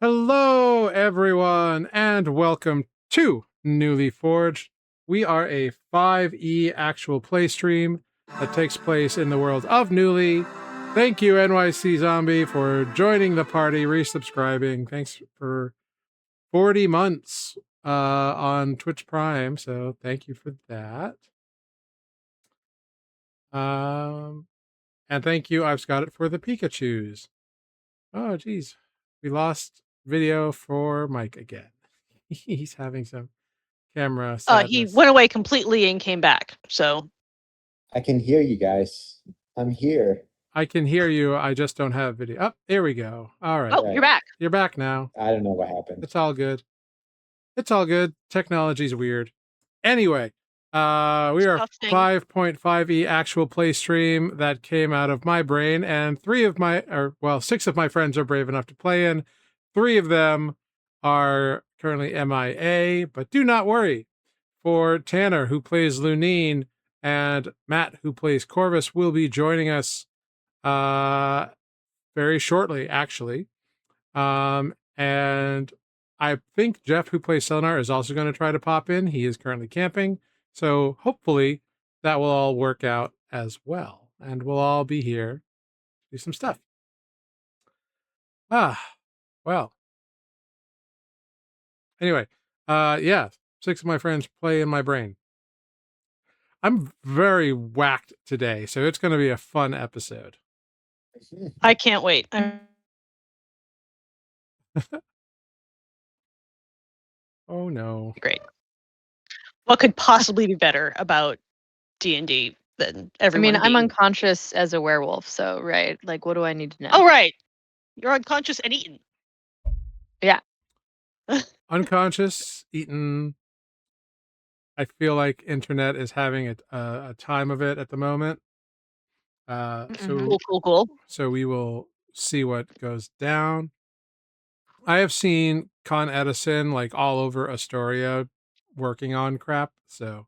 Hello, everyone, and welcome to Nuuli Forged. We are a 5e actual play stream that takes place in the world of Nuuli. Thank you, NYC Zombie, for joining the party, resubscribing. Thanks for 40 months on Twitch Prime, so thank you for that. And thank you, I've got it for the Pikachus. Oh, geez. We lost video for Mike again. He's having some camera sadness. He went away completely and came back, so. I can hear you guys. I'm here. I can hear you. I just don't have video. Oh, there we go. All right. Oh, you're back. You're back now. I don't know what happened. It's all good. It's all good. Technology's weird. Anyway, we are 5.5e actual play stream that came out of my brain, and 6 of my friends are brave enough to play in. 3 of them are currently MIA, but do not worry. For Tanner, who plays Lunine, and Matt, who plays Corvus, will be joining us very shortly, actually. And I think Jeff, who plays Selenar, is also going to try to pop in. He is currently camping. So hopefully that will all work out as well. And we'll all be here to do some stuff. Well. Anyway, 6 of my friends play in my brain. I'm very whacked today, so it's going to be a fun episode. I can't wait. Oh no. Great. What could possibly be better about D&D than everyone? I'm unconscious as a werewolf, so right. Like, what do I need to know? Oh, right. You're unconscious and eaten. Yeah. Unconscious, eaten. I feel like internet is having a time of it at the moment. Cool. So we will see what goes down. I have seen Con Edison like all over Astoria working on crap, so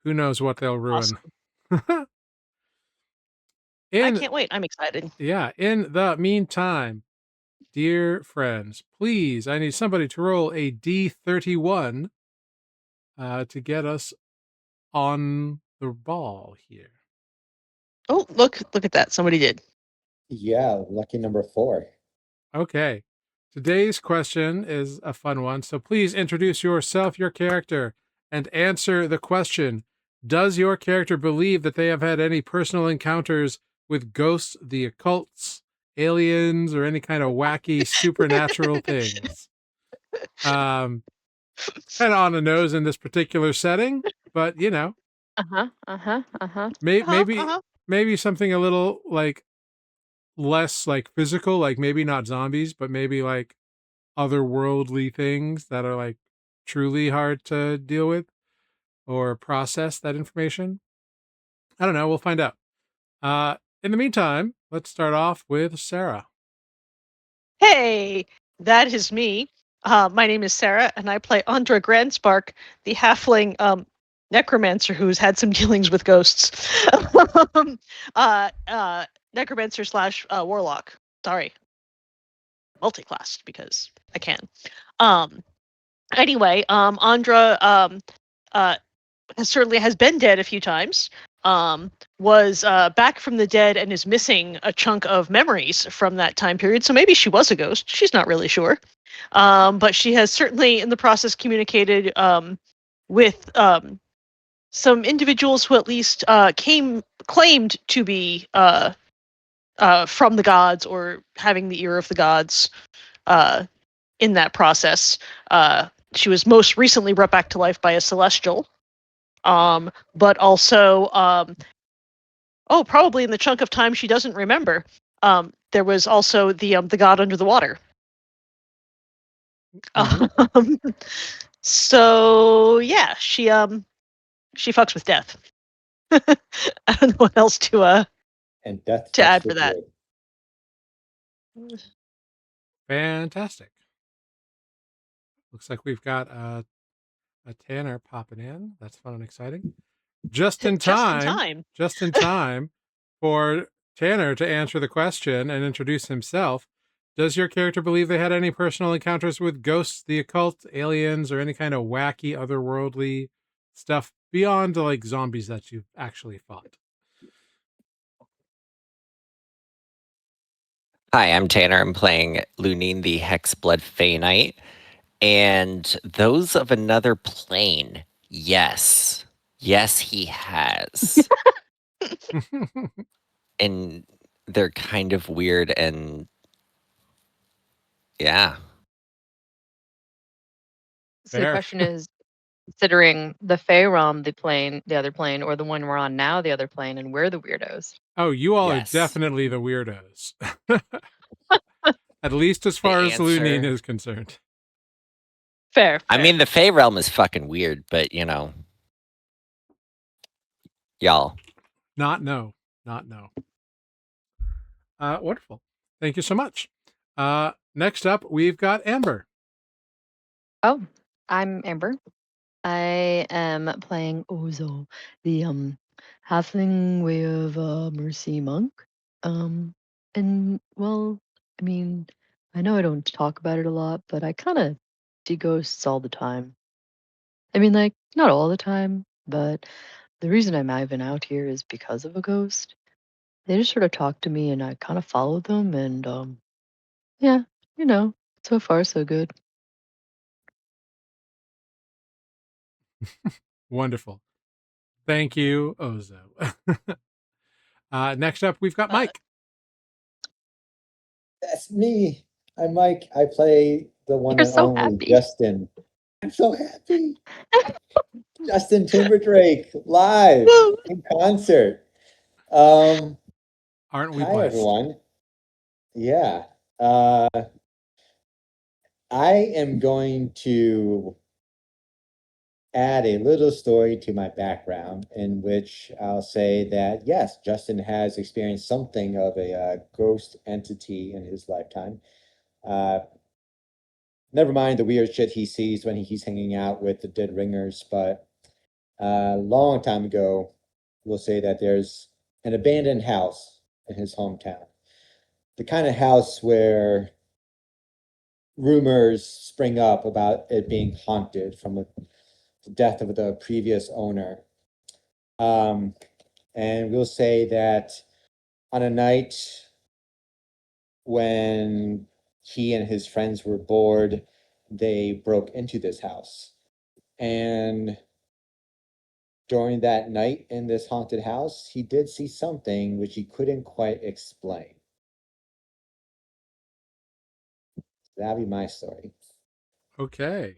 who knows what they'll ruin. Awesome. I can't wait. I'm excited. Yeah. In the meantime, dear friends, please, I need somebody to roll a D31 to get us on the ball here. Oh, look at that. Somebody did. Yeah, lucky number 4. Okay. Today's question is a fun one. So please introduce yourself, your character, and answer the question. Does your character believe that they have had any personal encounters with ghosts, the occults, aliens, or any kind of wacky supernatural things? Kind of on the nose in this particular setting, but you know. Maybe something a little like less like physical, like maybe not zombies, but maybe like otherworldly things that are like truly hard to deal with or process that information. I don't know. We'll find out. In the meantime, let's start off with Sarah. Hey, that is me. My name is Sarah, and I play Andra Grandspark, the halfling necromancer who's had some dealings with ghosts. Necromancer / warlock. Sorry. Multi-classed because I can. Anyway, Andra certainly has been dead a few times. Was back from the dead and is missing a chunk of memories from that time period. So maybe she was a ghost. She's not really sure. But she has certainly in the process communicated with some individuals who at least claimed to be from the gods or having the ear of the gods in that process. she was most recently brought back to life by a celestial. But also, probably in the chunk of time she doesn't remember, there was also the god under the water. Mm-hmm. So yeah, she fucks with death. I don't know what else to And death to fucks add for with that. wood. Fantastic. Looks like we've got a Tanner popping in. That's fun and exciting. Just in time for Tanner to answer the question and introduce himself. Does your character believe they had any personal encounters with ghosts, the occult, aliens, or any kind of wacky otherworldly stuff beyond like zombies that you've actually fought? Hi, I'm Tanner. I'm playing Lunine, the Hexblood Fey Knight. And those of another plane, yes. Yes, he has. And they're kind of weird and yeah. So the Fair. question is, considering the Feyrom, the other plane, or the one we're on now, the other plane, and we're the weirdos. Oh, you all Yes. are definitely the weirdos. At least as The far as Lunine answer- is concerned. Fair. I mean, the Fey realm is fucking weird, but y'all. Not no. Wonderful. Thank you so much. Next up, we've got Amber. Oh, I'm Amber. I am playing Ozo, the halfling way of mercy monk. And well, I mean, I know I don't talk about it a lot, but I kind of see ghosts all the time. I mean, like not all the time, but the reason I'm even out here is because of a ghost. They just sort of talk to me, and I kind of follow them, and yeah, so far so good. Wonderful. Thank you, Ozo. Next up, we've got Mike. That's me. I'm Mike. I play the one You're and so only happy. Justin. I'm so happy. Justin Timberdrake live in concert. Aren't we Hi blessed? everyone. Yeah. I am going to add a little story to my background in which I'll say that yes, Justin has experienced something of a ghost entity in his lifetime. Never mind the weird shit he sees when he's hanging out with the dead ringers, but a long time ago, we'll say that there's an abandoned house in his hometown. The kind of house where rumors spring up about it being haunted from the death of the previous owner. And we'll say that on a night when he and his friends were bored, they broke into this house. And during that night in this haunted house, he did see something which he couldn't quite explain. That'd be my story. Okay.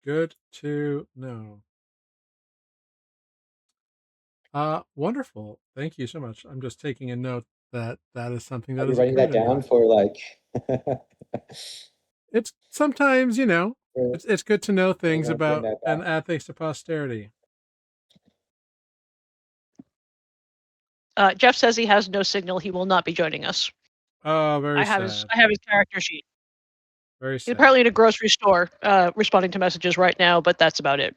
Good to know. Wonderful. Thank you so much. I'm just taking a note that is something that Are you has writing that occurred in your down life. for like? It's sometimes, it's good to know things I'll bring about that and back. add things to posterity. Jeff says he has no signal. He will not be joining us. Oh, very sad. I have his character sheet. Very He's sad. apparently at a grocery store, responding to messages right now, but that's about it.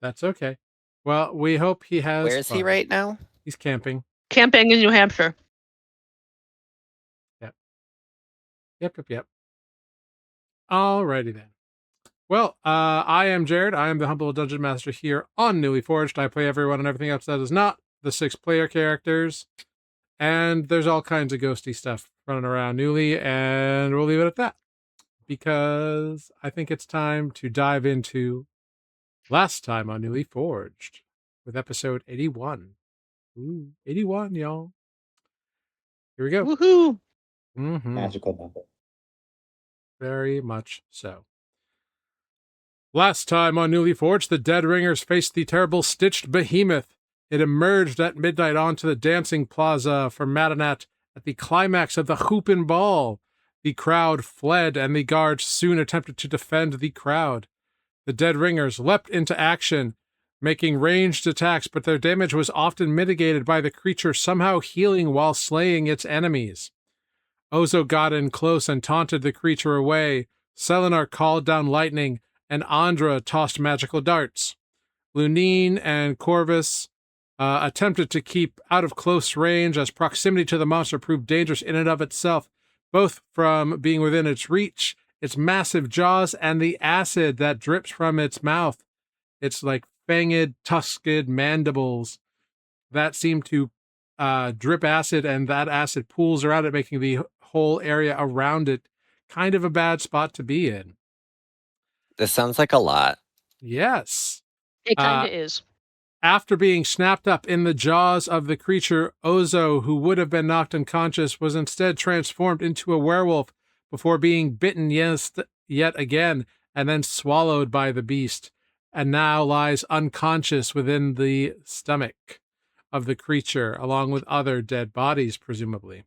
That's okay. Well, we hope he has Where is he fun. right now? He's camping. Camping in New Hampshire. Yep. Alrighty then. Well, I am Jared. I am the humble dungeon master here on Nuuli Forged. I play everyone and everything else that is not the 6-player characters. And there's all kinds of ghosty stuff running around Nuuli, and we'll leave it at that. Because I think it's time to dive into last time on Nuuli Forged with episode 81. Ooh, 81, y'all. Here we go. Woohoo! Mm-hmm. Magical number. Very much so. Last time on Nuuli Forged, the Dead Ringers faced the terrible Stitched Behemoth. It emerged at midnight onto the dancing plaza for Madanat at the climax of the Hoopin' Ball. The crowd fled, and the guards soon attempted to defend the crowd. The Dead Ringers leapt into action, making ranged attacks, but their damage was often mitigated by the creature somehow healing while slaying its enemies. Ozo got in close and taunted the creature away. Selenar called down lightning, and Andra tossed magical darts. Lunine and Corvus attempted to keep out of close range, as proximity to the monster proved dangerous in and of itself, both from being within its reach, its massive jaws, and the acid that drips from its mouth. Its like fanged, tusked mandibles that seem to drip acid, and that acid pools around it, making the whole area around it kind of a bad spot to be in. This sounds like a lot. Yes. It kind of is. After being snapped up in the jaws of the creature, Ozo, who would have been knocked unconscious, was instead transformed into a werewolf before being bitten yet again and then swallowed by the beast, and now lies unconscious within the stomach of the creature, along with other dead bodies, presumably.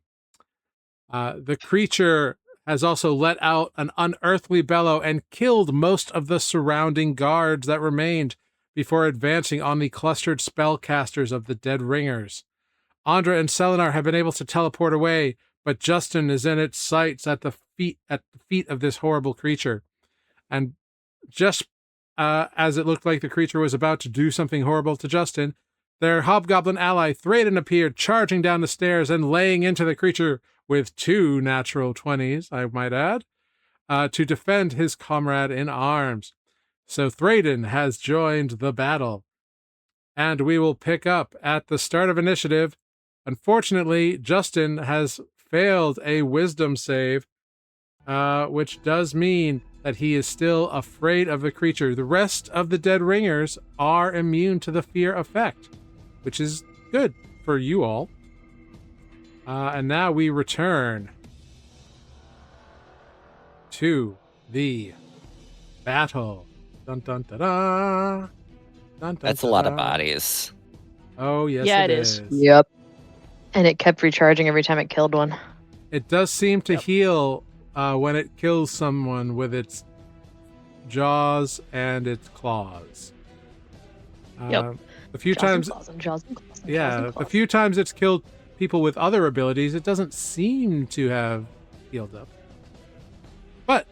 The creature has also let out an unearthly bellow and killed most of the surrounding guards that remained before advancing on the clustered spellcasters of the Dead Ringers. Andra and Selenar have been able to teleport away, but Justin is in its sights at the feet of this horrible creature. And just as it looked like the creature was about to do something horrible to Justin, their hobgoblin ally Thraden appeared, charging down the stairs and laying into the creature with 2 natural 20s, I might add, to defend his comrade in arms. So Thraden has joined the battle. And we will pick up at the start of initiative. Unfortunately, Justin has failed a wisdom save, which does mean that he is still afraid of the creature. The rest of the Dead Ringers are immune to the fear effect, which is good for you all. And now we return to the battle. Dun dun da da. Dun, dun, That's a lot of bodies. Oh yes, Yeah, it it is. Yep. And it kept recharging every time it killed one. It does seem to heal when it kills someone with its jaws and its claws. Yep. The few Jaws times, and claws and jaws and claws and jaws yeah, and the claws. few times it's killed people with other abilities, it doesn't seem to have healed up. But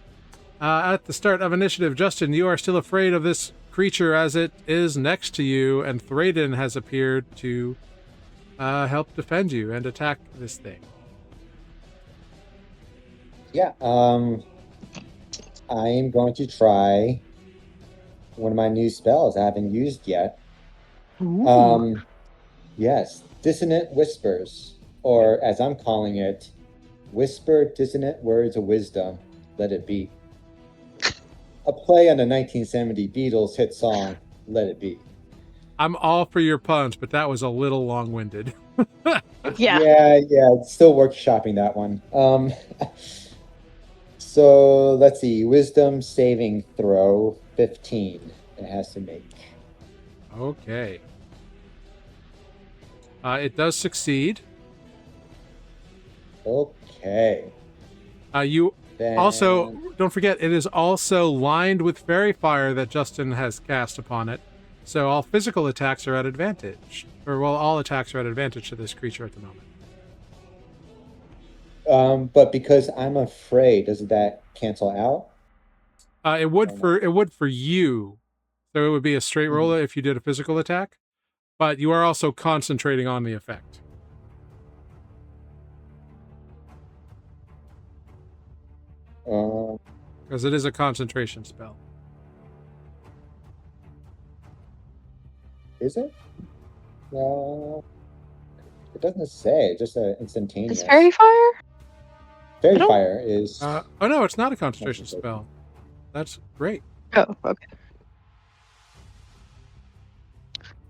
at the start of initiative, Justin, you are still afraid of this creature as it is next to you, and Thraden has appeared to help defend you and attack this thing. Yeah, I am going to try one of my new spells I haven't used yet. Yes, Dissonant Whispers, or as I'm calling it, Whisper Dissonant Words of Wisdom, Let It Be. A play on the 1970 Beatles hit song, Let It Be. I'm all for your puns, but that was a little long-winded. Yeah. Yeah, still workshopping that one. So let's see, Wisdom saving throw 15 it has to make. Okay. It does succeed. Okay. You Then... also, don't forget, it is also lined with fairy fire that Justin has cast upon it. So all physical attacks are at advantage. Or, well, all attacks are at advantage to this creature at the moment. But because I'm afraid, does that cancel out? It would for you. So it would be a straight roll if you did a physical attack. But you are also concentrating on the effect. Because it is a concentration spell. Is it? It doesn't say. Just instantaneous. Is fairy fire? Fairy fire is. Oh no, it's not a concentration spell. That's great. Oh, okay.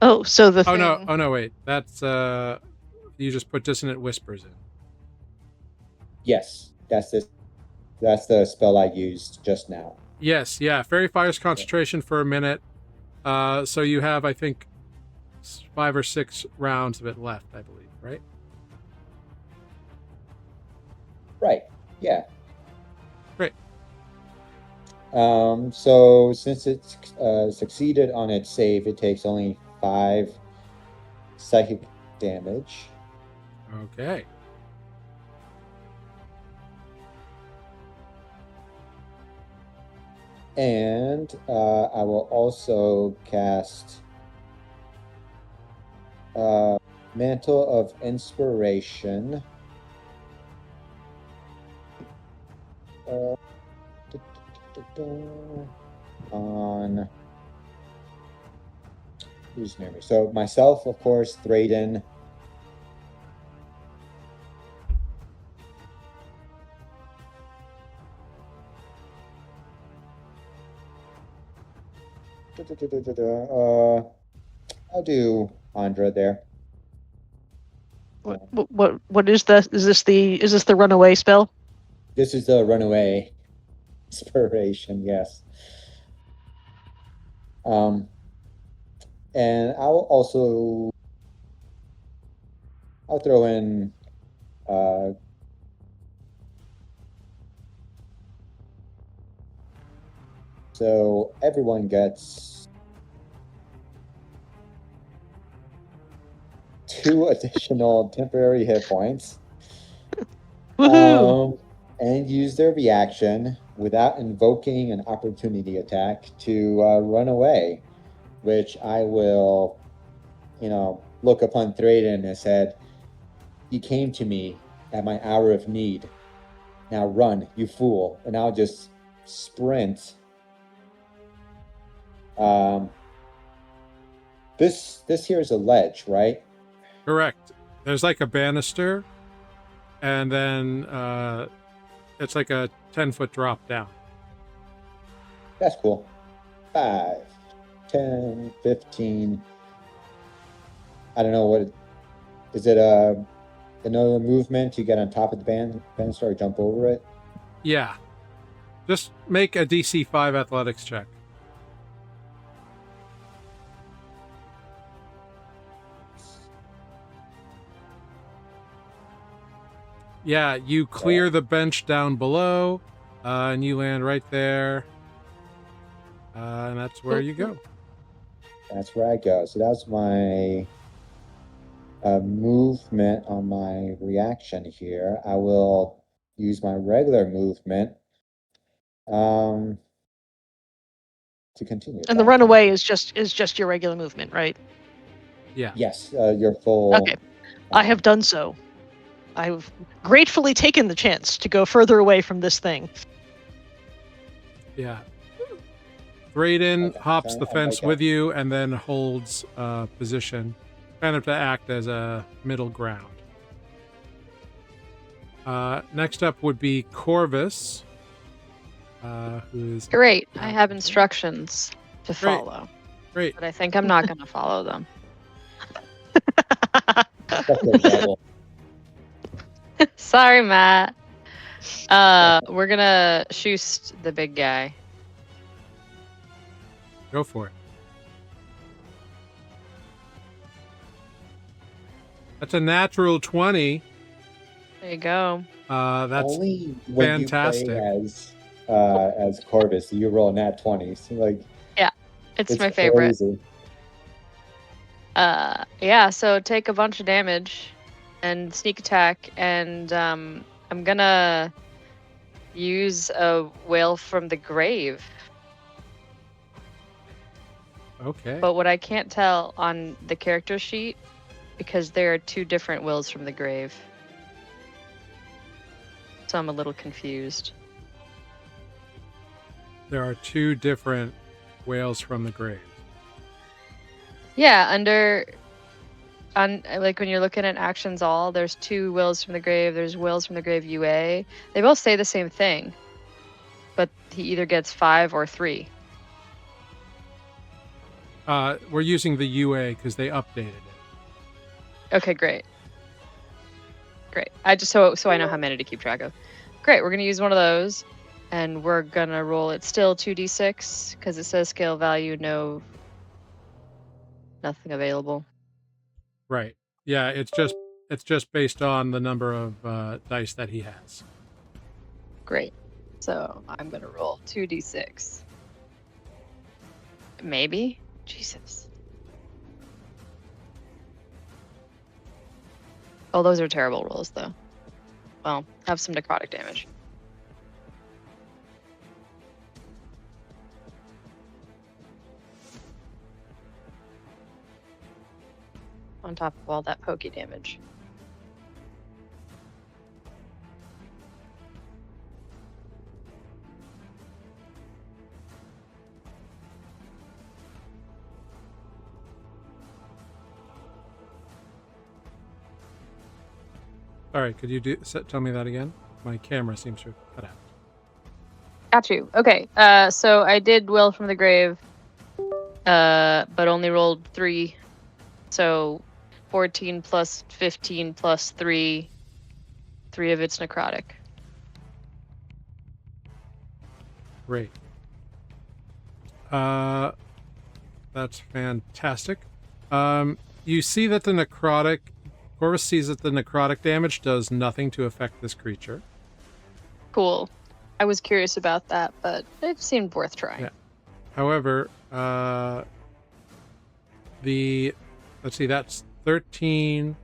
Oh, so the thing... Oh no, wait. That's you just put Dissonant Whispers in. Yes, that's the spell I used just now. Yes, yeah. Fairy Fire's concentration for a minute. So you have, I think, 5 or 6 rounds of it left, I believe, right? Right. Yeah. Great. So since it's succeeded on its save, it takes only 5 psychic damage. Okay. And I will also cast Mantle of Inspiration. On who's near me? So myself, of course, Thrayden. I'll do Andra there. What is the is this the runaway spell? This is the runaway inspiration, yes. And I'll throw in so everyone gets 2 additional temporary hit points. Woohoo! And use their reaction without invoking an opportunity attack to run away, which I will, look upon Thrayden and said, "He came to me at my hour of need. Now run, you fool!" And I'll just sprint. This here is a ledge, right? Correct. There's like a banister, and then it's like a 10-foot drop down. That's cool. 5, 10, 15. I don't know what is it. Another movement to get on top of the banister or jump over it. Yeah. Just make a DC 5 athletics check. Yeah, you clear the bench down below, and you land right there. And that's where you go. That's where I go. So that's my movement on my reaction here. I will use my regular movement to continue. And the runaway is just your regular movement, right? Yeah. Yes, your full. Okay. I have done so. I've gratefully taken the chance to go further away from this thing. Yeah. Thrayden hops the fence with you and then holds position, kind of to act as a middle ground. Next up would be Corvus, who is... Great. I have instructions to follow. Great. But I think I'm not going to follow them. Sorry, Matt. We're going to shoot the big guy. Go for it. That's a natural 20. There you go. That's only when fantastic. You play as Corvus, you roll nat 20. So yeah, it's my favorite. Crazy. Yeah, so take a bunch of damage and sneak attack, and I'm gonna use a Wail from the Grave. Okay. But what I can't tell on the character sheet, because there are 2 different Wills from the Grave. So I'm a little confused. There are 2 different Wails from the Grave. Yeah, like when you're looking at actions all, there's 2 Wills from the Grave, there's Wills from the Grave UA. They both say the same thing, but he either gets 5 or 3. We're using the UA because they updated it. Okay, great. I just so I know how many to keep track of. Great, we're gonna use one of those, And we're gonna roll it still 2d6 because it says scale value, nothing available. Right. Yeah, it's just based on the number of dice that he has. Great. So I'm gonna roll 2d6. Maybe? Jesus. Oh, those are terrible rolls, though. Well, have some necrotic damage. On top of all that pokey damage. All right, could you tell me that again? My camera seems to have cut out. Got you. Okay. So I did Will from the Grave, but only rolled 3. So 14 plus 15 plus 3. 3 of it's necrotic. Great. That's fantastic. You see that the necrotic, Corvus sees that the necrotic damage does nothing to affect this creature. Cool. I was curious about that, but it seemed worth trying. Yeah. However, let's see, that's 13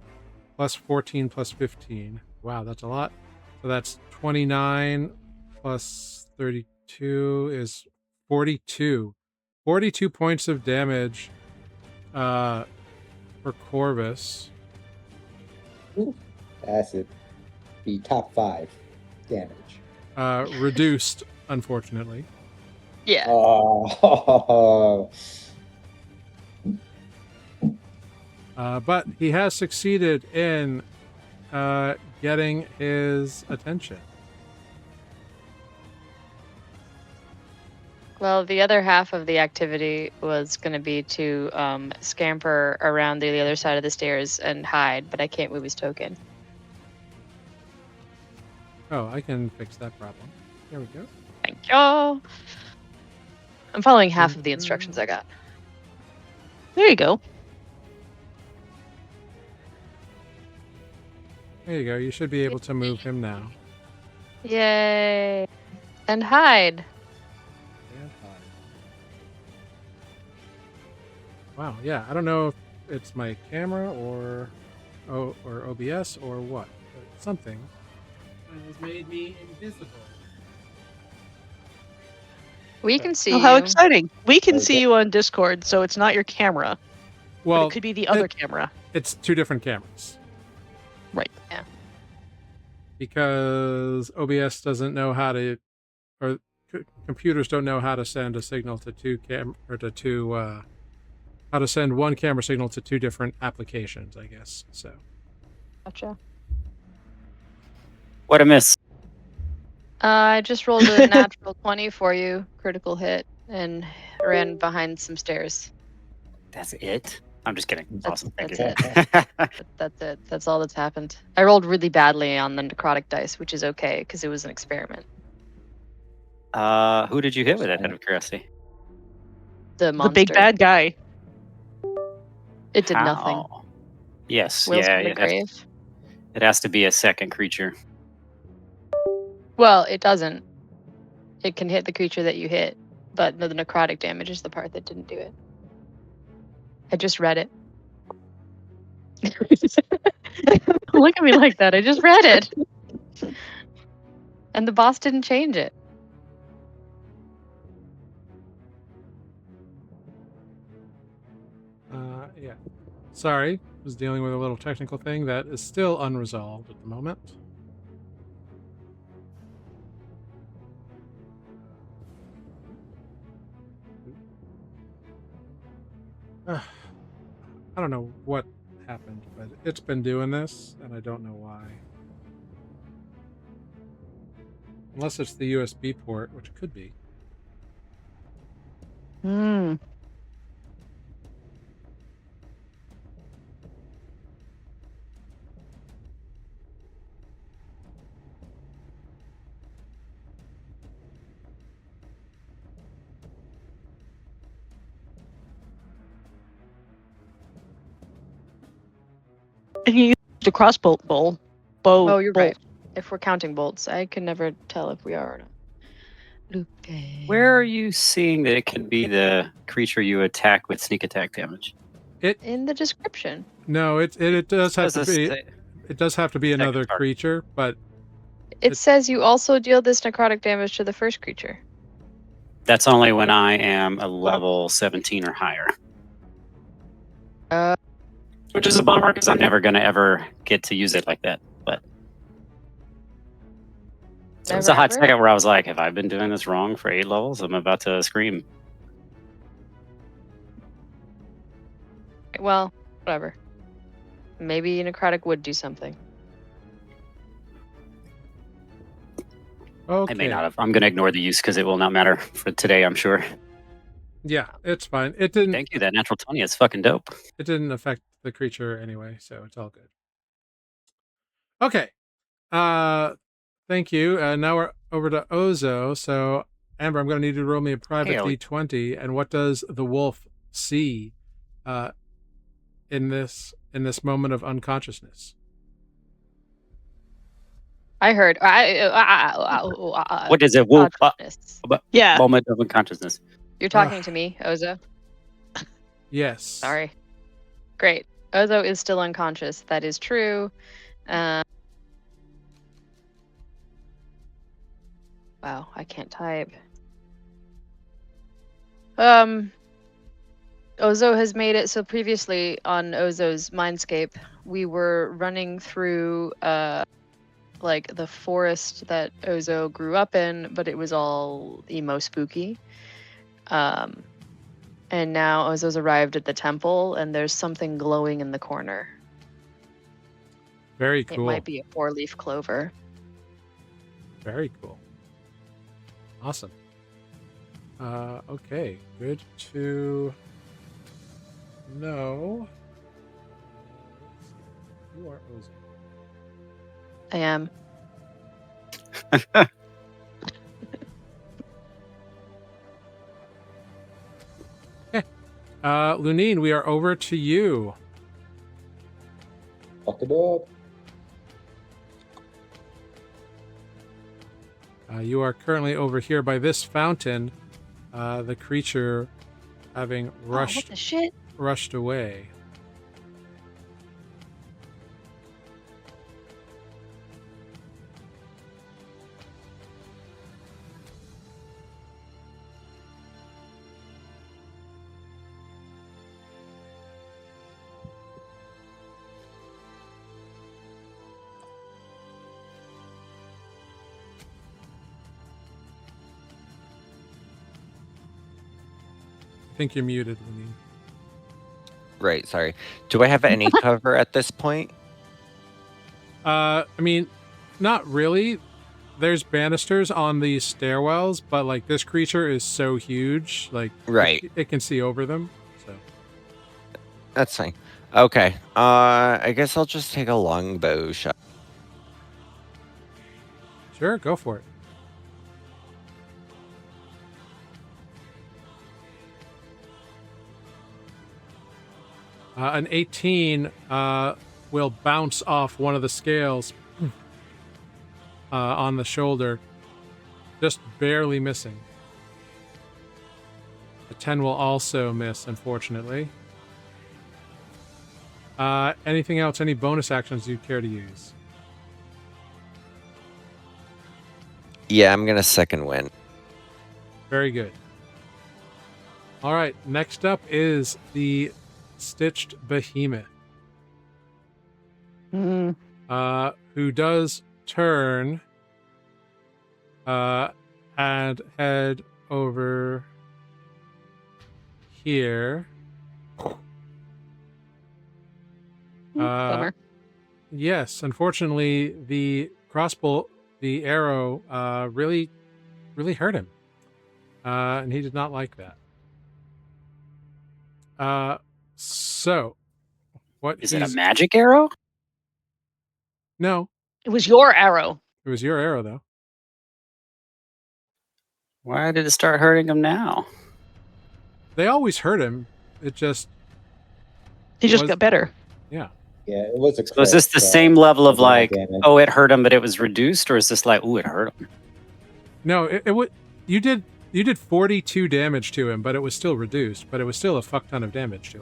plus 14 plus 15. Wow, that's a lot. So that's 29 plus 32 is 42. 42 points of damage for Corvus. That's it. Be top 5 damage. Reduced, unfortunately. Yeah. Oh. But he has succeeded in getting his attention. Well, the other half of the activity was going to be to scamper around the other side of the stairs and hide, but I can't move his token. Oh, I can fix that problem. There we go. Thank you. I'm following half of the instructions I got. There you go. There you go. You should be able to move him now. Yay. And hide. And hide. Wow, yeah. I don't know if it's my camera or OBS or what. But something has made me invisible. We can see Oh, how you. exciting. We can Okay. see you on Discord, so it's not your camera. Well, But it could be the other camera. it's 2 different cameras. Right. Yeah. Because OBS doesn't know how to, or computers don't know how to send a signal to how to send one camera signal to 2 different applications, I guess. So. Gotcha. What a miss. I just rolled a natural 20 for you, critical hit, and ran behind some stairs. That's it? I'm just kidding. Awesome. Thank That's you. That's it. That's all that's happened. I rolled really badly on the necrotic dice, which is okay because it was an experiment. Who did you hit with it, out of curiosity? The monster. The big bad guy. It did nothing. How? Yes, Will's yeah. from the grave. It has to be a second creature. Well, it doesn't. It can hit the creature that you hit, but the necrotic damage is the part that didn't do it. I just read it. Don't look at me like that. I just read it. And the boss didn't change it. Yeah. Sorry, was dealing with a little technical thing that is still unresolved at the moment. I don't know what happened, but it's been doing this, and I don't know why. Unless it's the USB port, which could be. Hmm. And you used the crossbow bow. Oh, you're bolt. right. If we're counting bolts, I can never tell if we are or not. Where are you seeing that it could be the creature you attack with sneak attack damage? In the description. No, it does have to Does be. say- It does have to be Second another target. creature, but It says you also deal this necrotic damage to the first creature. That's only when I am a level 17 or higher. Which is a bummer because I'm never going to ever get to use it like that. But there was a hot Never? second where I was like, have I been doing this wrong for 8 levels? I'm about to scream. Well, whatever. Maybe necrotic would do something. okay. I may not have. I'm going to ignore the use because it will not matter for today, I'm sure. Yeah, it's fine. It didn't. Thank you. That natural 20 is fucking dope. It didn't affect the creature anyway, so it's all good. Okay. Thank you. Now we're over to Ozo. So, Amber, I'm going to need you to roll me a private Hey, D20. And what does the wolf see in this moment of unconsciousness? I heard. What is it? Wolf. Unconsciousness. Yeah. Moment of unconsciousness. You're talking to me, Ozo. Yes. Sorry. Great. Ozo is still unconscious. That is true. Wow, I can't type. Ozo has made it so previously on Ozo's Mindscape, we were running through like the forest that Ozo grew up in, but it was all emo spooky. And now Ozo's arrived at the temple, and there's something glowing in the corner. Very cool. It might be a 4-leaf clover. Very cool. Awesome. Okay. Good to know. You are Ozo. I am. Lunine, we are over to you. Fuck it up. You are currently over here by this fountain. The creature having What the shit? rushed away. I think you're muted, Lunine. Right, sorry. Do I have any cover at this point? I mean, not really. There's banisters on these stairwells, but like this creature is so huge, like Right. it can see over them. So That's fine. Okay. I guess I'll just take a longbow shot. sure, go for it. An 18 will bounce off one of the scales on the shoulder, just barely missing. A 10 will also miss, unfortunately. Anything else? Any bonus actions you'd care to use? Yeah, I'm gonna second win. Very good. All right, next up is the Stitched Behemoth, who does turn and head over here. Bummer. Yes, unfortunately, the crossbow, the arrow, really hurt him, and he did not like that. So, what Is it a magic arrow? No, It was your arrow. it was your arrow, though. Why did it start hurting him now? They always hurt him. It just, He just Was- got better. yeah. Yeah, it was a So is this the same level of like, damage. oh, it hurt him, but it was reduced, or is this like, oh, it hurt him? No, it would. You did 42 damage to him, but it was still reduced. But it was still a fuck ton of damage to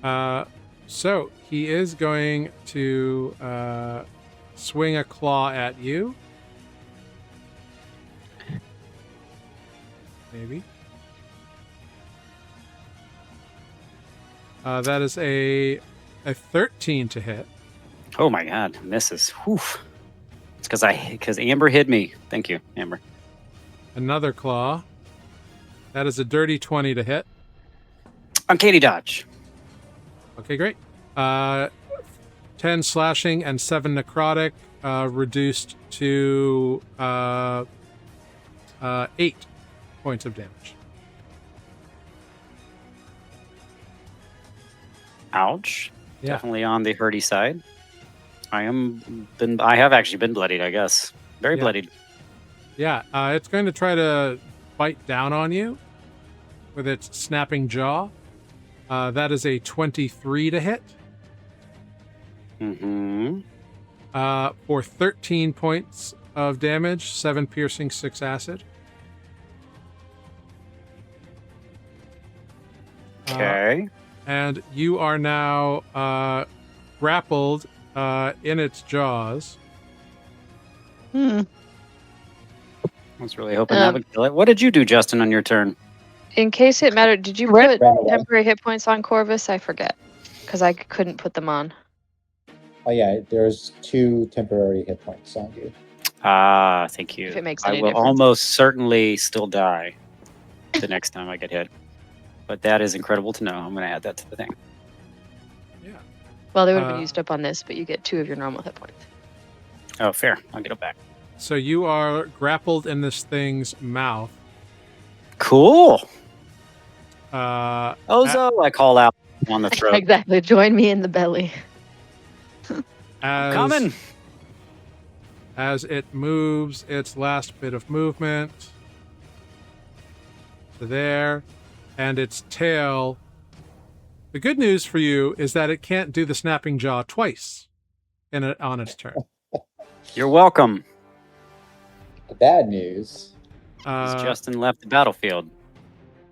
him. So he is going to swing a claw at you. Maybe. That is a 13 to hit. Oh my god, misses. Whew. It's because Amber hid me. Thank you, Amber. Another claw. That is a dirty 20 to hit. Uncanny dodge. Okay, great. 10 slashing and 7 necrotic, reduced to 8 points of damage. Ouch. Yeah. Definitely on the hurty side. I have actually been bloodied, I guess. Very Yeah. bloodied. Yeah, it's going to try to bite down on you with its snapping jaw. That is a 23 to hit. Mm-hmm. For 13 points of damage, 7 piercing, 6 acid. Okay. And you are now grappled in its jaws. Hmm. I was really hoping that would kill it. What did you do, Justin, on your turn? In case it mattered, did you Red- put temporary hit points on Corvus? I forget. Because I couldn't put them on. Oh yeah, there's 2 temporary hit points on you. Ah, thank you. If it makes I any will difference. almost certainly still die the next time I get hit. But that is incredible to know. I'm going to add that to the thing. Yeah. Well, they would have been used up on this, but you get 2 of your normal hit points. Oh, fair. I'll get it back. So you are grappled in this thing's mouth. Cool. As I call out on the throat. Exactly. Join me in the belly. Coming. As it moves its last bit of movement to there, and its tail. The good news for you is that it can't do the snapping jaw twice on its turn. You're welcome. The bad news. As Justin left the battlefield.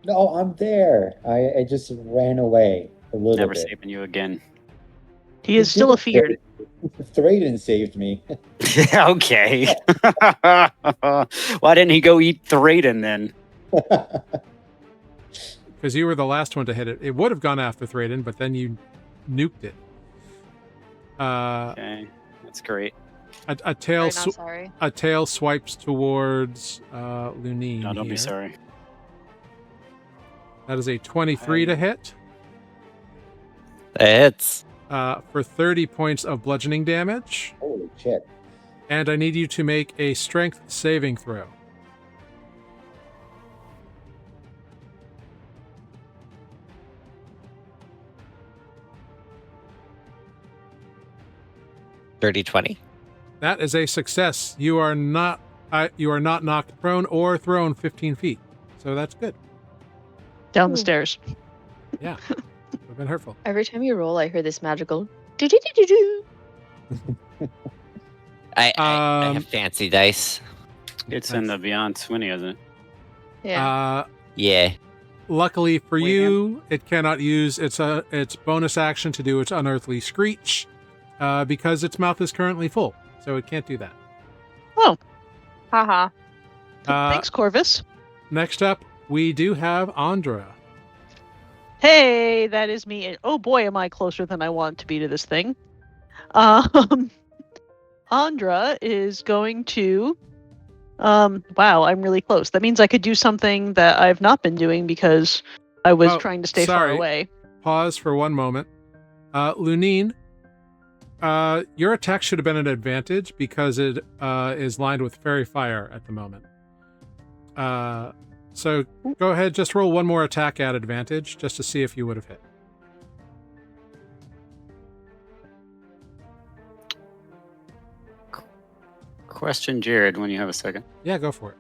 No, I'm there. I just ran away a little Never bit. saving you again. He is still afeared. Thraden saved me. Yeah, okay. Why didn't he go eat Thraden then? Because you were the last one to hit it. It would have gone after Thraden, but then you nuked it. Okay, that's great. A tail Right, not sorry. a tail swipes towards Lunine. No, don't here. be sorry. That is a 23 to hit. That hits. For 30 points of bludgeoning damage. Holy shit. And I need you to make a strength saving throw. Dirty 20. That is a success. You are not knocked prone or thrown 15 feet. So that's good. Down the stairs. Yeah. Would have been hurtful. Every time you roll, I hear this magical do-do-do-do-do. I have fancy dice. It's in the Beyond Swinny, isn't it? Yeah. Yeah. Luckily for you, it cannot use its bonus action to do its unearthly screech because its mouth is currently full. So it can't do that. Oh. Haha. Thanks, Corvus. Next up, we do have Andra. Hey, that is me. And oh boy, am I closer than I want to be to this thing. Andra is going to. Wow, I'm really close. That means I could do something that I've not been doing because I was trying to stay far away. Pause for one moment. Lunine, your attack should have been an advantage because it is lined with fairy fire at the moment. So go ahead, just roll one more attack at advantage just to see if you would have hit. Question, Jared, when you have a second. Yeah, go for it.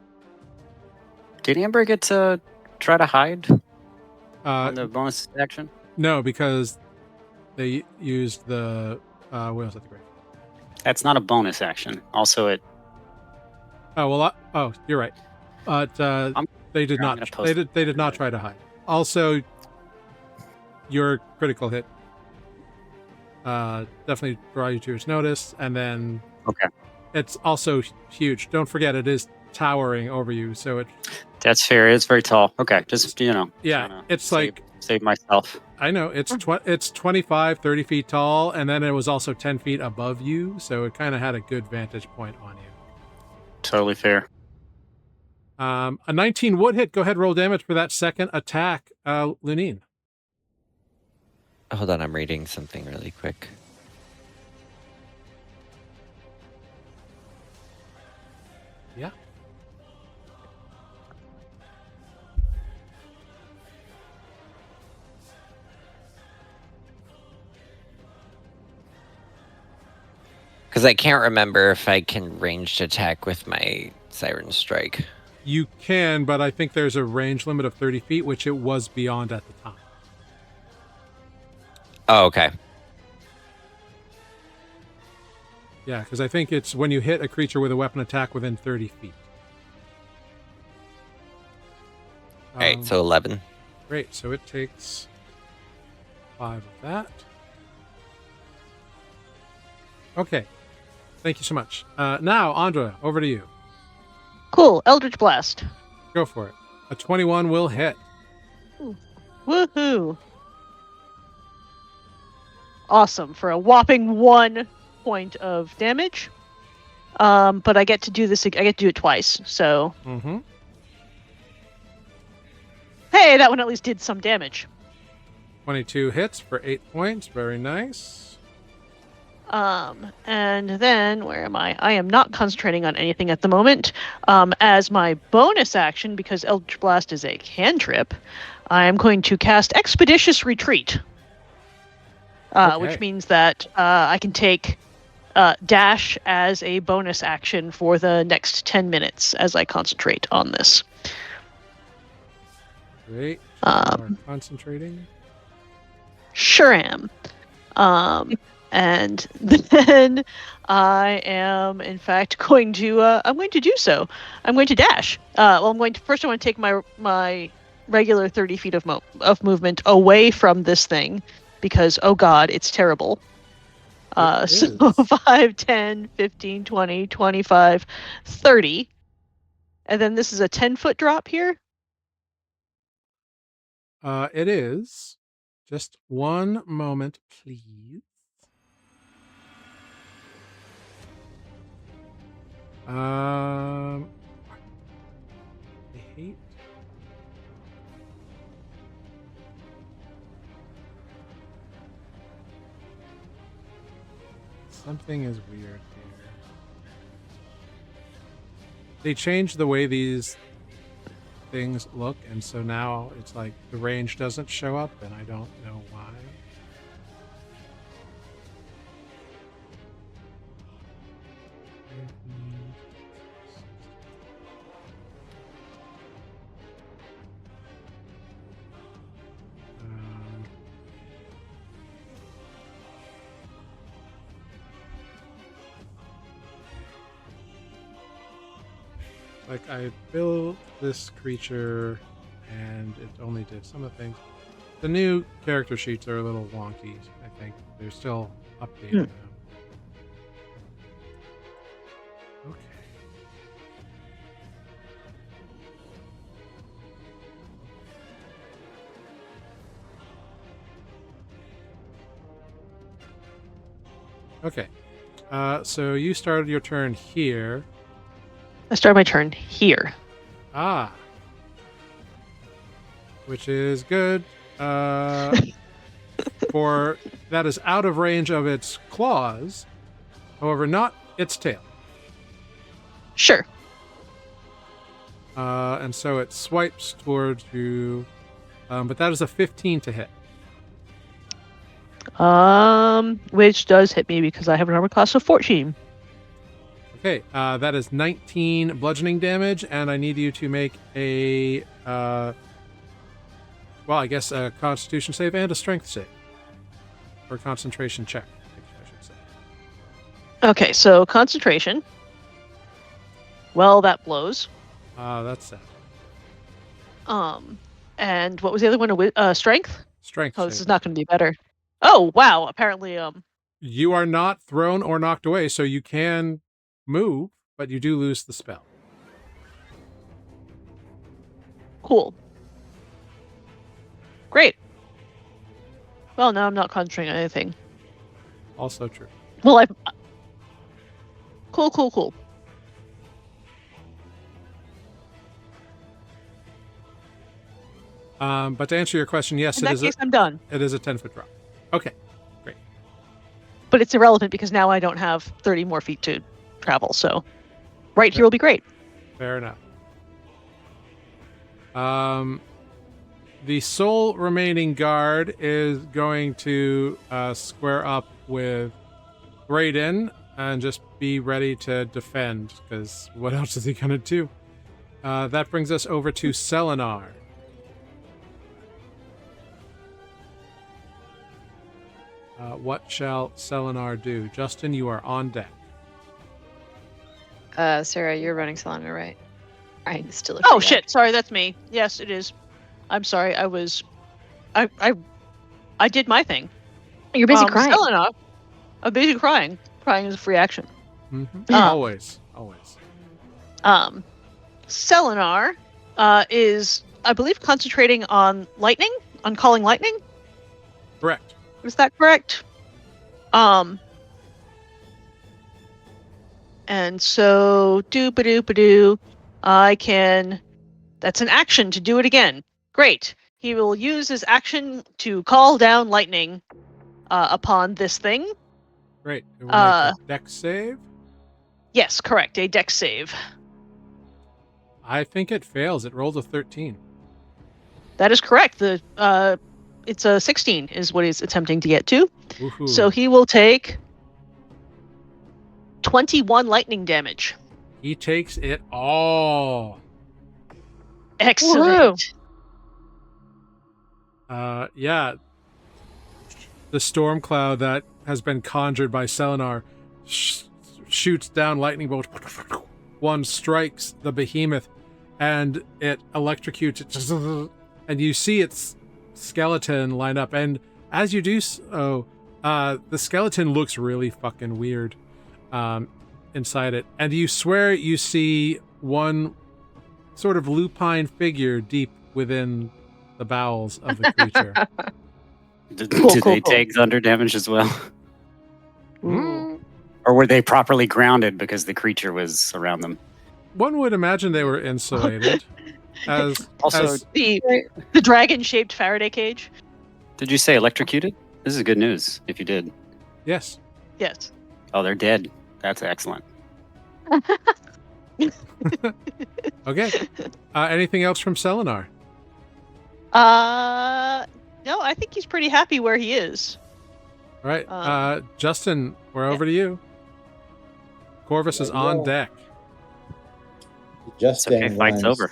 Did Amber get to try to hide on the bonus action? No, because they used the whales at the grave. That's not a bonus action. Also, it. Oh well. You're right. But they did I'm not. gonna post They did not try to hide. Also, your critical hit definitely draw you to its notice, and then Okay. it's also huge. Don't forget, it is towering over you, so it. That's fair. It's very tall. Okay, just Yeah, it's save myself. I know it's it's 25, 30 feet tall, and then it was also 10 feet above you, so it kind of had a good vantage point on you. Totally fair. A 19 would hit. Go ahead, roll damage for that second attack, Lunine. Hold on, I'm reading something really quick. Yeah. Because I can't remember if I can ranged attack with my Siren Strike. You can, but I think there's a range limit of 30 feet, which it was beyond at the time. Oh, okay. Yeah, because I think it's when you hit a creature with a weapon attack within 30 feet. All right, so 11. Great, so it takes 5 of that. Okay, thank you so much. Now, Andra, over to you. Cool. Eldritch Blast. Go for it. A 21 will hit. Woohoo! Awesome for a whopping 1 point of damage. But I get to do this. I get to do it twice. So. Mm-hmm. Hey, that one at least did some damage. 22 hits for 8 points. Very nice. And then where am I? I am not concentrating on anything at the moment. As my bonus action, because Eldritch Blast is a cantrip, I am going to cast Expeditious Retreat. Which means that I can take dash as a bonus action for the next 10 minutes as I concentrate on this. Great. You are concentrating. Sure am. And then I am, in fact, going to. I'm going to do so. I'm going to dash. I want to take my regular 30 feet of movement away from this thing, because oh god, it's terrible. So 5, 10, 15, 20, 25, 30, and then this is a 10-foot drop here. It is. Just one moment, please. I hate. Something is weird here. They changed the way these things look, and so now it's like the range doesn't show up, and I don't know why. Like, I built this creature, and it only did some of the things. The new character sheets are a little wonky, I think. They're still updating them. Okay. Okay. So you started your turn here. I start my turn here. Ah. Which is good. For that is out of range of its claws. However, not its tail. Sure. And so it swipes towards you. But that is a 15 to hit. Which does hit me because I have an armor class of 14. Okay, that is 19 bludgeoning damage, and I need you to make a well, I guess a Constitution save and a Strength save, or a concentration check, I should say. Okay, so concentration. Well, that blows. That's sad. And what was the other one? Strength. Strength. Oh, this save. is not going to be better. Oh, wow! Apparently, You are not thrown or knocked away, so you can move, but you do lose the spell. Cool. Great. Well, now I'm not concentrating on anything. Also true. Well, Cool. But to answer your question, yes, In that case, I'm done. It is a 10-foot drop. Okay, great. But it's irrelevant because now I don't have 30 more feet to travel, so right here will be great. Fair enough. The sole remaining guard is going to square up with Brayden and just be ready to defend, because what else is he going to do? That brings us over to Selenar. What shall Selenar do? Justin, you are on deck. Sarah, you're running Selenar, right? Right, still. Oh shit! Sorry, that's me. Yes, it is. I'm sorry. I did my thing. You're busy crying. Selenar, I'm busy crying. Crying is a free action. Mm-hmm. Always. Selenar is, I believe, concentrating on lightning, on calling lightning. Correct. Is that correct? And so doo-ba-doo-ba-doo, I can. That's an action to do it again. Great. He will use his action to call down lightning upon this thing. Great. It will make a dex save. Yes, correct. A dex save. I think it fails. It rolls a 13. That is correct. It's a 16 is what he's attempting to get to. Woohoo. So he will take 21 lightning damage. He takes it all. Excellent. Yeah. The storm cloud that has been conjured by Selenar shoots down lightning bolt. One strikes the behemoth, and it electrocutes it. And you see its skeleton line up. And as you do so, the skeleton looks really fucking weird inside it. And you swear you see one sort of lupine figure deep within the bowels of the creature. Did they take thunder damage as well? Mm. Or were they properly grounded because the creature was around them? One would imagine they were insulated. The dragon-shaped Faraday cage. Did you say electrocuted? This is good news, if you did. Yes. Yes. Oh, they're dead. That's excellent. Okay. Anything else from Selenar? No, I think he's pretty happy where he is. All right. Justin, we're over to you. Corvus is on deck. Justin fight's over.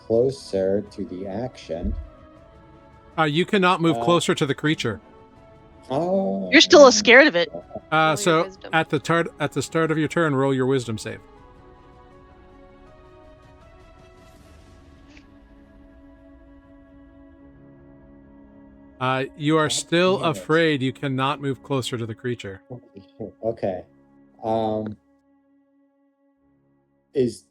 Closer to the action. You cannot move closer to the creature. Oh. You're still scared of it. So at the start of your turn, roll your wisdom save. You are still afraid. You cannot move closer to the creature. Okay. Is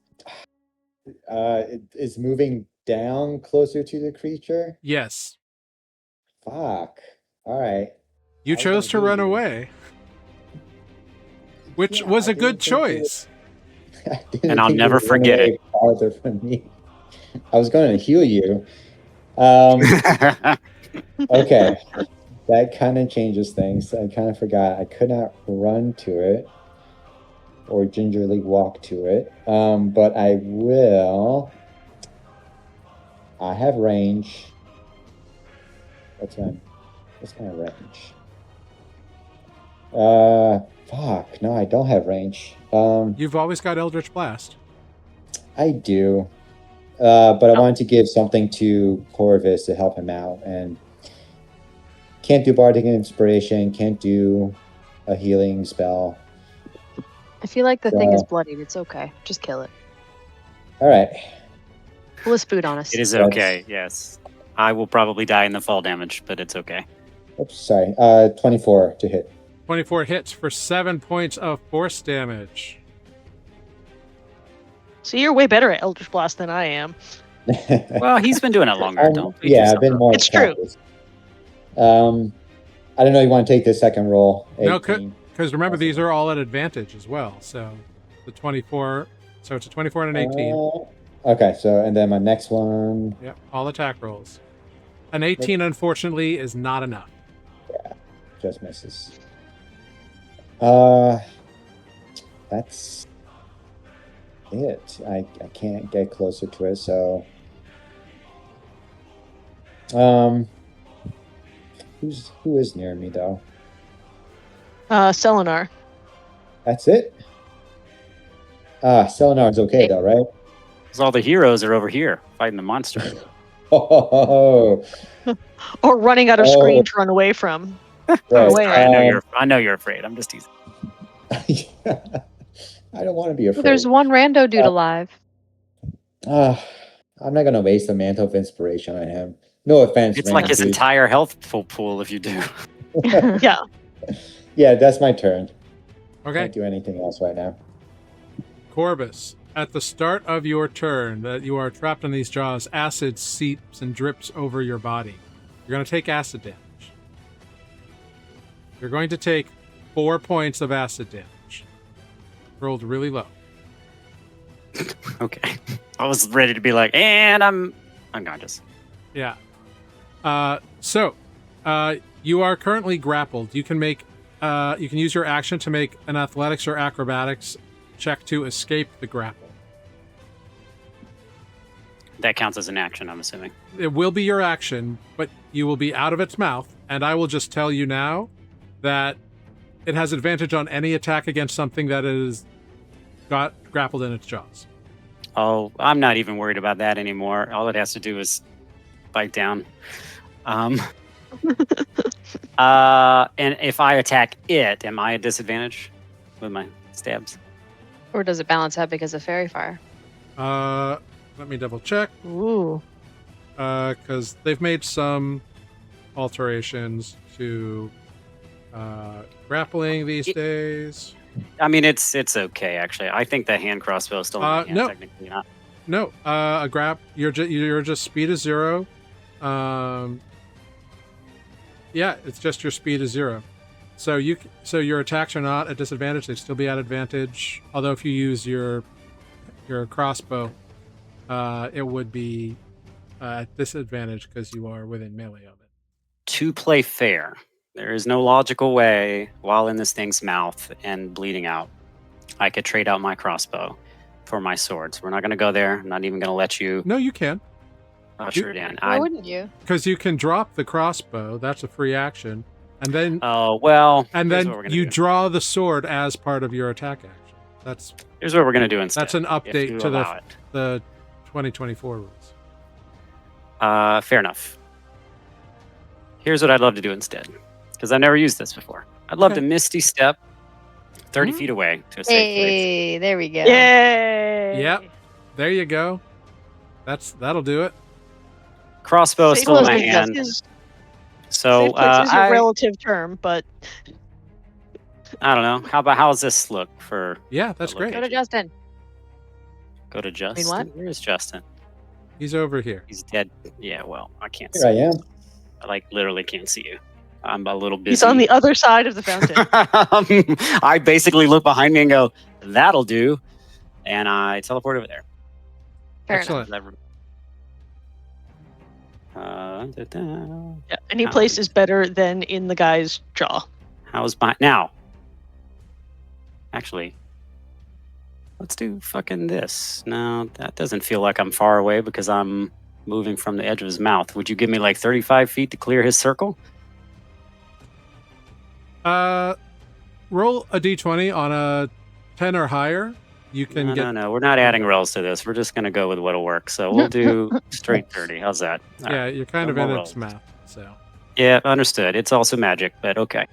moving down closer to the creature? Yes. Fuck. All right. You chose to run away, which was a good choice. And I'll never forget it. Farther from me. I was going to heal you. Okay. That kind of changes things. I kind of forgot. I could not run to it or gingerly walk to it. But I will. I have range. What's my range? Fuck. No, I don't have range. You've always got Eldritch Blast. I do. but I wanted to give something to Corvus to help him out, and can't do bardic inspiration, can't do a healing spell. I feel like the thing is bloodied. It's okay. Just kill it. All right. Pull a spoon on us. It is okay. Yes, I will probably die in the fall damage, but it's okay. Oops, sorry. 24 to hit. 24 hits for 7 points of force damage. So you're way better at Eldritch Blast than I am. Well, he's been doing it longer. Don't beat yeah, yourself I've been up. more. It's true. I don't know. You want to take the second roll? 18. No, because remember, these are all at advantage as well. So the 24, so it's a 24 and an 18. Okay, so and then my next one. Yep, all attack rolls. An 18, unfortunately, is not enough. Yeah, just misses. That's it. I can't get closer to it, so who is near me though? Selenar. That's it. Selenar's okay though, right? Because all the heroes are over here fighting the monster. Oh, Or running out of screen to run away from. right. away. I know you're afraid. I'm just teasing. I don't want to be afraid. There's one rando dude alive. I'm not gonna waste a mantle of inspiration on him. No offense. It's like his dude. entire health pool if you do. Yeah. Yeah, that's my turn. Okay. Can't do anything else right now. Corvus, at the start of your turn that you are trapped in these jaws, acid seeps and drips over your body. You're going to take acid damage. You're going to take 4 points of acid damage. Rolled really low. Okay. I was ready to be like, and I'm unconscious. Yeah. So, you are currently grappled. You can use your action to make an athletics or acrobatics check to escape the grapple. That counts as an action, I'm assuming. It will be your action, but you will be out of its mouth, and I will just tell you now that it has advantage on any attack against something that is got grappled in its jaws. Oh, I'm not even worried about that anymore. All it has to do is bite down. And if I attack it, am I at disadvantage with my stabs? Or does it balance out because of fairy fire? Let me double check. Ooh. Because they've made some alterations to grappling these days. I mean, it's okay actually. I think the hand crossbow is still in my hand, no. technically not. No, a grab. You're just speed is 0. Yeah, it's just your speed is 0. So your attacks are not at disadvantage; they'd still be at advantage. Although if you use your crossbow, it would be at disadvantage because you are within melee of it. To play fair, there is no logical way while in this thing's mouth and bleeding out, I could trade out my crossbow for my swords. We're not going to go there. I'm not even going to let you. No, you can. Usher it in. Why wouldn't you? Because you can drop the crossbow. That's a free action. And then Oh, well. and here's then what we're gonna you do. draw the sword as part of your attack action. Here's what we're going to do instead. That's an if update you to allow it. the 2024 rules. Fair enough. Here's what I'd love to do instead, because I've never used this before. I'd love to Misty Step 30 feet away to a safe place. Hey, there we go. Yay! Yep. There you go. That'll do it. Crossbow is Safe still in my place hand. So safe place is a relative term, but I don't know. How's this look for? Yeah, that's great. Go to Justin. Go to Justin. what? Where is Justin? He's over here. He's dead. Yeah, well, I can't Here I see. am. I literally can't see you. I'm a little busy. he's on the other side of the fountain. I basically look behind me and go, "That'll do," and I teleport over there. Fair Excellent. Yeah, any place is better than in the guy's jaw. How's my now? Actually, let's do fucking this. No, that doesn't feel like I'm far away because I'm moving from the edge of his mouth. Would you give me like 35 feet to clear his circle? Roll a d20 on a 10 or higher, you can get. No. We're not adding rolls to this. We're just going to go with what'll work. So we'll do straight 30. How's that? All Yeah, right. you're kind No of in more its rolls. mouth. So Yeah, understood. It's also magic, but okay.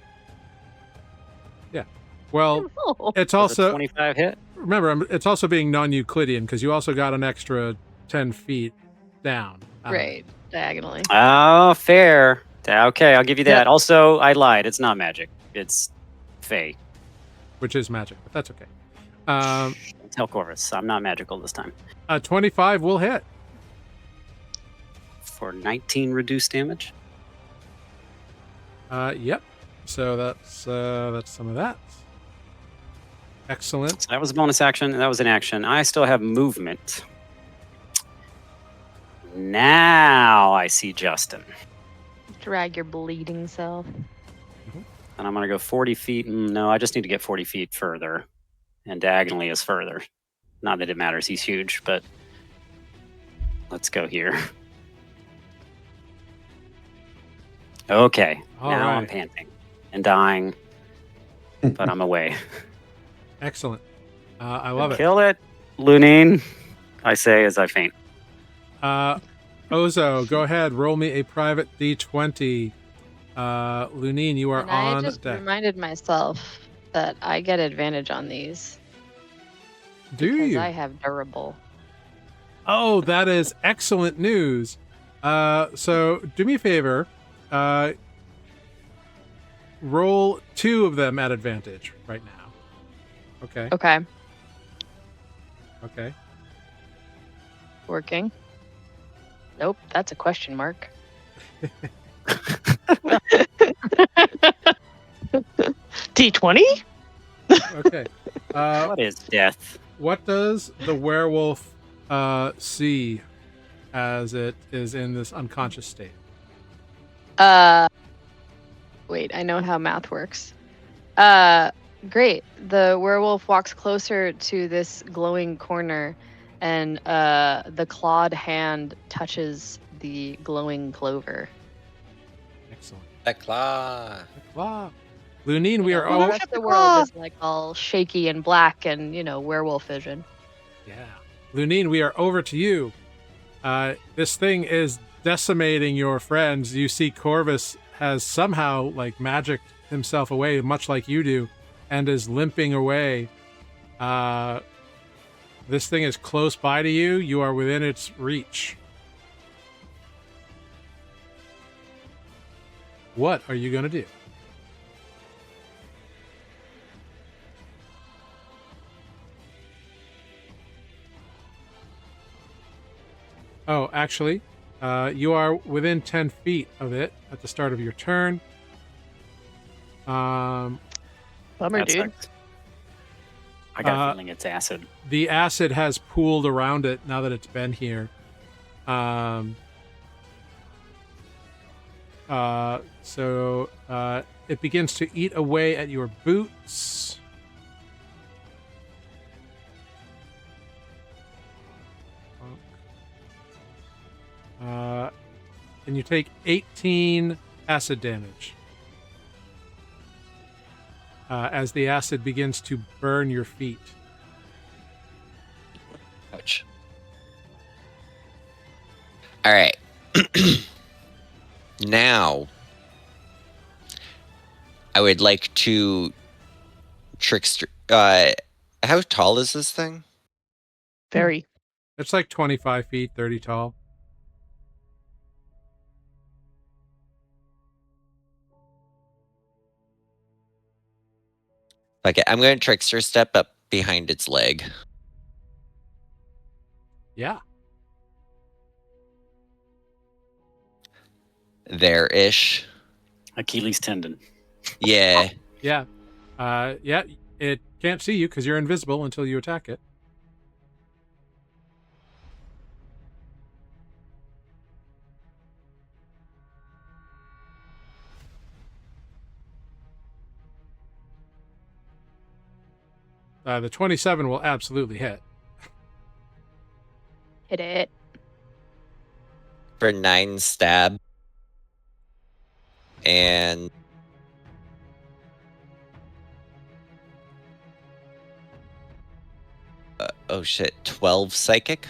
yeah. Well, Oh. it's Does a also 25 hit? remember it's also being non-Euclidean because you also got an extra 10 feet down. out of it. Right, diagonally. Oh, fair. Okay, I'll give you that. Yep. Also, I lied. It's not magic. It's Fey. Which is magic, but that's okay. Tell Corvus, I'm not magical this time. 25 will hit. For 19 reduced damage. Yep. So that's some of that. Excellent. So that was a bonus action. That was an action. I still have movement. Now I see Justin. Drag your bleeding self. And I'm going to go 40 feet. No, I just need to get 40 feet further. And diagonally is further. Not that it matters. He's huge, but let's go here. Okay. All now I'm right. panting and dying, but I'm away. Excellent. I love it. Kill it, Lunine, I say as I faint. Ozo, go ahead. Roll me a private D20. Lunine, you are And on I just deck. reminded myself that I get advantage on these. Do because you? I have durable. Oh, that is excellent news. So do me a favor. Roll 2 of them at advantage right now. Okay. Okay, Okay. working. Nope, that's a question mark. D20? Okay. What is death? What does the werewolf see as it is in this unconscious state? Wait, I know how math works. Great. The werewolf walks closer to this glowing corner, and the clawed hand touches the glowing clover. Excellent. The claw. Wow. Lunine, we You are know, the all. rest of the world is like all shaky and black and, werewolf vision. Yeah. Lunine, we are over to you. This thing is decimating your friends. You see Corvus has somehow magicked himself away, much like you do, and is limping away. This thing is close by to you. You are within its reach. What are you going to do? Oh, actually, you are within 10 feet of it at the start of your turn. Bummer, That dude. sucks. I got a feeling it's acid. The acid has pooled around it now that it's been here. So it begins to eat away at your boots. And you take 18 acid damage as the acid begins to burn your feet. Ouch. All right. Now, I would like to trickster. How tall is this thing? Very. It's like 25 feet, 30 tall. Okay, I'm going to trickster step up behind its leg. Yeah. There-ish. Achilles tendon. Yeah. Yeah. Yeah, it can't see you because you're invisible until you attack it. The 27 will absolutely hit. Hit it. For 9 stab. And oh shit, 12 psychic.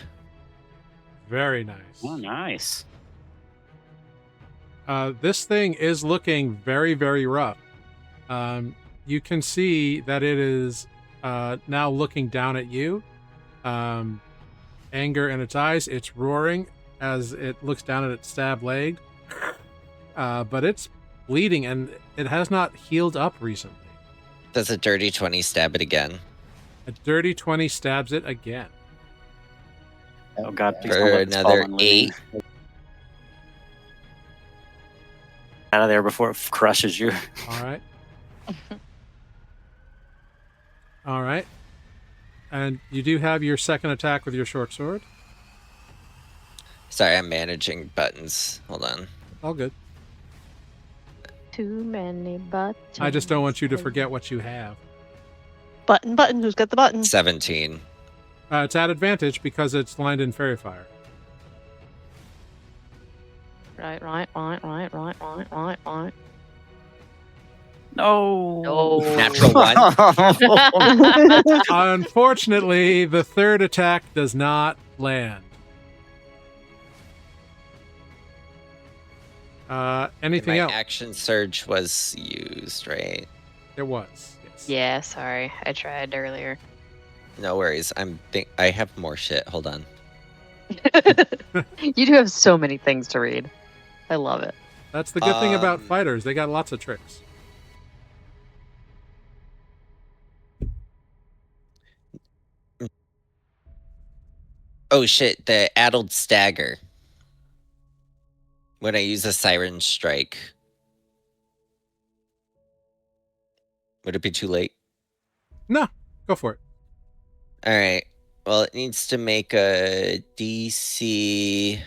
Very nice. Oh, nice. This thing is looking very, very rough. You can see that it is now looking down at you. Anger in its eyes. It's roaring as it looks down at its stabbed leg. But it's bleeding, and it has not healed up recently. Does a dirty 20 stab it again? A dirty 20 stabs it again. Oh God, please For don't let this fall another on 8. Looney. Out of there before it crushes you. All right. All right. And you do have your second attack with your short sword. Sorry, I'm managing buttons. Hold on. All good. Too many buttons. I just don't want you to forget what you have. Button. Who's got the button? 17. It's at advantage because it's lined in fairy fire. Right. No. No. Natural 1. Unfortunately, the third attack does not land. Anything My else? action surge was used, right? It was. Yes. Yeah, sorry. I tried earlier. No worries. I have more shit. Hold on. You do have so many things to read. I love it. That's the good thing about Um, fighters. They got lots of tricks. Oh shit, the addled stagger. When I use a siren strike. Would it be too late? No, go for it. Alright. Well, it needs to make a DC.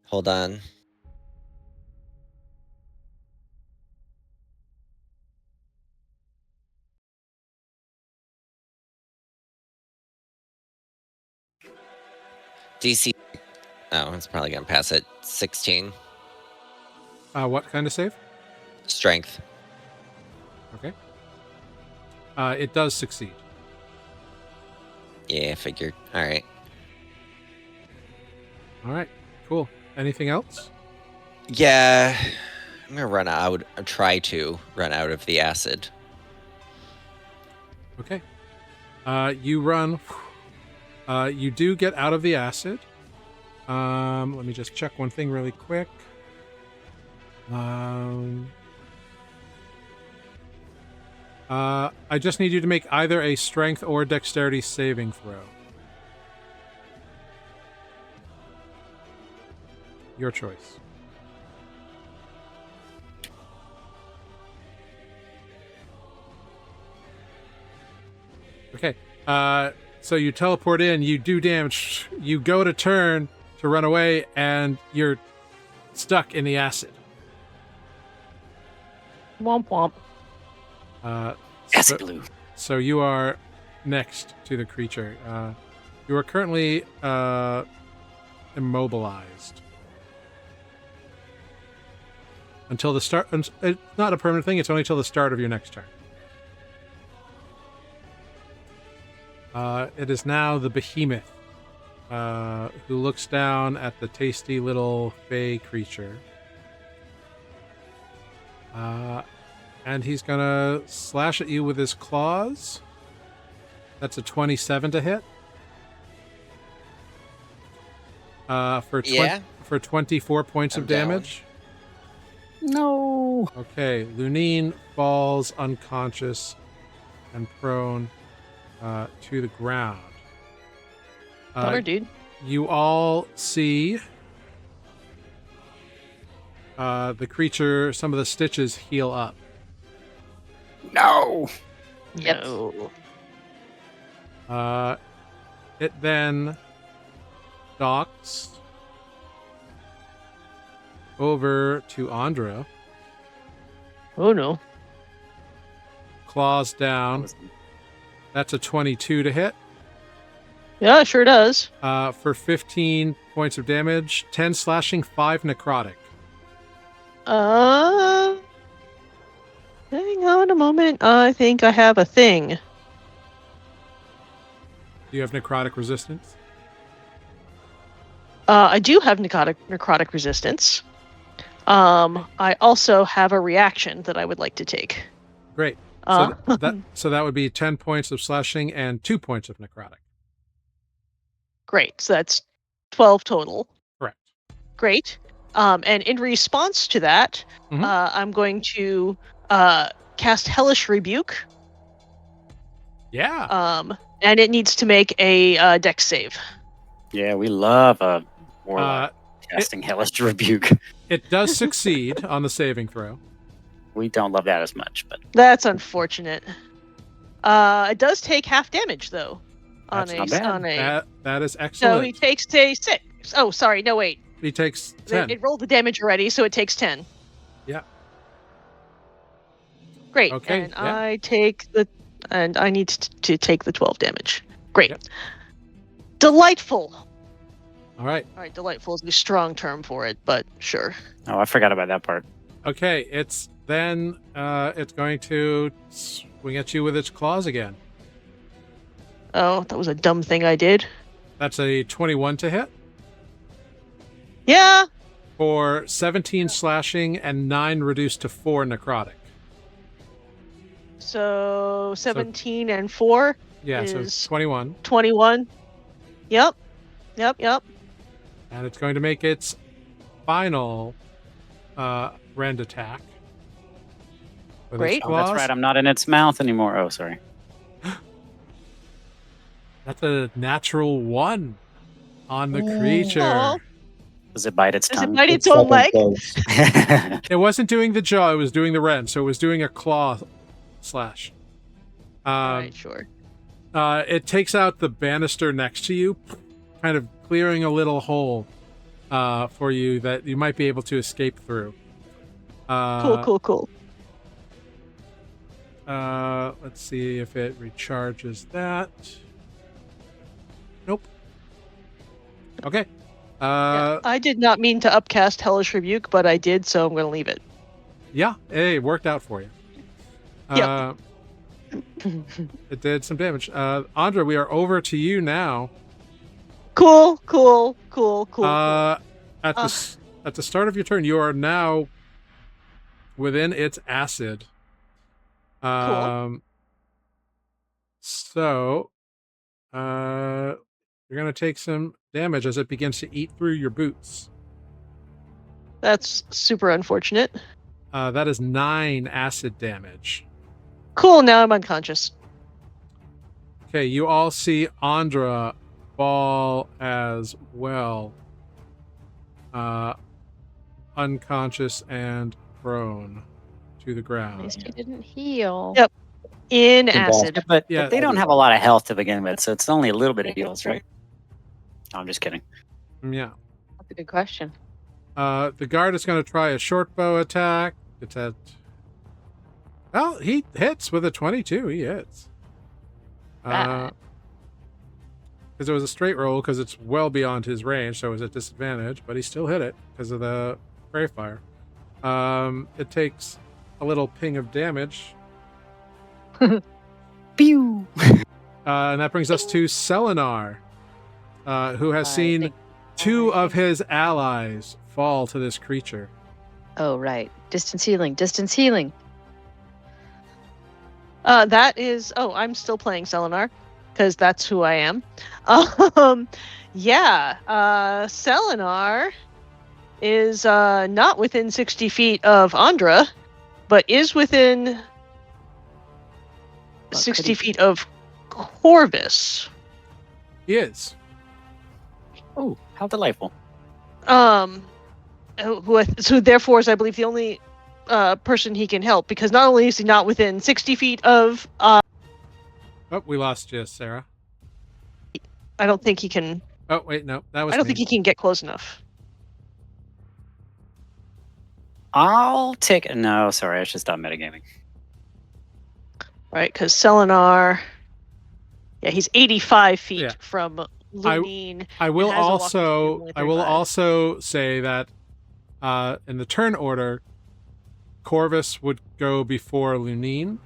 Hold on. DC. Oh, it's probably gonna pass it. 16. What kind of save? Strength. Okay. It does succeed. Yeah, figured. Alright. All right. Cool. Anything else? Yeah. I'm gonna run out. Try to run out of the acid. Okay. You run. You do get out of the acid. Let me just check one thing really quick. I just need you to make either a strength or dexterity saving throw. Your choice. Okay. So you teleport in, you do damage, you go to turn to run away, and you're stuck in the acid. Womp womp. Acid blue. So you are next to the creature. You are currently immobilized. Until the start. It's not a permanent thing, it's only until the start of your next turn. It is now the Behemoth, who looks down at the tasty little fey creature. And he's gonna slash at you with his claws. That's a 27 to hit. For 24 points I'm of down. damage. No. Okay, Lunine falls unconscious and prone to the ground. Bummer, dude. You all see the creature, some of the stitches heal up. No. Yep. No. It then docks over to Andra, Oh no. claws down. That's a 22 to hit. Yeah, sure does. For 15 points of damage, 10 slashing, 5 necrotic. Hang on. on a moment. I think I have a thing. Do you have necrotic resistance? I do have necrotic resistance. I also have a reaction that I would like to take. Great. So that would be 10 points of slashing and 2 points of necrotic. Great. So that's 12 total. Correct. Great. And in response to that, I'm going to cast Hellish Rebuke. Yeah. And it needs to make a Dex save. Yeah, we love a warlock casting Hellish Rebuke. It does succeed on the saving throw. We don't love that as much, but that's unfortunate. It does take half damage though. That's not bad. That is excellent. So he takes a 6. Oh, sorry, no wait. He takes 10. It rolled the damage already, so it takes 10. Yeah. Great. Okay. And I need to take the 12 damage. Great. Yep. Delightful. All right. Delightful is a strong term for it, but sure. Oh, I forgot about that part. Okay, it's going to swing at you with its claws again. Oh, that was a dumb thing I did. That's a 21 to hit. Yeah. For 17 slashing and 9 reduced to 4 necrotic. So 17 and 4 is so 21. 21. Yep. And it's going to make its final rend attack. Great. Oh, that's right. I'm not in its mouth anymore. Oh, sorry. That's a natural 1 on the creature. Oh. Does it bite its tongue? Does it bite its own leg? It wasn't doing the jaw, it was doing the rend, so it was doing a claw slash. Right, sure. It takes out the banister next to you, kind of clearing a little hole for you that you might be able to escape through. Cool. Let's see if it recharges that. Nope. Okay. I did not mean to upcast Hellish Rebuke, but I did, so I'm going to leave it. Yeah, it worked out for you. Yep. It did some damage. Andra, we are over to you now. Cool. At the start of your turn, you are now within its acid. Cool. So, you're going to take some damage as it begins to eat through your boots. That's super unfortunate. That is 9 acid damage. Cool, now I'm unconscious. Okay, you all see Andra fall as well. Unconscious and prone to the ground. At least he didn't heal. Yep. In acid. But they don't have a lot of health to begin with, so it's only a little bit of heals, right? No, I'm just kidding. Yeah. That's a good question. The guard is going to try a short bow attack. It's at... Well, he hits with a 22. He hits. Because it was a straight roll, because it's well beyond his range, so it was at disadvantage, but he still hit it because of the prairie fire. It takes a little ping of damage. Pew! And that brings us to Selenar, who has seen 2 of his allies fall to this creature. Oh, right. Distance healing. That is... Oh, I'm still playing Selenar, because that's who I am. Selenar is not within 60 feet of Andra, but is within 60 feet of Corvus. He is. Oh, how delightful. So therefore is, I believe, the only person he can help, because not only is he not within 60 feet of... Oh, we lost you, Sarah. I don't think he can... Oh, wait, no. That was I don't me. think he can get close enough. I'll take... No, sorry, I should stop metagaming. Right, because Selenar... Yeah, he's 85 feet from Lunine. I will also say that in the turn order, Corvus would go before Lunine,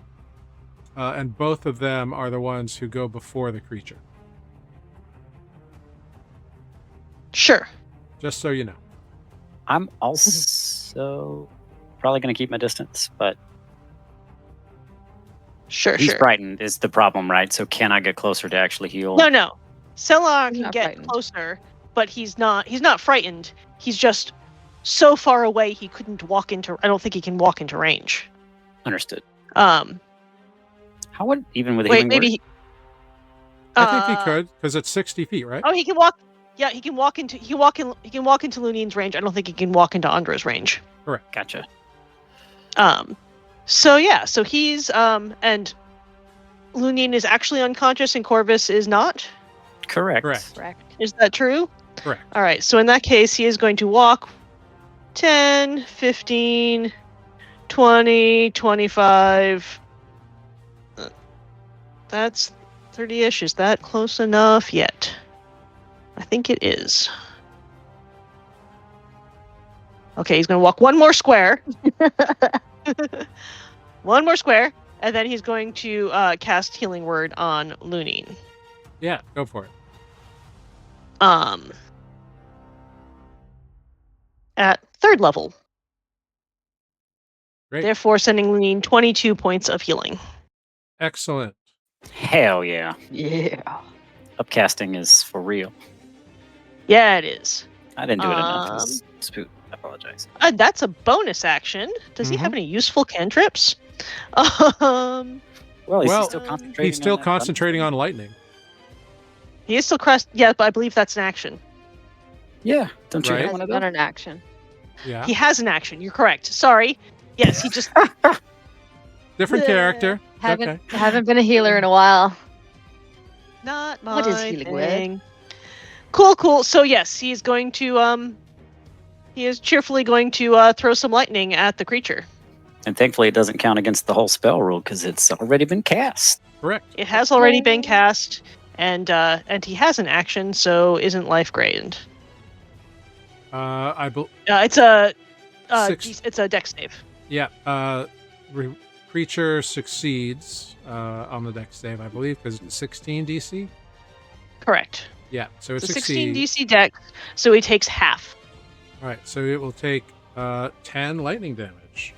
and both of them are the ones who go before the creature. Sure. Just so you know. I'm also probably going to keep my distance, but Sure. he's frightened is the problem, right? So can I get closer to actually heal? No. Celar can Not get frightened. closer, but he's not frightened. He's just so far away he couldn't walk into. I don't think he can walk into range. Understood. How would, even with a wait, healing maybe. word? He, I think he could, because it's 60 feet, right? Oh, he can walk. Yeah, he can walk into. He can walk into Lunine's range. I don't think he can walk into Andra's range. Correct. Gotcha. So he's and Lunine is actually unconscious and Corvus is not. Correct. Correct. Is that true? Correct. All right. So in that case, he is going to walk 10, 15, 20, 25. That's 30-ish. Is that close enough yet? I think it is. Okay, he's going to walk one more square. One more square, and then he's going to cast Healing Word on Lunine. Yeah, go for it. At 3rd level. Great. Therefore, sending Lunine 22 points of healing. Excellent. Hell yeah. Yeah. Upcasting is for real. Yeah, it is. I didn't do it enough. Spoot. I apologize. That's a bonus action. Does he have any useful cantrips? Well, is Well, he still concentrating? He's still on that concentrating thunder? on lightning. He is still crest. Yeah, but I believe that's an action. Yeah. Don't you Right. have one of Not those? an action. Yeah. He has an action. You're correct. Sorry. Yes, he just. Different character. Haven't Okay. haven't been a healer in a while. Not my What is healing word? thing. Cool. So yes, he's going to he is cheerfully going to throw some lightning at the creature. And thankfully, it doesn't count against the whole spell rule because it's already been cast. Correct. It has already been cast, and he has an action, so isn't life gained. It's a it's a dex save. Yeah. Creature succeeds on the dex save, I believe, because it's 16 DC. Correct. Yeah. So it's So 16 DC dex, so he takes half. All right. So it will take 10 lightning damage.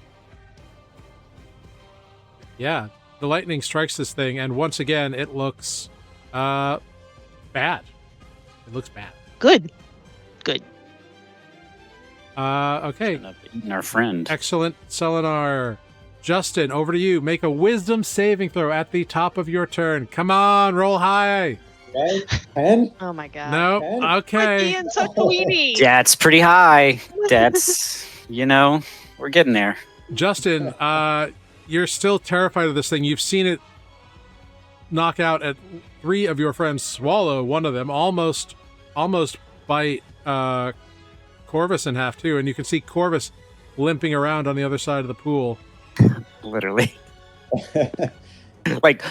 Yeah. The lightning strikes this thing, and once again, it looks bad. It looks bad. Good. Okay. End up eating our friend. Excellent, Selenar. Justin, over to you. Make a wisdom saving throw at the top of your turn. Come on, roll high. Okay, 10? Oh my god. No. Okay. Okay. Ian, such a weenie. That's pretty high. That's, we're getting there. Justin, you're still terrified of this thing. You've seen it knock out at 3 of your friends, swallow one of them, almost bite Corvus in half too, and you can see Corvus limping around on the other side of the pool. Literally. Like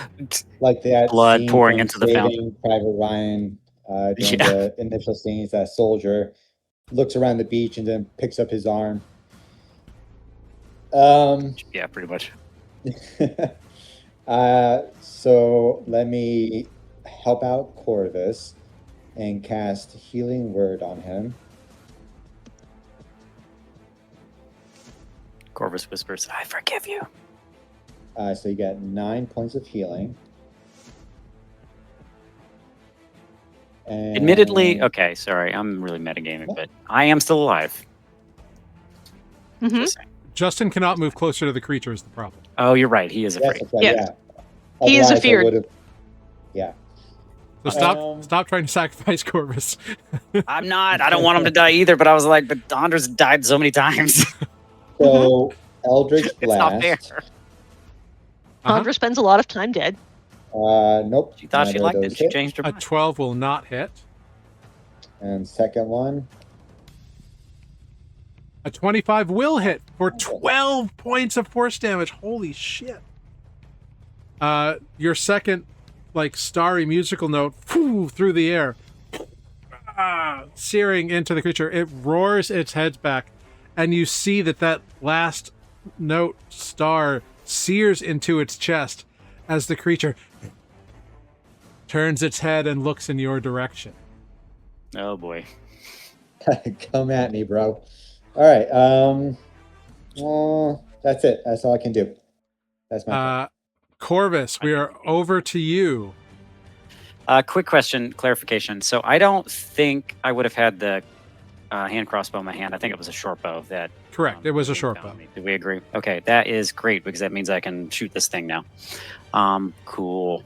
that blood scene pouring from into the fountain. Saving Private Ryan during Yeah. the initial scenes. That soldier looks around the beach and then picks up his arm. Yeah, pretty much. So let me help out Corvus and cast Healing Word on him. Corvus whispers, I forgive you. So you get 9 points of healing. And Admittedly, okay, sorry, I'm really metagaming, but I am still alive. Mhm. Just saying. Justin cannot move closer to the creature is the problem. Oh, you're right. He is Yes, afraid. that's right, Yeah. yeah. He is Otherwise, I afeared. would've- Yeah. So stop trying to sacrifice Corvus. I'm not. I don't want him to die either, but I was like, but Andres died so many times. So Eldritch It's not Blast. fair. Chandra spends a lot of time dead. Nope. She thought she neither of liked those it. She hit. changed her A mind. 12 will not hit. And second one. A 25 will hit for 12 points of force damage. Holy shit. Your second, starry musical note through the air, searing into the creature. It roars its head back, and you see that last note star sears into its chest as the creature turns its head and looks in your direction. Oh boy. Come at me, bro. All right. Well, that's it. That's all I can do. That's my turn. Corvus, we are over to you. Quick question, clarification. So I don't think I would have had the hand crossbow in my hand. I think it was a short bow that. Correct. It was a short bow. Do we agree? Okay, that is great because that means I can shoot this thing now. Cool.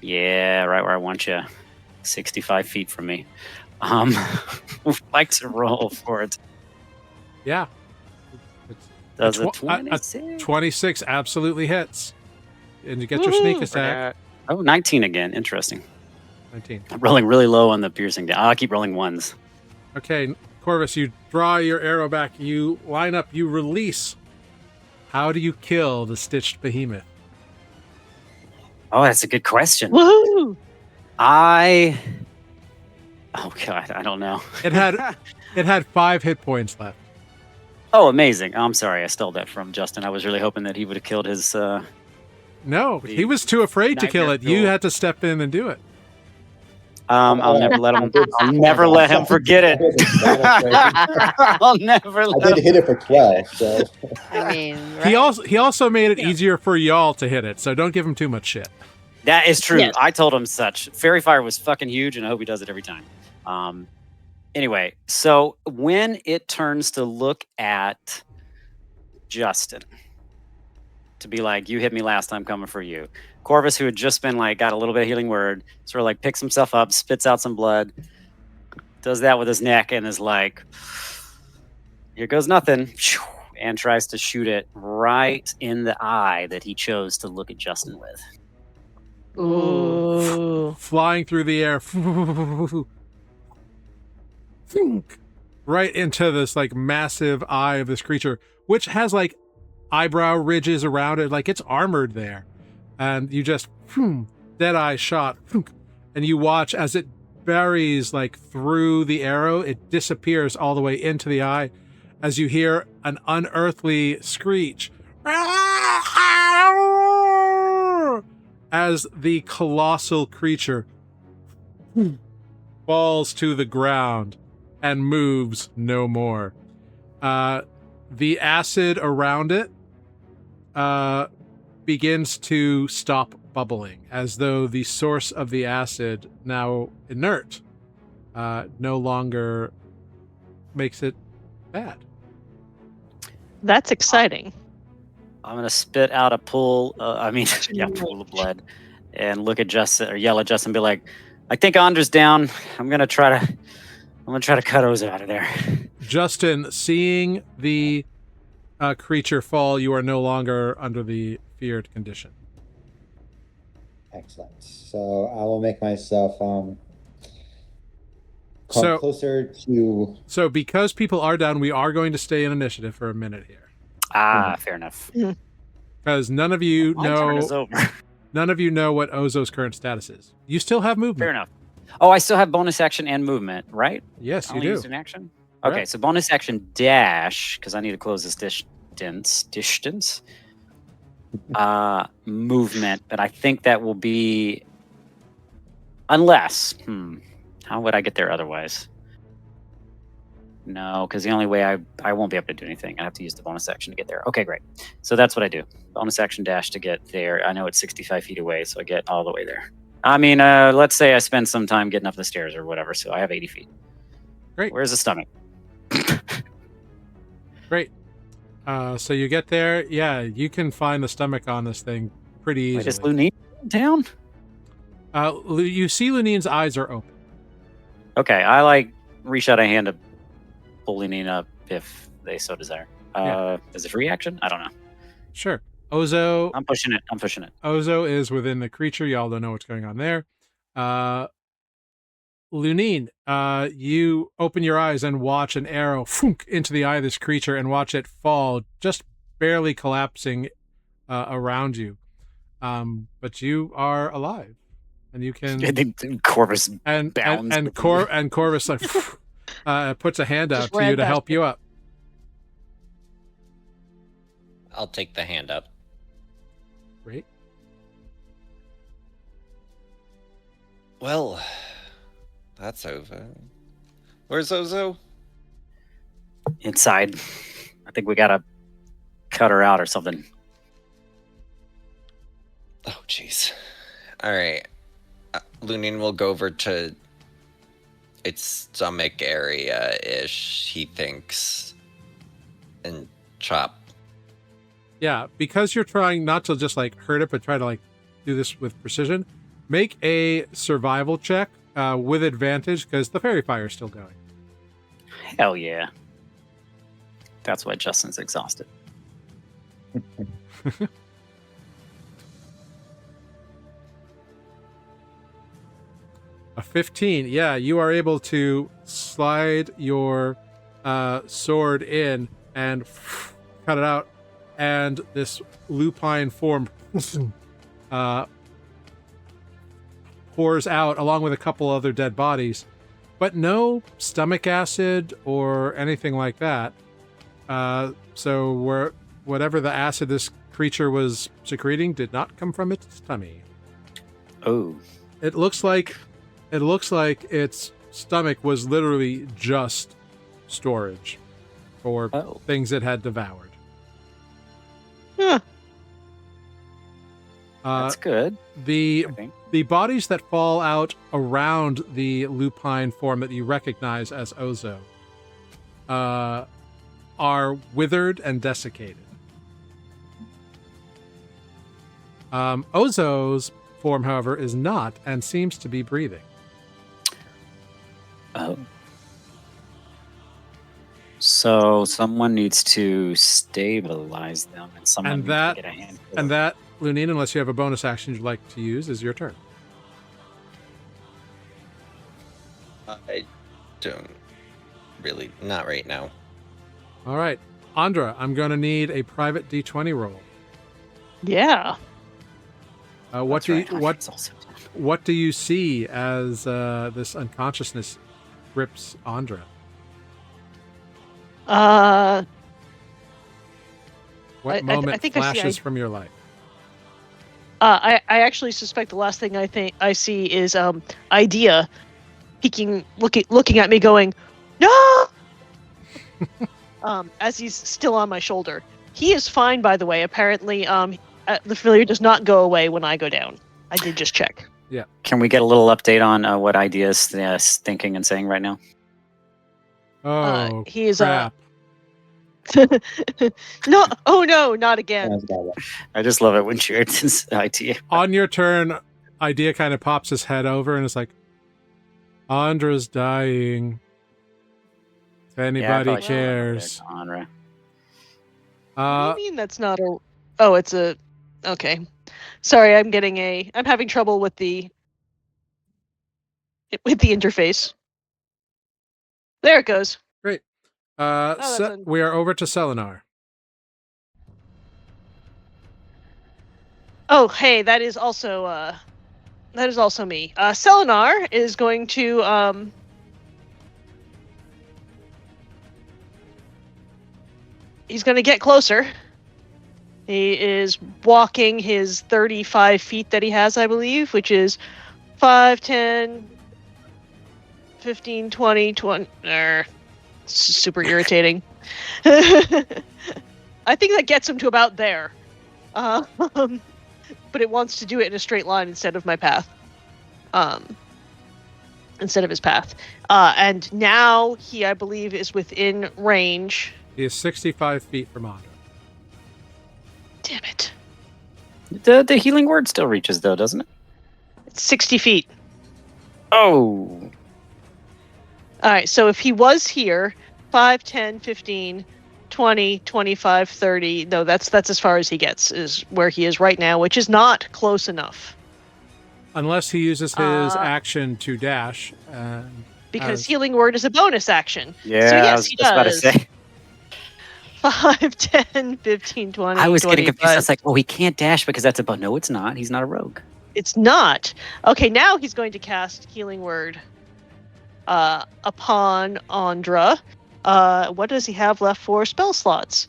Yeah, right where I want you. 65 feet from me. Would like to roll for it. Yeah. Does a 26? 26 absolutely hits. And you get your sneak attack. Oh, 19 again. Interesting. 19. I'm rolling really low on the piercing. I'll keep rolling ones. Okay, Corvus, you draw your arrow back. You line up. You release. How do you kill the stitched behemoth? Oh, that's a good question. Woohoo! Oh God, I don't know. It had 5 hit points left. Oh, amazing. I'm sorry, I stole that from Justin. I was really hoping that he would have killed his... No, he was too afraid to kill it. You had to step in and do it. I'll never let him. I'll never let him forget it. I'll never. I did hit it for 12. So I mean, right? He also made it easier for y'all to hit it. So don't give him too much shit. That is true. Yes. I told him such. Fairy Fire was fucking huge, and I hope he does it every time. Anyway, so when it turns to look at Justin, to be like, you hit me last time, coming for you. Corvus, who had just been like, got a little bit of healing word, sort of like picks himself up, spits out some blood, does that with his neck, and is like, here goes nothing, and tries to shoot it right in the eye that he chose to look at Justin with. Ooh. Flying through the air. Right into this like massive eye of this creature, which has like eyebrow ridges around it, like it's armored there. And you just dead eye shot, and you watch as it buries like through the arrow. It disappears all the way into the eye as you hear an unearthly screech as the colossal creature falls to the ground and moves no more. The acid around it begins to stop bubbling, as though the source of the acid, now inert, no longer makes it bad. That's exciting. I'm gonna spit out a pool. Pool of blood, and look at Justin or yell at Justin, and be like, "I think Andre's down. I'm gonna try to cut Oza out of there." Justin, seeing the creature fall, you are no longer under the feared condition. excellent. So I will make myself come So- closer to. So because people are down, we are going to stay in initiative for a minute here. Fair enough. Because none of you My turn is know over. none of you know what Ozo's current status is. You still have movement. Fair enough. Oh, I still have bonus action and movement, right? Yes, I you only do. used an action. Okay, Right. so bonus action dash because I need to close this distance. Movement, but I think that will be unless. How would I get there otherwise? No, because the only way I won't be able to do anything. I have to use the bonus action to get there. Okay, great. So that's what I do. Bonus action dash to get there. I know it's 65 feet away, so I get all the way there. I mean, let's say I spend some time getting up the stairs or whatever, so I have 80 feet. Great. Where's the stomach? Great. So you get there. Yeah, you can find the stomach on this thing pretty Wait, is easily. Lunine in town? You see Lunine's eyes are open. Okay, I reach out a hand to pull Lunine up if they so desire. Is it free action? I don't know. Sure. Ozo I'm pushing it. Ozo is within the creature. Y'all don't know what's going on there. Lunine, you open your eyes and watch an arrow into the eye of this creature and watch it fall, just barely collapsing around you. But you are alive, and you can. I think Corvus and bounds and Corvus puts a hand out Just to you ran to past help it. you up. I'll take the hand up. Great. Well, that's over. Where's Ozo? Inside. I think we gotta cut her out or something. Oh, jeez. All right. Lunin will go over to its stomach area-ish, he thinks, and chop. Yeah, because you're trying not to just like hurt it, but try to like do this with precision. Make a survival check with advantage because the fairy fire is still going. Hell yeah. That's why Justin's exhausted. A 15. Yeah, you are able to slide your sword in and cut it out, and this lupine form pours out along with a couple other dead bodies, but no stomach acid or anything like that. So whatever the acid this creature was secreting did not come from its tummy. Oh. It looks like its stomach was literally just storage for things it had devoured. Huh. That's good. The bodies that fall out around the lupine form that you recognize as Ozo are withered and desiccated. Ozo's form, however, is not and seems to be breathing. Oh. So someone needs to stabilize them, and someone needs to get a hand. And that, Lunin, unless you have a bonus action you'd like to use, is your turn. I don't really, not right now. All right, Andra, I'm going to need a private D20 roll. Yeah. What do you see as this unconsciousness grips Andra? What moment flashes from your life? I actually suspect the last thing I see is Idea looking at me going, no! As he's still on my shoulder. He is fine, by the way. Apparently, the familiar does not go away when I go down. I did just check. Yeah. Can we get a little update on what Idea is thinking and saying right now? Oh, he is crap. No, oh no, not again. I just love it when she hurts his idea. On your turn, Idea kind of pops his head over and is like, Andra's dying. If anybody cares. What do you mean that's not a... Oh, it's a... Okay. Sorry, I'm having trouble with the interface. There it goes. Great. We are over to Selenar. Oh, hey, that is also me. Selenar is going to he's going to get closer. He is walking his 35 feet that he has, I believe, which is 5, 10, 15, 20, 20... super irritating. I think that gets him to about there. But it wants to do it in a straight line instead of my path. Instead of his path. And now he, I believe, is within range. He is 65 feet from Andra. Damn it. The healing word still reaches, though, doesn't it? It's 60 feet. Oh. All right, so if he was here, 5, 10, 15, 20, 25, 30. No, that's as far as he gets, is where he is right now, which is not close enough. Unless he uses his action to dash. Because healing word is a bonus action. Yeah, so yes, I was he just does. about to say. 5, 10, 15, 20, I was 25. getting confused. I was like, oh, he can't dash because that's a bonus. No, it's not. He's not a rogue. It's not. Okay, now he's going to cast healing word upon Andra. What does he have left for spell slots?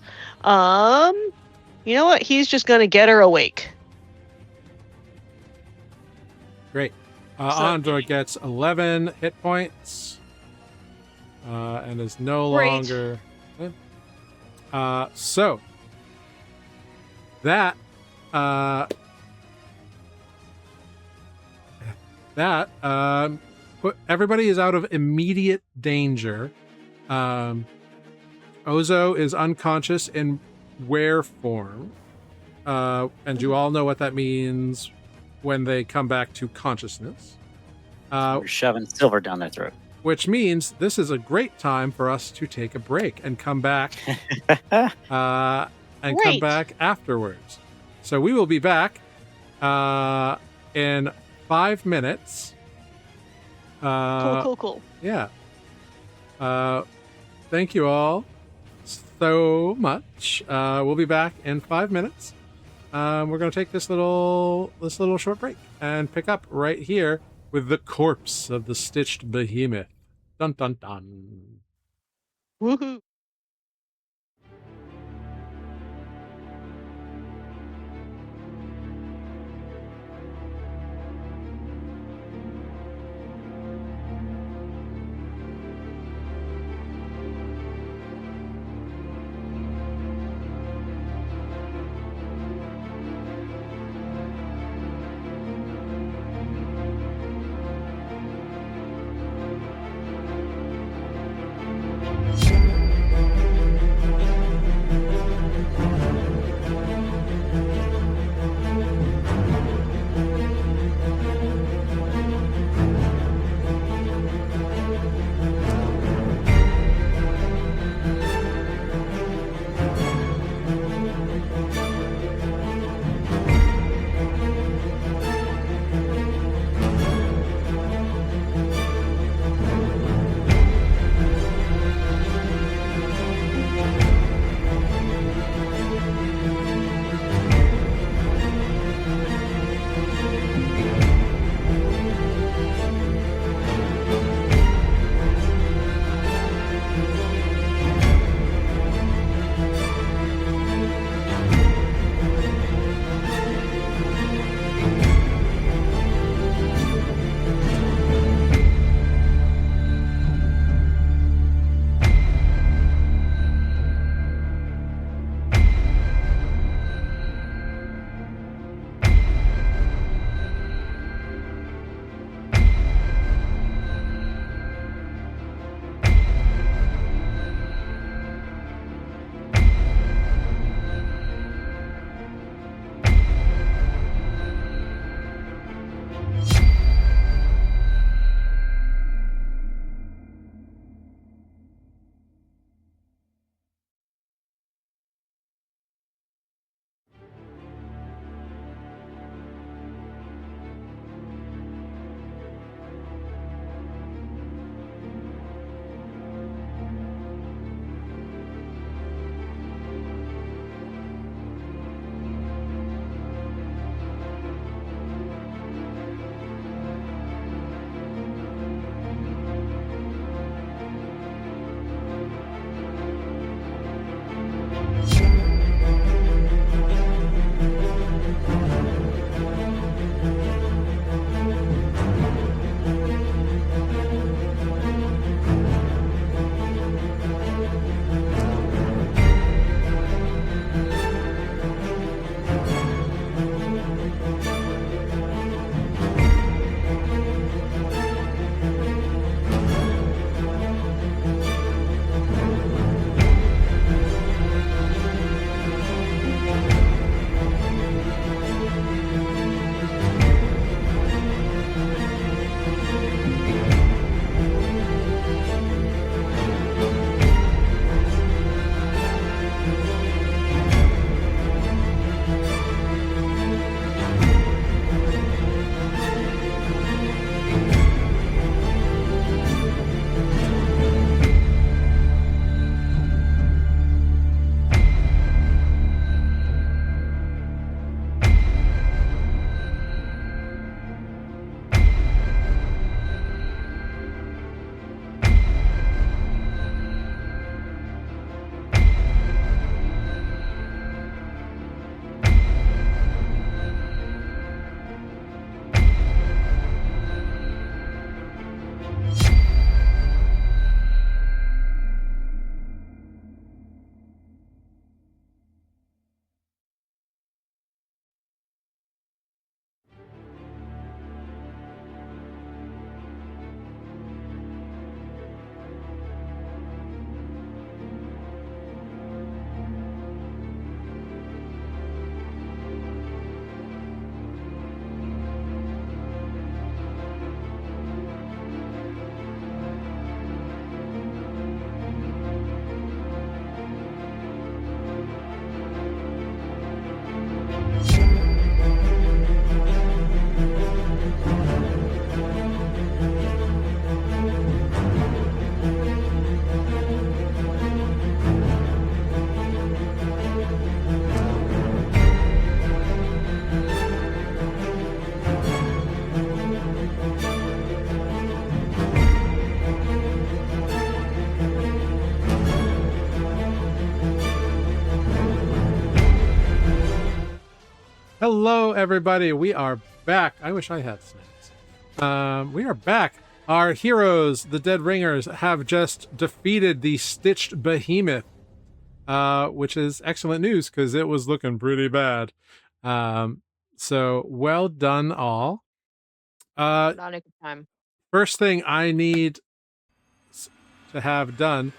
You know what? He's just gonna get her awake. Great. So- Andor gets 11 hit points. And is no Great. longer. So that put everybody is out of immediate danger. Ozo is unconscious in were form, and you all know what that means when they come back to consciousness. We're shoving silver down their throat. Which means this is a great time for us to take a break and come back come Great. back afterwards. So we will be back in 5 minutes. Cool. Yeah. Thank you all so much. We'll be back in 5 minutes. We're going to take this little short break and pick up right here with the corpse of the stitched behemoth. Dun dun dun. Woohoo. Hello, everybody. We are back. I wish I had snacks. We are back. Our heroes, the Dead Ringers, have just defeated the Stitched Behemoth, which is excellent news because it was looking pretty bad. So well done, all. Not a good time. First thing I need to have done,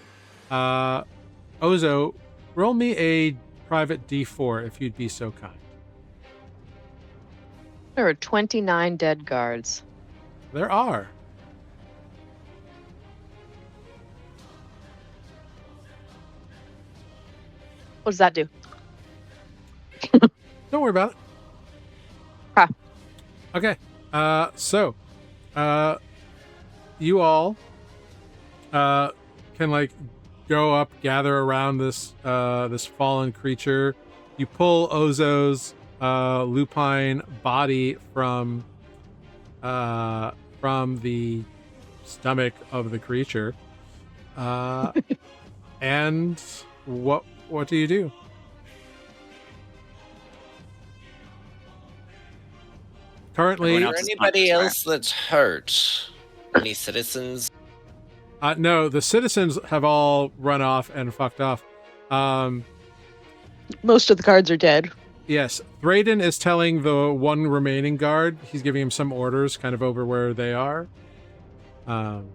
Ozo, roll me a private D4 if you'd be so kind. There are 29 dead guards. There are. What does that do? Don't worry about it. Huh. Okay. So, you all, can like go up, gather around this this fallen creature. You pull Ozo's lupine body from the stomach of the creature. And what do you do? Currently, Is there anybody else that's hurt? Any citizens? No, the citizens have all run off and fucked off. Most of the guards are dead. Yes, Thraden is telling the one remaining guard. He's giving him some orders, kind of over where they are. So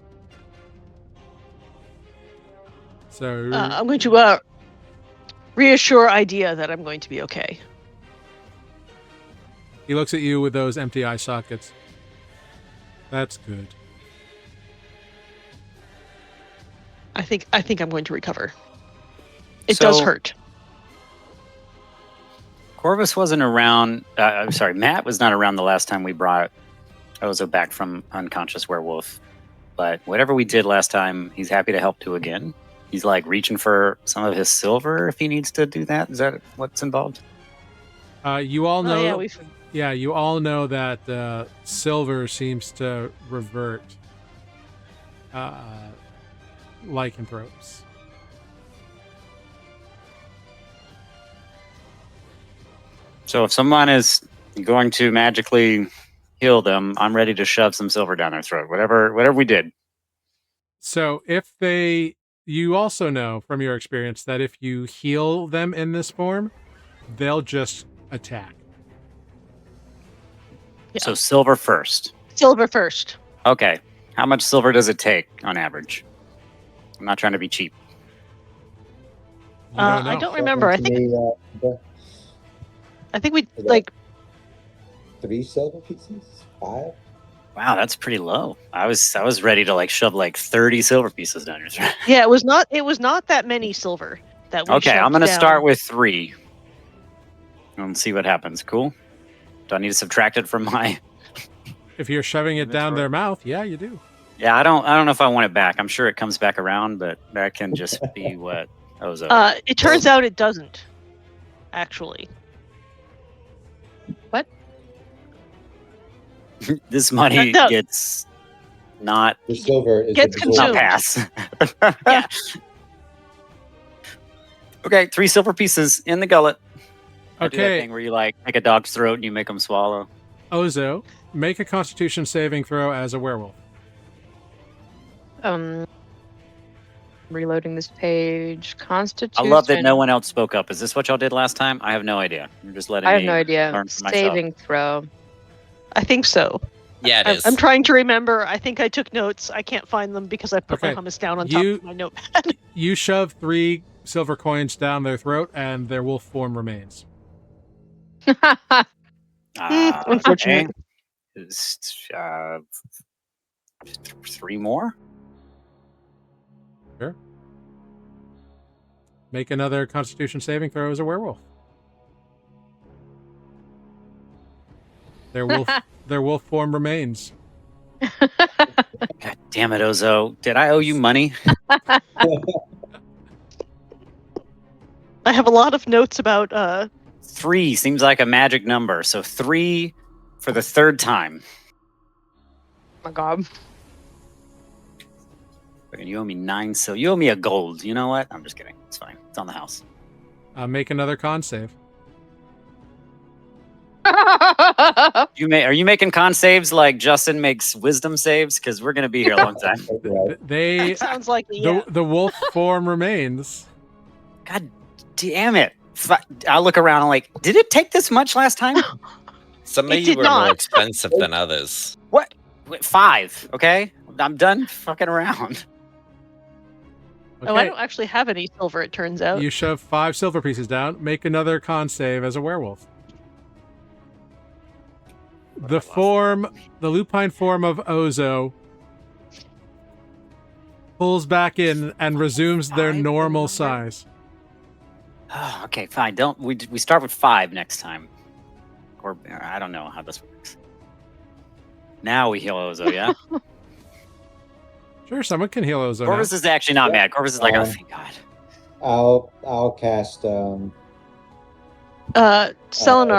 I'm going to reassure Idea that I'm going to be okay. he looks at you with those empty eye sockets. That's good. I think I'm going to recover. It does hurt. Corvus wasn't around. I'm sorry, Matt was not around the last time we brought Ozo back from unconscious werewolf. But whatever we did last time, he's happy to help do again. He's like reaching for some of his silver if he needs to do that. Is that what's involved? You all know. Oh, yeah, you all know that silver seems to revert lycanthropes. So if someone is going to magically heal them, I'm ready to shove some silver down their throat. Whatever we did. So you also know from your experience that if you heal them in this form, they'll just attack. Yeah. So silver first. Silver first. Okay. How much silver does it take on average? I'm not trying to be cheap. I don't remember. I think we like 3 silver pieces? 5? Wow, that's pretty low. I was ready to like shove like 30 silver pieces down your throat. Yeah, it was not that many silver that we Okay, I'm going to start with 3 and see what happens. Cool. Do I need to subtract it from my? If you're shoving it down their mouth, yeah, you do. Yeah, I don't know if I want it back. I'm sure it comes back around, but that can just be what Ozo. It turns out it doesn't. Actually. What? This money No. gets not The silver is Gets absorbed. not consumed. pass. Yeah. Okay, 3 silver pieces in the gullet. I do that Okay, thing where you like make a dog's throat and you make them swallow. Ozo, make a Constitution saving throw as a werewolf. Reloading this page. Constitution. I love that no one else spoke up. Is this what y'all did last time? I have no idea. You're just letting I have me no idea. learn for myself. Saving throw. I think so. Yeah, it is. I'm trying to remember. I think I took notes. I can't find them because I put my Okay. hummus down on top of my notepad. You shove 3 silver coins down their throat, and their wolf form remains. Unfortunate. Okay. 3 more? Sure. Make another Constitution saving throw as a werewolf. Their wolf form remains. God damn it, Ozo. Did I owe you money? I have a lot of notes about 3 seems like a magic number. So 3 for the 3rd time. Oh my god. You owe me 9 silver. You owe me a gold. You know what? I'm just kidding. It's fine. It's on the house. Make another con save. Are you making con saves like Justin makes wisdom saves? Because we're gonna be here a long time. They Sounds like yeah. the wolf form remains. God damn it! I'll look around. I'm like, did it take this much last time? Some of It you did were not. more expensive than others. What? Wait, 5. Okay, I'm done fucking around. Oh, I don't actually have any silver. It turns out. You shove 5 silver pieces down. Make another con save as a werewolf. The lupine form of Ozo pulls back in and resumes their 5 normal number? size. Oh, okay, fine. Don't we start with 5 next time? Or I don't know how this works. Now we heal Ozo, yeah? Sure, someone can heal Ozo now. Corvus is actually not mad. Corvus is like, oh, thank God. I'll cast. Selenar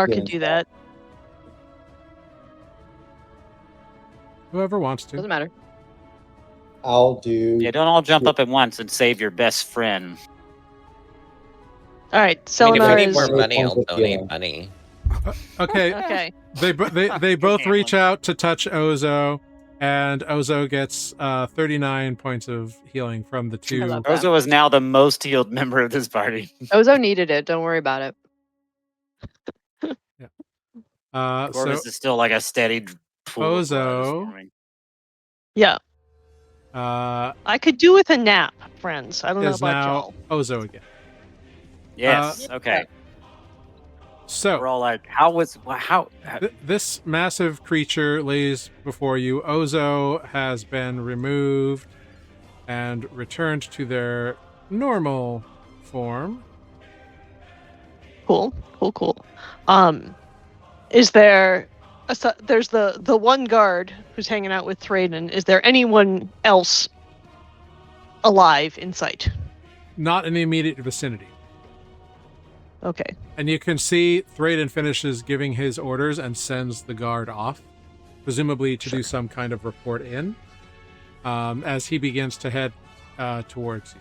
could healing do spell. that. Whoever wants to. Doesn't matter. I'll do. Yeah, don't all jump up at once and save your best friend. All right, I mean, if Selenar we need is more money, I'll Points of donate healing. money. Okay, okay. they both reach out to touch Ozo, and Ozo gets 39 points of healing from the I two. love that. Ozo is now the most healed member of this party. Ozo needed it. Don't worry about it. So Corvus is still like a steady pool of blood is Ozo. forming. Yeah, I could do with a nap, friends. I don't know is about now y'all. Ozo again. Yes. Okay. So We're all like, how? This massive creature lays before you. Ozo has been removed and returned to their normal form. Cool. Is there? There's the one guard who's hanging out with Thraden. Is there anyone else alive in sight? Not in the immediate vicinity. Okay. And you can see Thraden finishes giving his orders and sends the guard off, presumably to do some kind of report in, as he begins to head towards you.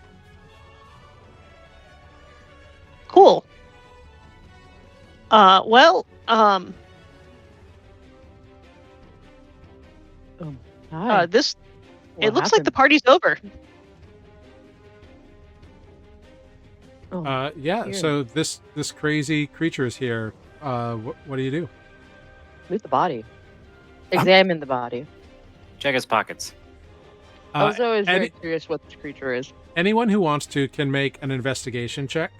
Cool. Hi. This What it looks like the happened? party's over. Oh, Yeah, here. so this crazy creature is here. What do you do? Move the body. Examine the body. Check his pockets. Ozo is very any- curious what this creature is. Anyone who wants to can make an investigation check.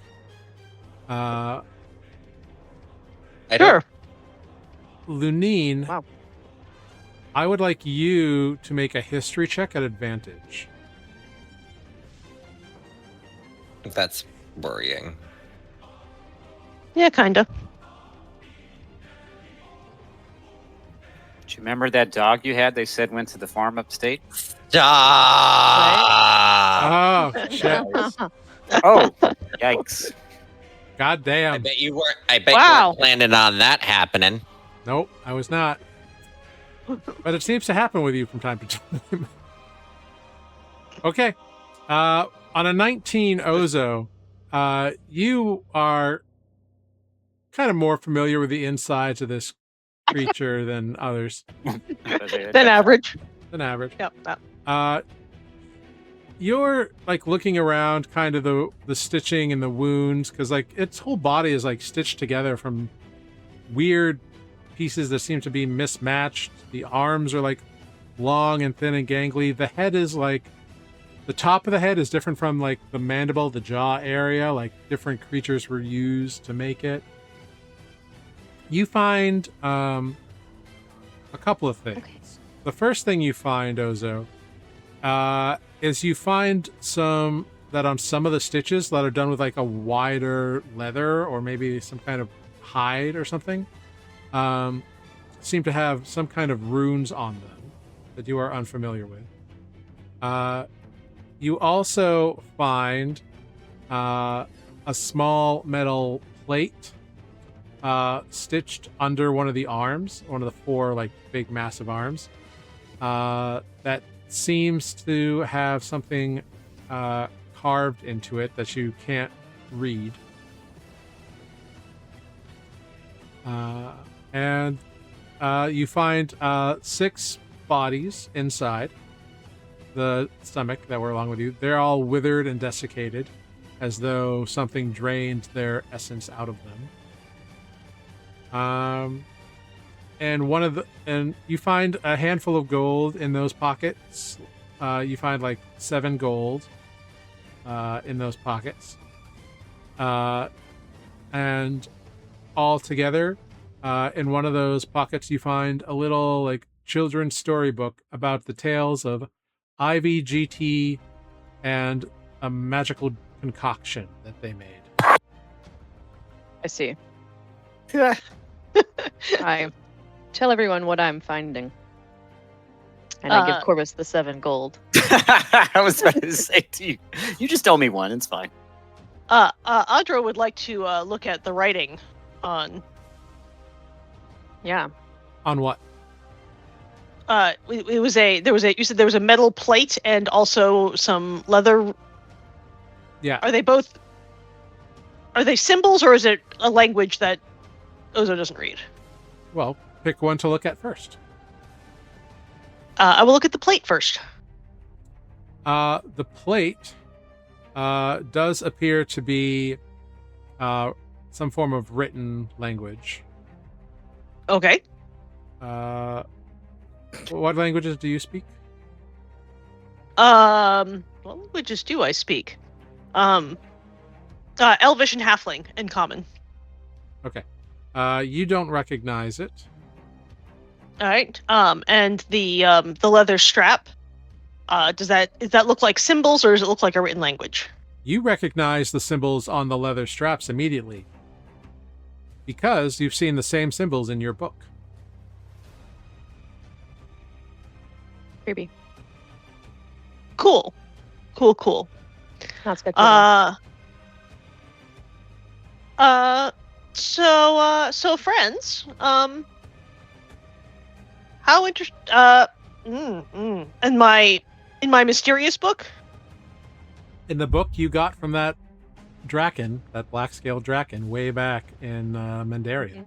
I Sure. Lunine, Wow. I would like you to make a history check at advantage. That's worrying. Yeah, kinda. Do you remember that dog you had? They said went to the farm upstate. Stop! Oh, shit. Oh, yikes! God I damn. bet you weren't. I bet you Wow. weren't planning on that happening. Nope, I was not. But it seems to happen with you from time to time. Okay. On a 19 Ozo, you are kind of more familiar with the insides of this creature than others. Then average. Than average. Yep. You're like looking around kind of the stitching and the wounds, because like its whole body is like stitched together from weird pieces that seem to be mismatched. The arms are like long and thin and gangly. The head is like, the top of the head is different from like the mandible, the jaw area, like different creatures were used to make it. You find a couple of things. Okay. The first thing you find, Ozo, is you find some that on some of the stitches that are done with like a wider leather or maybe some kind of hide or something, seem to have some kind of runes on them that you are unfamiliar with. You also find a small metal plate stitched under one of the arms, one of the 4 like big massive arms, that seems to have something carved into it that you can't read. And you find 6 bodies inside the stomach that were along with you. They're all withered and desiccated, as though something drained their essence out of them. And you find a handful of gold in those pockets. You find like 7 gold in those pockets. And all together, in one of those pockets, you find a little like children's storybook about the tales of Ivy, GT, and a magical concoction that they made. I see. I tell everyone what I'm finding. And I give Corvus the 7 gold. I was about to say to you, you just tell me one, it's fine. Audra would like to look at the writing on. Yeah. On what? You said there was a metal plate and also some leather. Yeah. Are they symbols, or is it a language that Ozo doesn't read? Well, pick one to look at first. I will look at the plate first. The plate does appear to be some form of written language. Okay. What languages do you speak? What languages do I speak? Elvish and Halfling in common. Okay. You don't recognize it. All right. And the leather strap. Does that look like symbols, or does it look like a written language? You recognize the symbols on the leather straps immediately, because you've seen the same symbols in your book. Creepy. Cool. Not spectacular. So friends, how in my mysterious book? In the book you got from that Draken, that black scale Draken, way back in Mendaria.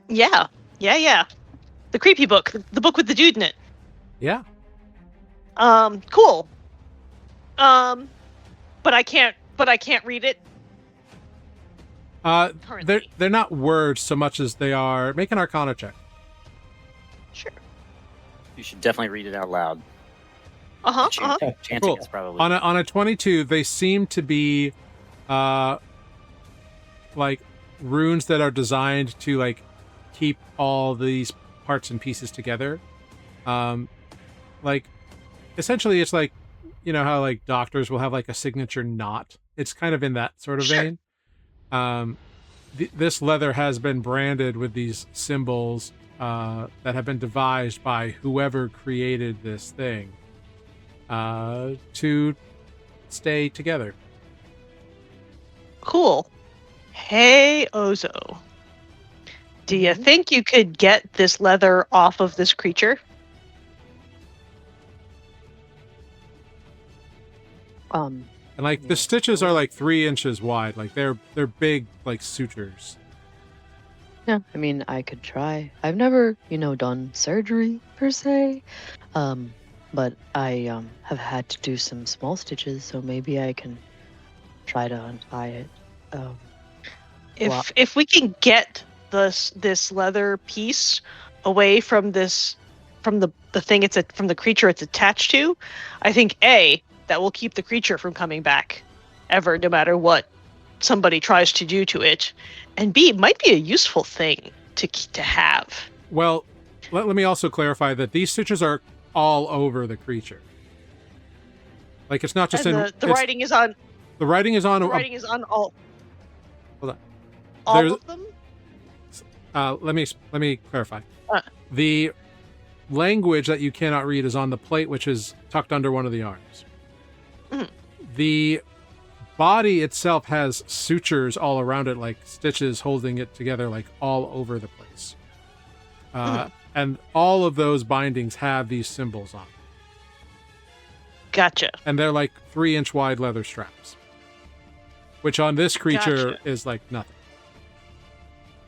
Yeah. The creepy book, the book with the dude in it. Yeah. Cool. But I can't read it. They're not words so much as they are. Make an Arcana check. Sure. You should definitely read it out loud. Chanting Cool. is probably On a 22, they seem to be like runes that are designed to like keep all these parts and pieces together. Like essentially it's like, you know how like doctors will have like a signature knot. It's kind of in that sort of vein. This leather has been branded with these symbols that have been devised by whoever created this thing to stay together. Cool. Hey, Ozo. Do you think you could get this leather off of this creature? And like the stitches are like 3 inches wide. Like they're big, like sutures. Yeah, I mean, I could try. I've never, done surgery per se, but I have had to do some small stitches, so maybe I can try to untie it. If we can get this leather piece away from the thing from the creature it's attached to, I think that will keep the creature from coming back ever, no matter what somebody tries to do to it, and B, it might be a useful thing to have. Well, let me also clarify that these stitches are all over the creature. Like it's not just and the writing is on. The writing is on. The writing is on all. Hold on. All of them. Let me clarify. The language that you cannot read is on the plate, which is tucked under one of the arms. Mm. The body itself has sutures all around it, like stitches holding it together, like all over the place. And all of those bindings have these symbols on. Gotcha. And they're like 3-inch wide leather straps, which on this creature is like nothing.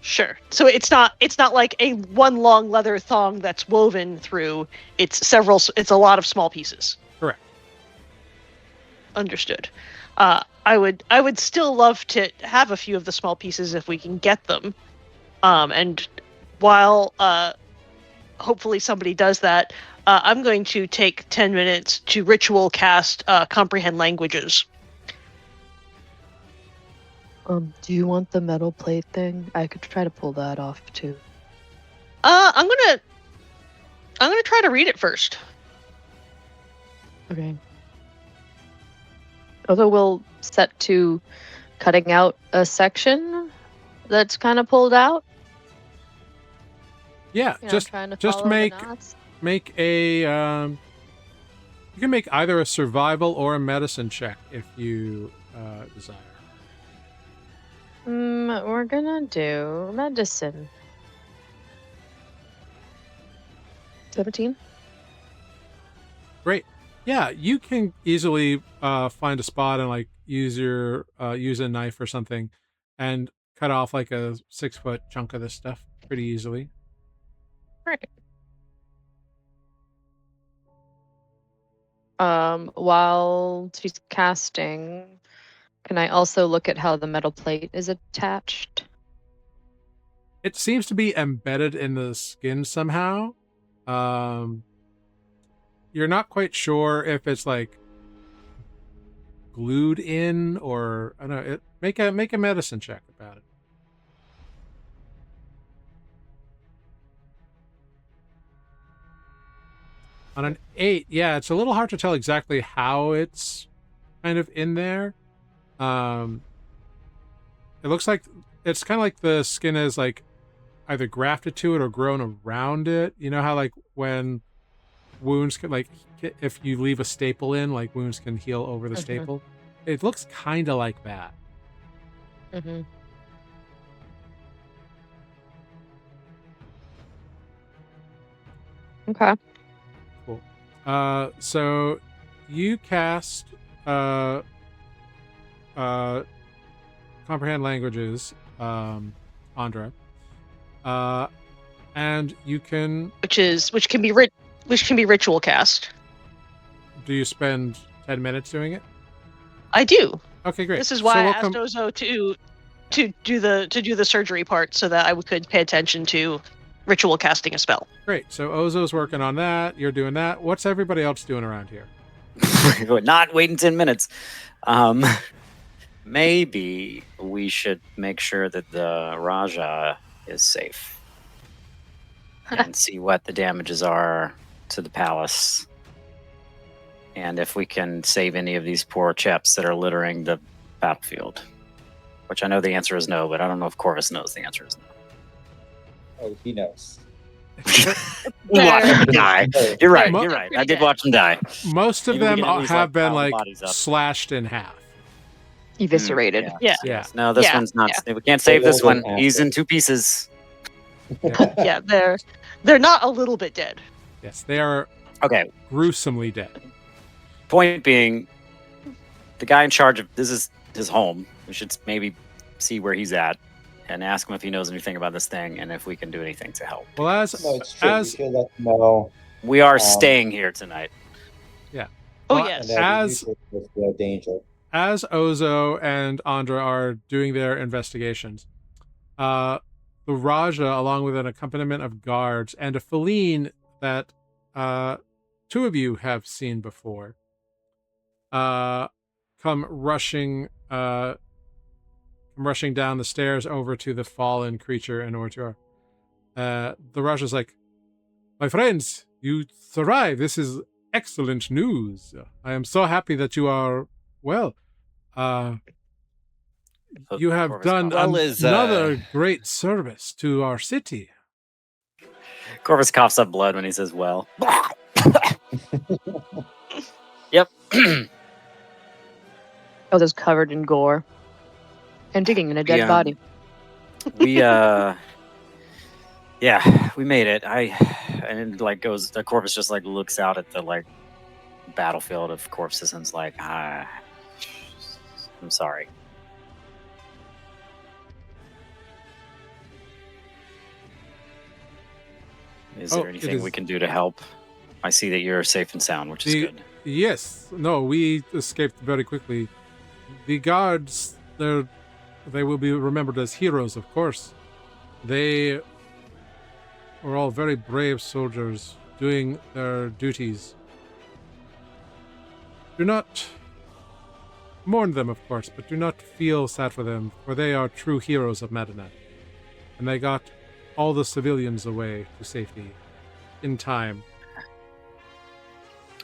Sure. So it's not like a one long leather thong that's woven through. It's a lot of small pieces. Correct. Understood. I would still love to have a few of the small pieces if we can get them. And while hopefully somebody does that, I'm going to take 10 minutes to ritual cast comprehend languages. Do you want the metal plate thing? I could try to pull that off too. I'm gonna try to read it first. Okay. Although we'll set to cutting out a section that's kind of pulled out. Yeah, You know, just trying to just follow the make knots. a you can make either a survival or a medicine check if you desire. We're gonna do medicine. 17. Great. Yeah, you can easily find a spot and like use a knife or something and cut off like a 6-foot chunk of this stuff pretty easily. Right. While she's casting, can I also look at how the metal plate is attached? It seems to be embedded in the skin somehow. You're not quite sure if it's like glued in or I don't know. Make a medicine check about it. On an 8, yeah, it's a little hard to tell exactly how it's kind of in there. It looks like it's kind of like the skin is like either grafted to it or grown around it. You know how like when wounds can like if you leave a staple in, like wounds can heal over the staple. It looks kind of like that. Mm-hmm. Okay. Cool. So you cast comprehend languages, Andra, and you can. Which can be ritual cast. Do you spend 10 minutes doing it? I do. Okay, great. This is why So I we'll asked Ozo to do the surgery part so that I could pay attention to ritual casting a spell. Great. So Ozo's working on that. You're doing that. What's everybody else doing around here? Not waiting 10 minutes. Maybe we should make sure that the Raja is safe and see what the damages are to the palace. And if we can save any of these poor chaps that are littering the battlefield. Which I know the answer is no, but I don't know if Corvus knows the answer is no. Oh, he knows. We watched him die. You're right. Mo- You're right. I did watch him die. Most of Maybe we them can at least, have been pile the like bodies up. slashed in half. Eviscerated. Yeah. Yeah. No, this Yeah, one's not. yeah. We can't save this one. After. He's in 2 pieces. Yeah, they're not a little bit dead. Yes, they are Okay. gruesomely dead. Point being, the guy in charge of this is his home. We should maybe see where he's at and ask him if he knows anything about this thing and if we can do anything to help. Well, No, it's true. as You should let them know. We are staying here tonight. Oh Well, yes. And As- there's no danger. as Ozo and Andra are doing their investigations, the Raja, along with an accompaniment of guards and a feline that 2 of you have seen before, come rushing down the stairs over to the fallen creature in order to. The Raja's like, "My friends, you survived. This is excellent news. I am so happy that you are well. You have Corvus done coughs. Well, is, another great service to our city." Corvus coughs up blood when he says, well. Yep. Ozo's covered in gore. And digging in a dead Yeah. body. We yeah, we made it. And it like goes, the Corvus just like looks out at the like battlefield of corpses and is like, I'm sorry. Is there anything we can do to help? I see that you're safe and sound, which is good. Yes. No, we escaped very quickly. The guards, they will be remembered as heroes, of course. They were all very brave soldiers doing their duties. Do not mourn them, of course, but do not feel sad for them, for they are true heroes of Madanet. And they got all the civilians away to safety in time.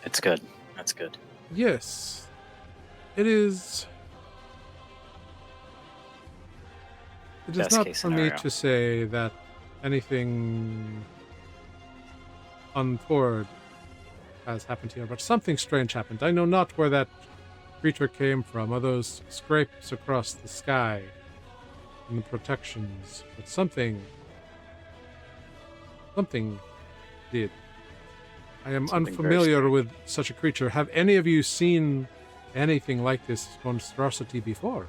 It's good. That's good. Yes. It is... It is Best not case for me scenario. to say that anything untoward has happened here, but something strange happened. I know not where that creature came from, or those scrapes across the sky and the protections, but something did. I am Something unfamiliar with such a creature. Have any of you seen anything like this monstrosity before?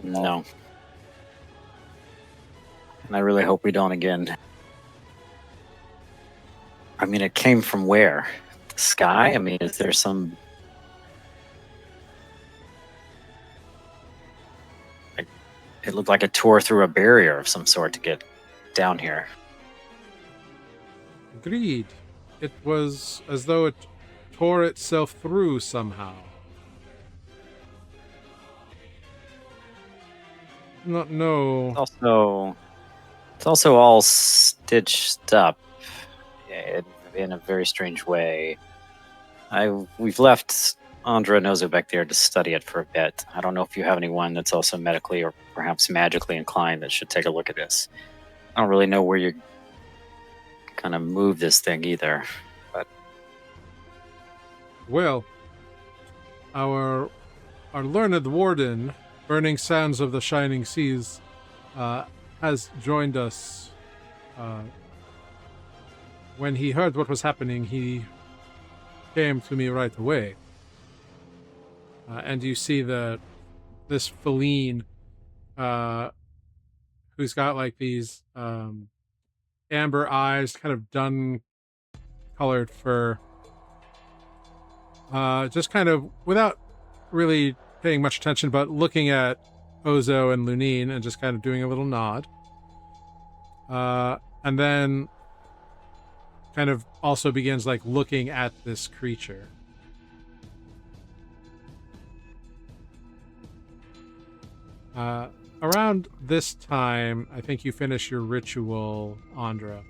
No. And I really hope we don't again. I mean, it came from where? The sky? I mean, is there some... It looked like it tore through a barrier of some sort to get down here. Agreed. It was as though it tore itself through somehow. Not know. It's also all stitched up in a very strange way. We've left Andra and Ozo back there to study it for a bit. I don't know if you have anyone that's also medically or perhaps magically inclined that should take a look at this. I don't really know where you're gonna move this thing either. But Well, our learned warden, Burning Sands of the Shining Seas, has joined us. When he heard what was happening, he came to me right away. And you see this feline, who's got like these amber eyes, kind of dun-colored fur. Just kind of, without really paying much attention, but looking at Ozo and Lunine and just kind of doing a little nod. And then kind of also begins like looking at this creature. Around this time, I think you finish your ritual, Andra.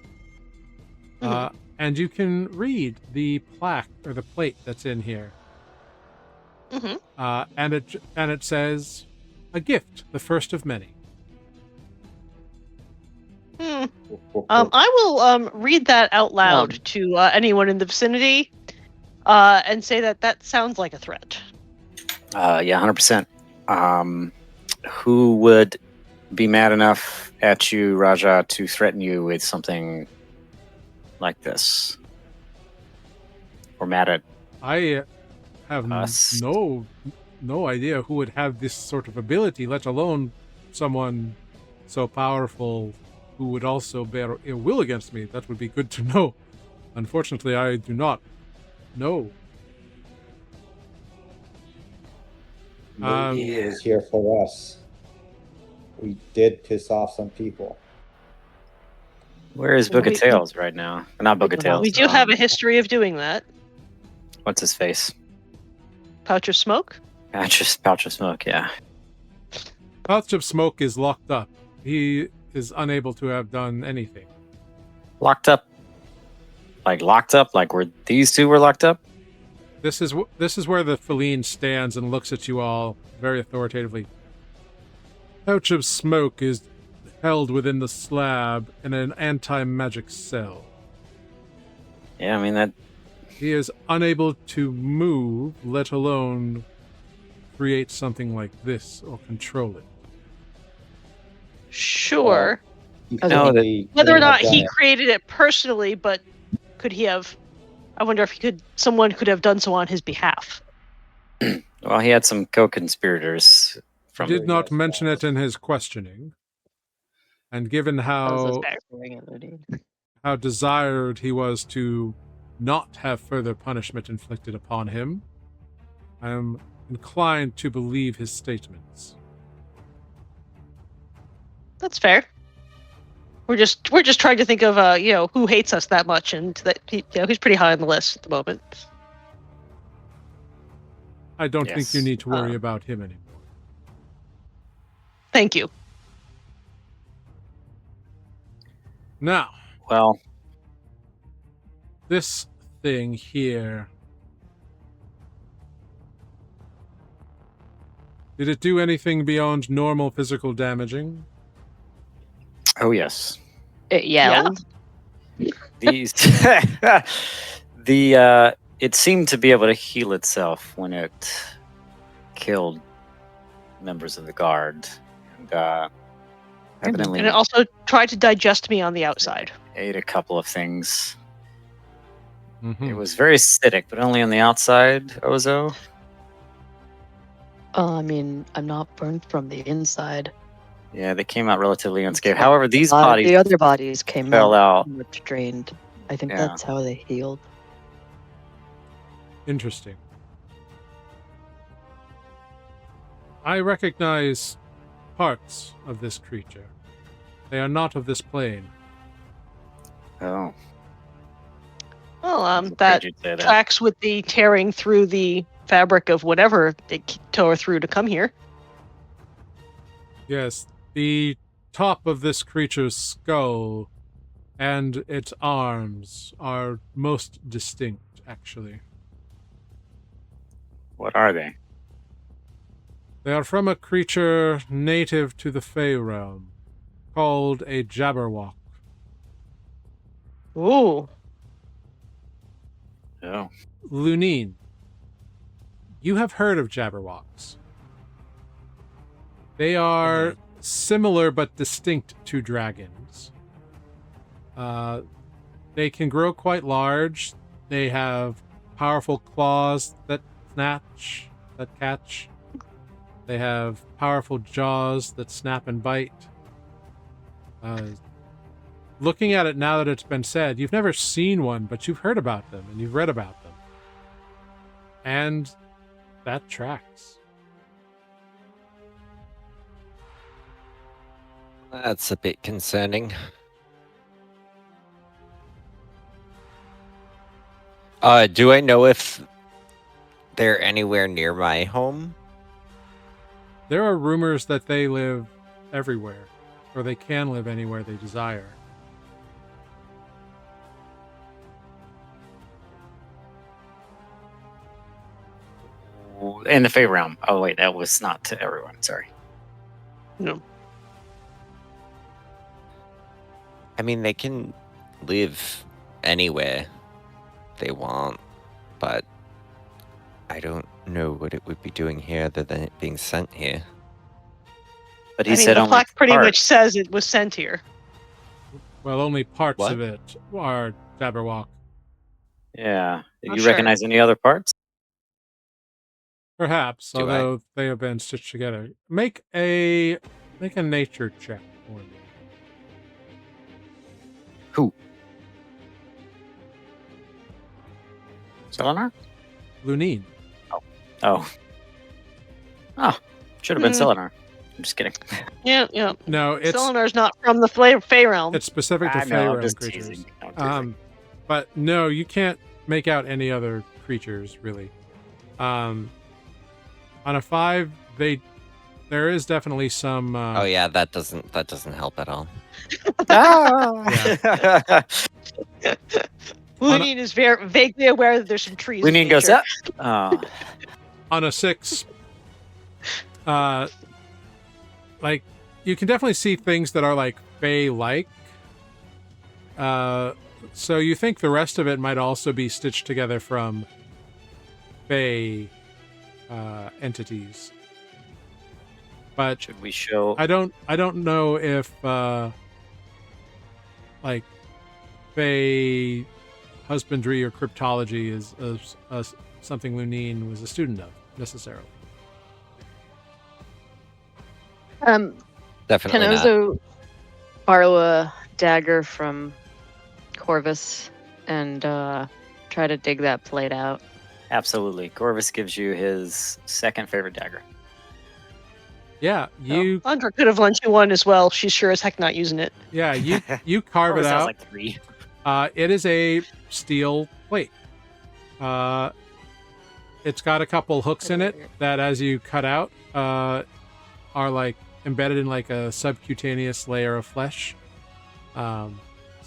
And you can read the plaque or the plate that's in here. And it says, "A gift, the first of many." I will read that out loud to anyone in the vicinity, and say that sounds like a threat. Yeah, 100%. Who would be mad enough at you, Raja, to threaten you with something like this? Or mad at I have us? no idea who would have this sort of ability, let alone someone so powerful who would also bear ill will against me. That would be good to know. Unfortunately, I do not know. He is here for us. We did piss off some people. Where is Book of Tales right now? Not Book of Tales. We do have a history of doing that. What's his face? Pouch of Smoke? Pouch of Smoke, yeah. Pouch of Smoke is locked up. He is unable to have done anything. Locked up? Like where these two were locked up? This is where the feline stands and looks at you all very authoritatively. Pouch of Smoke is held within the slab in an anti-magic cell. Yeah, I mean that... He is unable to move, let alone create something like this or control it. Sure. Whether or not he created it personally, but could he have... I wonder if someone could have done so on his behalf. Well, he had some co-conspirators. He did not mention it in his questioning. And given Ozo's how doing it, Looney. how desired he was to not have further punishment inflicted upon him, I am inclined to believe his statements. That's fair. We're just trying to think of who hates us that much, and that he's pretty high on the list at the moment. I don't think you Yes. need to worry about him anymore. Thank you. Now, Well, this thing here. Did it do anything beyond normal physical damaging? oh yes. It yelled. These it seemed to be able to heal itself when it killed members of the guard, and evidently And it also tried to digest me on the outside. ate a couple of things. Mm-hmm. It was very acidic, but only on the outside, Ozo. I mean, I'm not burnt from the inside. Yeah, they came out relatively unscathed. However, these A lot of bodies the other bodies came fell out. much drained. I think Yeah. that's how they healed. Interesting. I recognize parts of this creature. They are not of this plane. Oh, Well, afraid that you'd say that. tracks with the tearing through the fabric of whatever it tore through to come here. Yes, the top of this creature's skull and its arms are most distinct, actually. What are they? They are from a creature native to the Fey realm, called a Jabberwock. Ooh. Oh, Lunine, you have heard of Jabberwocks. They are similar but distinct to dragons. They can grow quite large. They have powerful claws that catch. They have powerful jaws that snap and bite. Looking at it now that it's been said, you've never seen one, but you've heard about them and you've read about them. And that tracks. That's a bit concerning. Do I know if they're anywhere near my home? There are rumors that they live everywhere, or they can live anywhere they desire. in the Fey realm. Oh wait, that was not to everyone. Sorry. No. I mean, they can live anywhere they want, but I don't know what it would be doing here other than it being sent here. But he I mean, said the only plaque pretty part. much says it was sent here. Well, only parts What? of it are Jabberwock. Yeah. Do Oh, you sure. recognize any other parts? Perhaps, Do I? although they have been stitched together. Make a nature check for me. Who? Selenar? Lunine. Oh. Oh. Should have been Selenar. I'm just kidding. Yeah, yeah. No, it's Selenar's not from the Fey realm. it's specific to I know, I'm Fey realm just creatures. teasing. I'm teasing. But no, you can't make out any other creatures really. On a 5, there is definitely some. Oh yeah, that doesn't help at all. Lunine is very vaguely aware that there's some trees. in Lunine goes nature. up. Oh. On a 6, like you can definitely see things that are like Fey-like. So you think the rest of it might also be stitched together from Fey entities, but Should we show? I don't know if like Fey husbandry or cryptology is something Lunine was a student of necessarily. Can Definitely not. Ozo borrow a dagger from Corvus and try to dig that plate out. Absolutely. Corvus gives you his second favorite dagger. Yeah, you. Andra could have lent you one as well. She's sure as heck not using it. Yeah, you carve it Corvus has out. like 3. It is a steel plate. It's got a couple hooks in it that, as you cut out, are like embedded in like a subcutaneous layer of flesh. So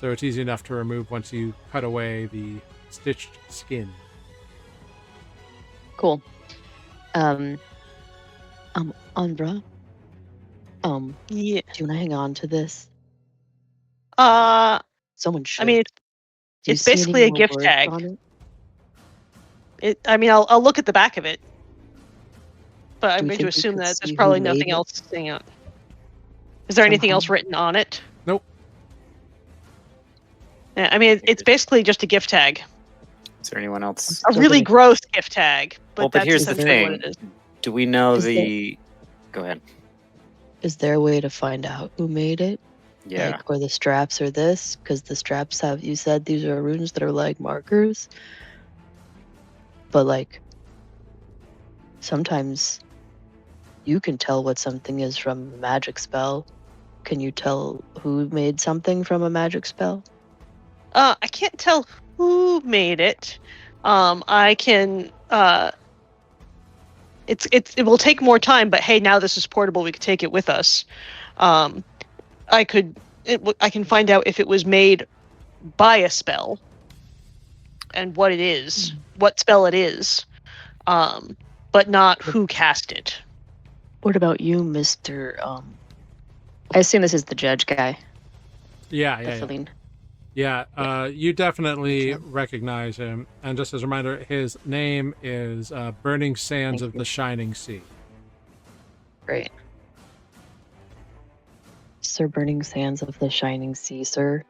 it's easy enough to remove once you cut away the stitched skin. Cool. Andra. Yeah. Do you want to hang on to this? Someone should. I mean, Do you it's see any basically a more gift words tag. on it? I'll look at the back of it, but I'm Do we going to think we assume could that see there's who probably made nothing it? else sitting out. Is there anything else Somehow. written on it? Nope. Yeah, I mean, it's basically just a gift tag, Is there anyone else? a Still really gonna- gross gift tag. But Well, but that's here's the essentially what thing. it is. Do we know Is the... Go ahead. Is there a way to find out who made it? Yeah. Like, or the straps are this? Because the straps have, you said these are runes that are like markers. But like, sometimes you can tell what something is from a magic spell. Can you tell who made something from a magic spell? I can't tell who made it. I can. It will take more time, but hey, now this is portable. We could take it with us. I can find out if it was made by a spell and what it is, what spell it is, but not who cast it. What about you, Mr. I assume this is the judge guy. Yeah. Celine. Yeah, you definitely recognize him. And just as a reminder, his name is Burning Sands Thank of you. the Shining Sea. Great. Sir Burning Sands of the Shining Sea, sir.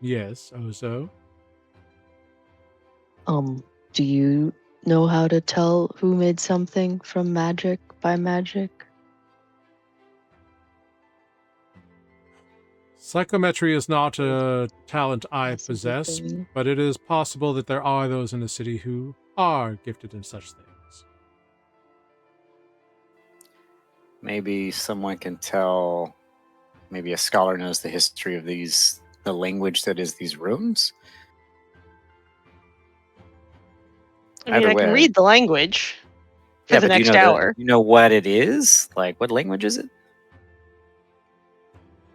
Yes, Ozo. Do you know how to tell who made something from magic by magic? Psychometry is not a talent I Possible possess, thing. but it is possible that there are those in the city who are gifted in such things. Maybe someone can tell... Maybe a scholar knows the history of the language that is these runes. I mean, Either I can way. read the language for Yeah, the but do you next know hour. you know what it is? Like, what language is it?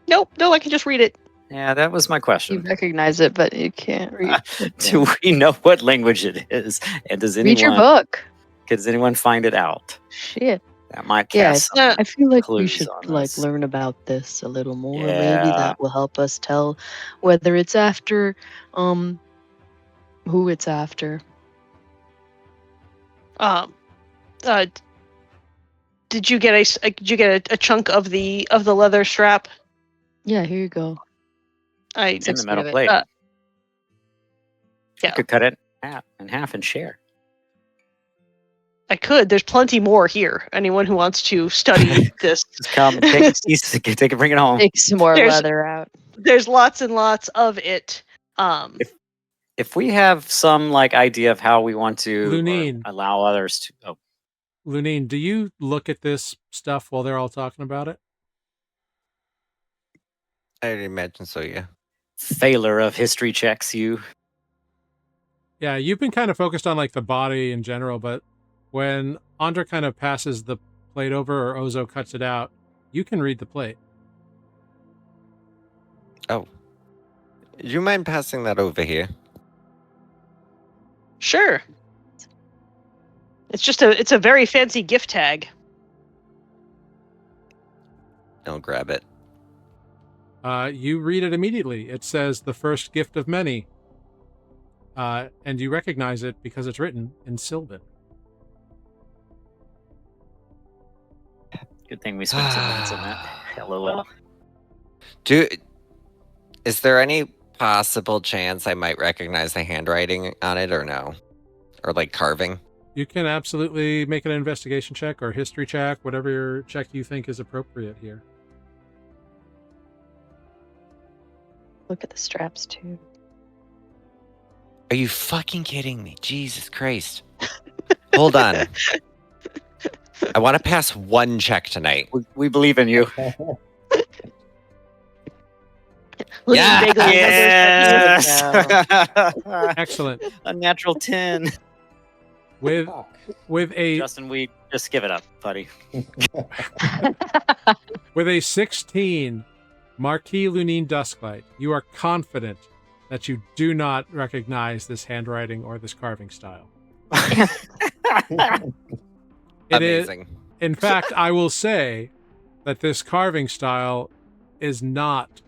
Nope, no, I can just read it. Yeah, that was my You question. recognize it, but you can't read. Do we know what language it is? And does Read your anyone book. does anyone find it out? Shit. That might Yeah, cast Yeah. I feel like we clues should on like this. learn about this a little more. Maybe Yeah. that will help us tell whether it's after who it's after. Did you get a chunk of the leather strap? Yeah, here you go. It's in the 6 metal of it. plate. Yeah. You could cut it in half and share. I could. There's plenty more here. Anyone who wants to study this, Just come, take a piece, take it, bring it home. Take some more There's- leather out. there's lots and lots of it. If we have some like idea of how we want to Lunine. allow others to... Oh, Lunine, do you look at this stuff while they're all talking about it? I'd imagine so, yeah. failure of history checks you. Yeah, you've been kind of focused on like the body in general, but when Andra kind of passes the plate over or Ozo cuts it out, you can read the plate. Oh. Do you mind passing that over here? Sure. It's a very fancy gift tag. I'll grab it. You read it immediately. It says the first gift of many. And you recognize it because it's written in Sylvan. Good thing we spent 2 minutes on that. LOL. Is there any possible chance I might recognize the handwriting on it or no? Or like carving? You can absolutely make an investigation check or history check, whatever check you think is appropriate here. Look at the straps too. Are you fucking kidding me? Jesus Christ. Hold on. I want to pass one check tonight. We believe in you. Looking vaguely at those Yes. Excellent. A natural 10. With a Justin, we just give it up, buddy. with a 16, Marquis Lunine Dusklight, you are confident that you do not recognize this handwriting or this carving style. It is, Amazing. in fact, I will say that this carving style is not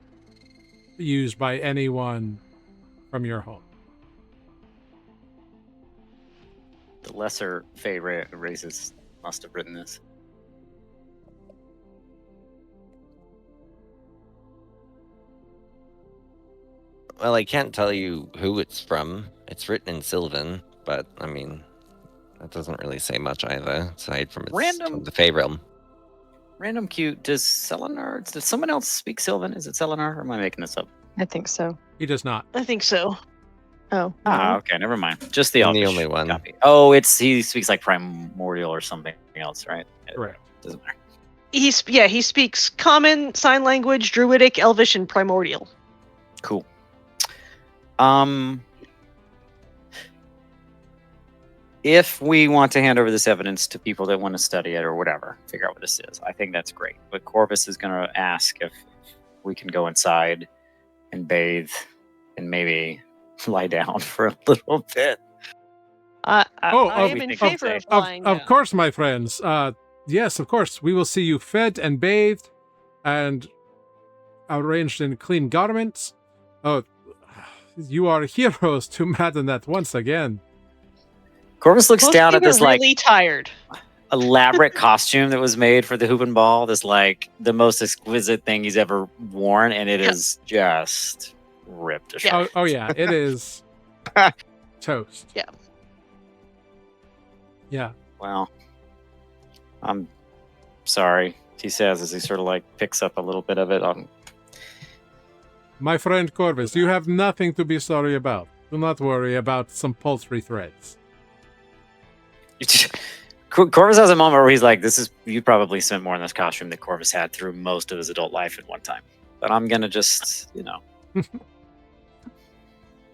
used by anyone from your home. The lesser Fey races must have written this. Well, I can't tell you who it's from. It's written in Sylvan, but I mean, that doesn't really say much either, aside from it's from the Fey realm. Random cute. Does Selenar? Does someone else speak Sylvan? Is it Selenar, or am I making this up? I think so. He does not. I think so. Oh. Ah, okay, never mind. Just the I'm the Elvish only one. copy. Oh, he speaks like primordial or something else, right? Correct. Doesn't matter. He speaks Common, Sign Language, Druidic, Elvish, and Primordial. Cool. If we want to hand over this evidence to people that want to study it or whatever, figure out what this is, I think that's great. But Corvus is going to ask if we can go inside and bathe and maybe lie down for a little bit. I am in favor of lying down. Of course, my friends. Yes, of course. We will see you fed and bathed and arranged in clean garments. Oh, you are heroes to madden that once again. Corvus looks down at this really tired elaborate costume that was made for the hoop and ball. This the most exquisite thing he's ever worn, and it is just ripped to shreds. Oh yeah, it is toast. Yeah. Yeah. Well, I'm sorry, he says as he sort of picks up a little bit of it. My friend Corvus, you have nothing to be sorry about. Do not worry about some paltry threads. Corvus has a moment where he's like, you probably spent more in this costume than Corvus had through most of his adult life at one time. But I'm going to just,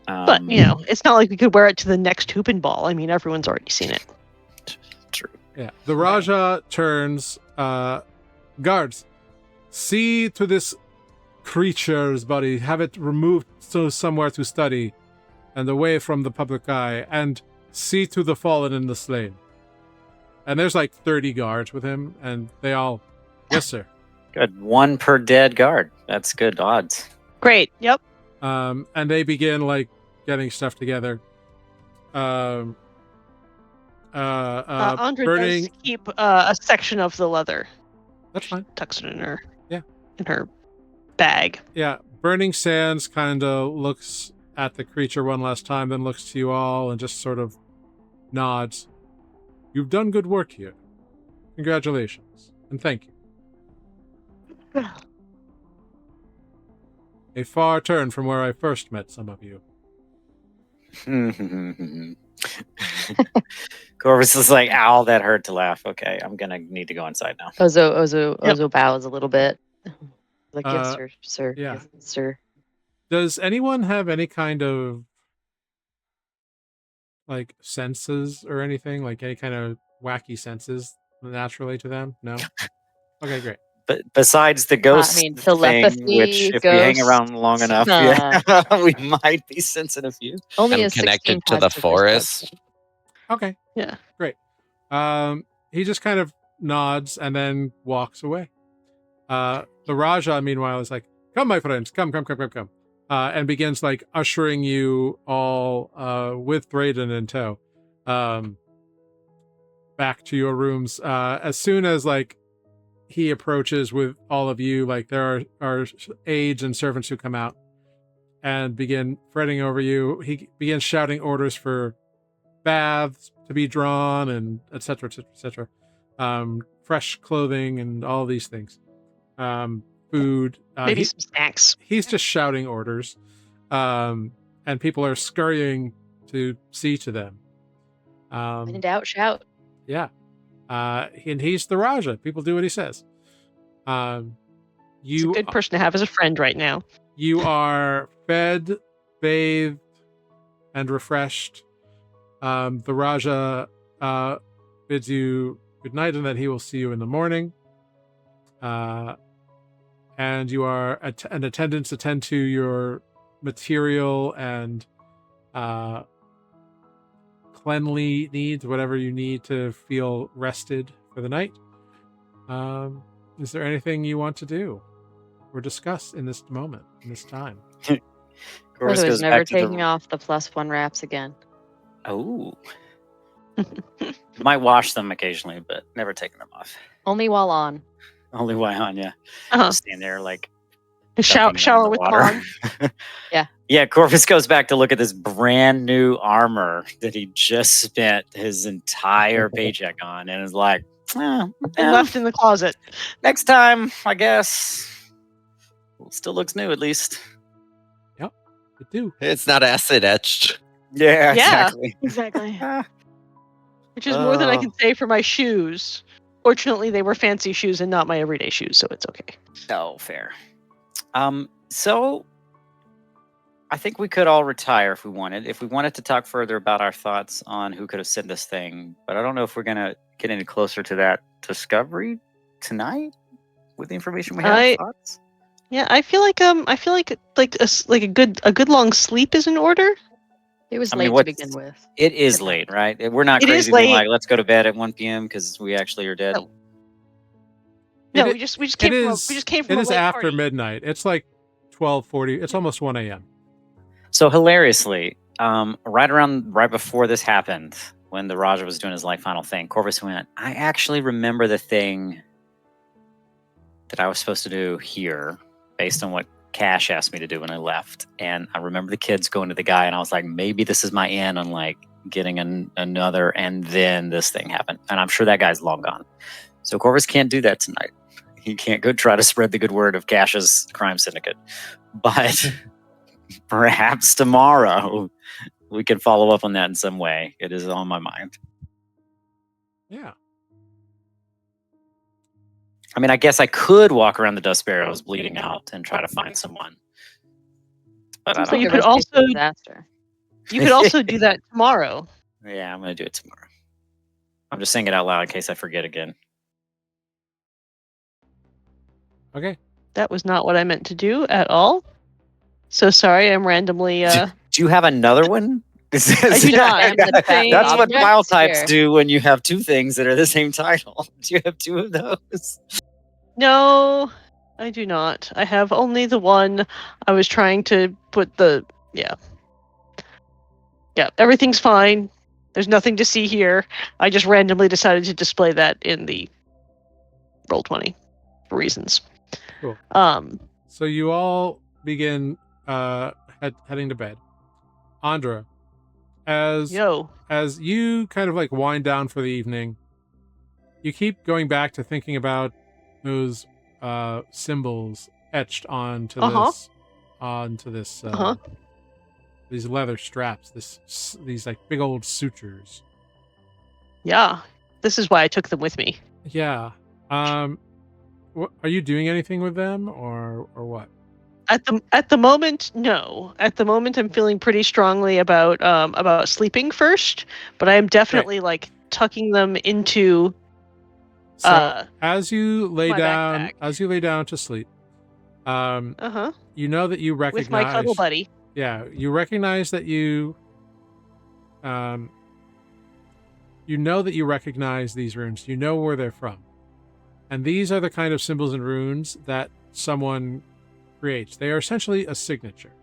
but, it's not like we could wear it to the next hoop and ball. I mean, everyone's already seen it. True. Yeah. The Raja turns, guards, see to this creature's body, have it removed somewhere to study and away from the public eye, and see to the fallen and the slain. And there's 30 guards with him, and they all, yes, sir. Good. One per dead guard. That's good odds. Great. Yep. And they begin getting stuff together. Andra burning. does keep a section of the leather. That's fine. Tucks it in her. Yeah. In her bag. Yeah. Burning Sands kind of looks at the creature one last time, then looks to you all and just sort of nods. You've done good work here. Congratulations. And thank you. A far turn from where I first met some of you. Corvus is like, ow, that hurt to laugh. Okay, I'm going to need to go inside now. Ozo bows a little bit. Yes, sir. Yeah. Yes, sir. Does anyone have any kind of senses or anything? Any kind of wacky senses naturally to them? No? Okay, great. But besides the ghost telepathy, thing, which if we hang around long enough, we might be sensing a few. Only I'm connected to the forest. Okay. Yeah. Great. He just kind of nods and then walks away. The Raja, meanwhile, is like, come, my friends, come. And begins ushering you all with Drayden in tow back to your rooms. As soon as he approaches with all of you, there are aides and servants who come out and begin fretting over you. He begins shouting orders for baths to be drawn and etc. Fresh clothing and all these things. food. Maybe some snacks. He's just shouting orders, and people are scurrying to see to them. When in doubt, shout. Yeah. And he's the Raja. People do what he says. He's a good person to have as a friend right now. You are fed, bathed, and refreshed. The Raja bids you good night and that he will see you in the morning. And you are an attendants attend to your material and cleanly needs, whatever you need to feel rested for the night. Is there anything you want to do or discuss in this moment, in this time? Corvus was never taking off the +1 wraps again. Oh. Might wash them occasionally, but never taking them off. Only while on. Only while on, yeah. Just stand there like shower with them on. Yeah. Yeah, Corvus goes back to look at this brand new armor that he just spent his entire paycheck on and is like, left in the closet. Next time, I guess. Still looks new, at least. Yep, it do. It's not acid etched. Yeah, exactly. Which is more than I can say for my shoes. Fortunately, they were fancy shoes and not my everyday shoes, so it's okay. Oh, fair. So I think we could all retire if we wanted. If we wanted to talk further about our thoughts on who could have sent this thing, but I don't know if we're gonna get any closer to that discovery tonight with the information we have. Thoughts? Yeah, I feel like a good long sleep is in order. It was late to begin with. It is late, right? We're not crazy being like, let's go to bed at 1 p.m. because we actually are dead. No, we just came from. It is after midnight. It's like 12:40. It's almost 1 a.m. So hilariously, right before this happened, when the Raja was doing his final thing, Corvus went, I actually remember the thing that I was supposed to do here based on what Cash asked me to do when I left. And I remember the kids going to the guy and I was like, maybe this is my in on like getting another, and then this thing happened. And I'm sure that guy's long gone. So Corvus can't do that tonight. He can't go try to spread the good word of Cash's crime syndicate. But perhaps tomorrow we can follow up on that in some way. It is on my mind. Yeah. I mean, I guess I could walk around the Dust Barrows bleeding out and try to find someone. But so you could also do that tomorrow. Yeah, I'm going to do it tomorrow. I'm just saying it out loud in case I forget again. Okay. That was not what I meant to do at all. So sorry, I'm randomly... Do you have another one? I do not. That's what file types do when you have two things that are the same title. Do you have two of those? No, I do not. I have only the one. I was trying to put the... Yeah, everything's fine. There's nothing to see here. I just randomly decided to display that in the Roll20 for reasons. Cool. So you all begin heading to bed. Andra, as you kind of like wind down for the evening, you keep going back to thinking about those symbols etched onto this these leather straps, these like big old sutures. Yeah, this is why I took them with me. Yeah. Are you doing anything with them or what? At the moment, no. At the moment, I'm feeling pretty strongly about sleeping first, but I am definitely like tucking them into. So as you lay down, backpack. To sleep, you know that you recognize with my cuddle buddy. Yeah, you recognize that you know that you recognize these runes. You know where they're from, and these are the kind of symbols and runes that someone creates. They are essentially a signature.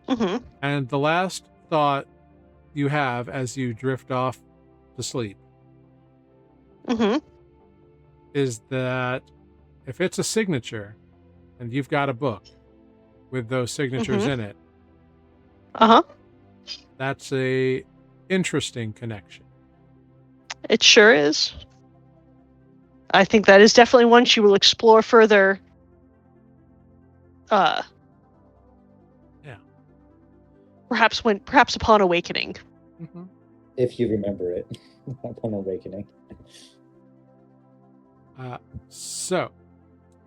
Mm-hmm. And the last thought you have as you drift off to sleep is that if it's a signature and you've got a book with those signatures in it, that's a interesting connection. It sure is. I think that is definitely one she will explore further Yeah. Perhaps upon awakening. Mm-hmm. If you remember it upon awakening. So,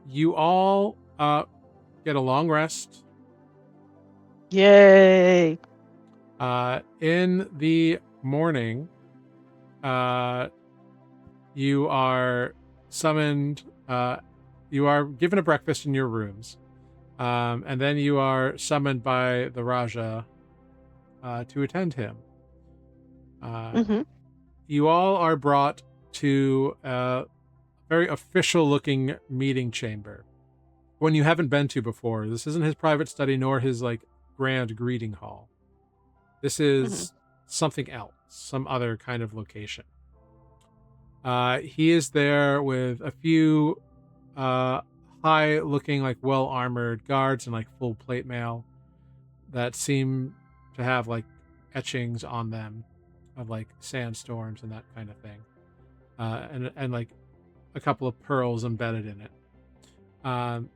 you all get a long rest. Yay! In the morning, you are summoned. You are given a breakfast in your rooms, and then you are summoned by the Raja to attend him. Mm-hmm. You all are brought to a very official-looking meeting chamber, one you haven't been to before. This isn't his private study nor his grand greeting hall. This is something else, some other kind of location. He is there with a few high-looking, well-armored guards and full plate mail that seem to have etchings on them of sandstorms and that kind of thing, and a couple of pearls embedded in it.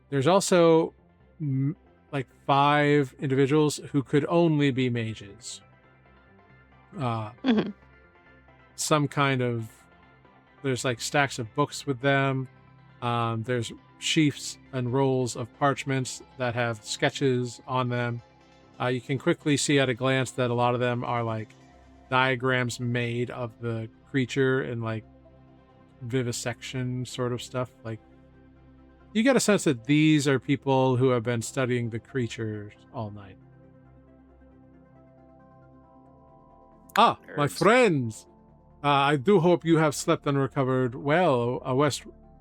There's also 5 individuals who could only be mages. Some kind of, there's stacks of books with them. There's sheafs and rolls of parchments that have sketches on them. You can quickly see at a glance that a lot of them are diagrams made of the creature and vivisection sort of stuff. You get a sense that these are people who have been studying the creatures all night. My friends! I do hope you have slept and recovered well. A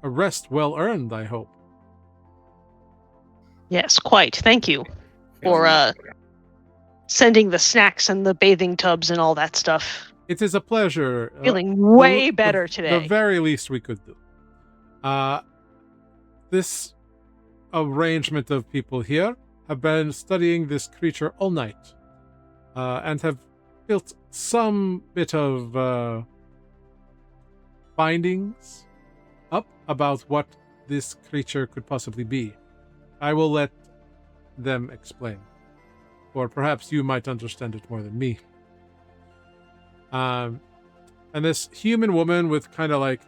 rest well earned, I hope. Yes, quite. Thank you for sending the snacks and the bathing tubs and all that stuff. It is a pleasure. Feeling way better today. The very least we could do. This arrangement of people here have been studying this creature all night, and have built some bit of findings up about what this creature could possibly be. I will let them explain, or perhaps you might understand it more than me. And this human woman with kind of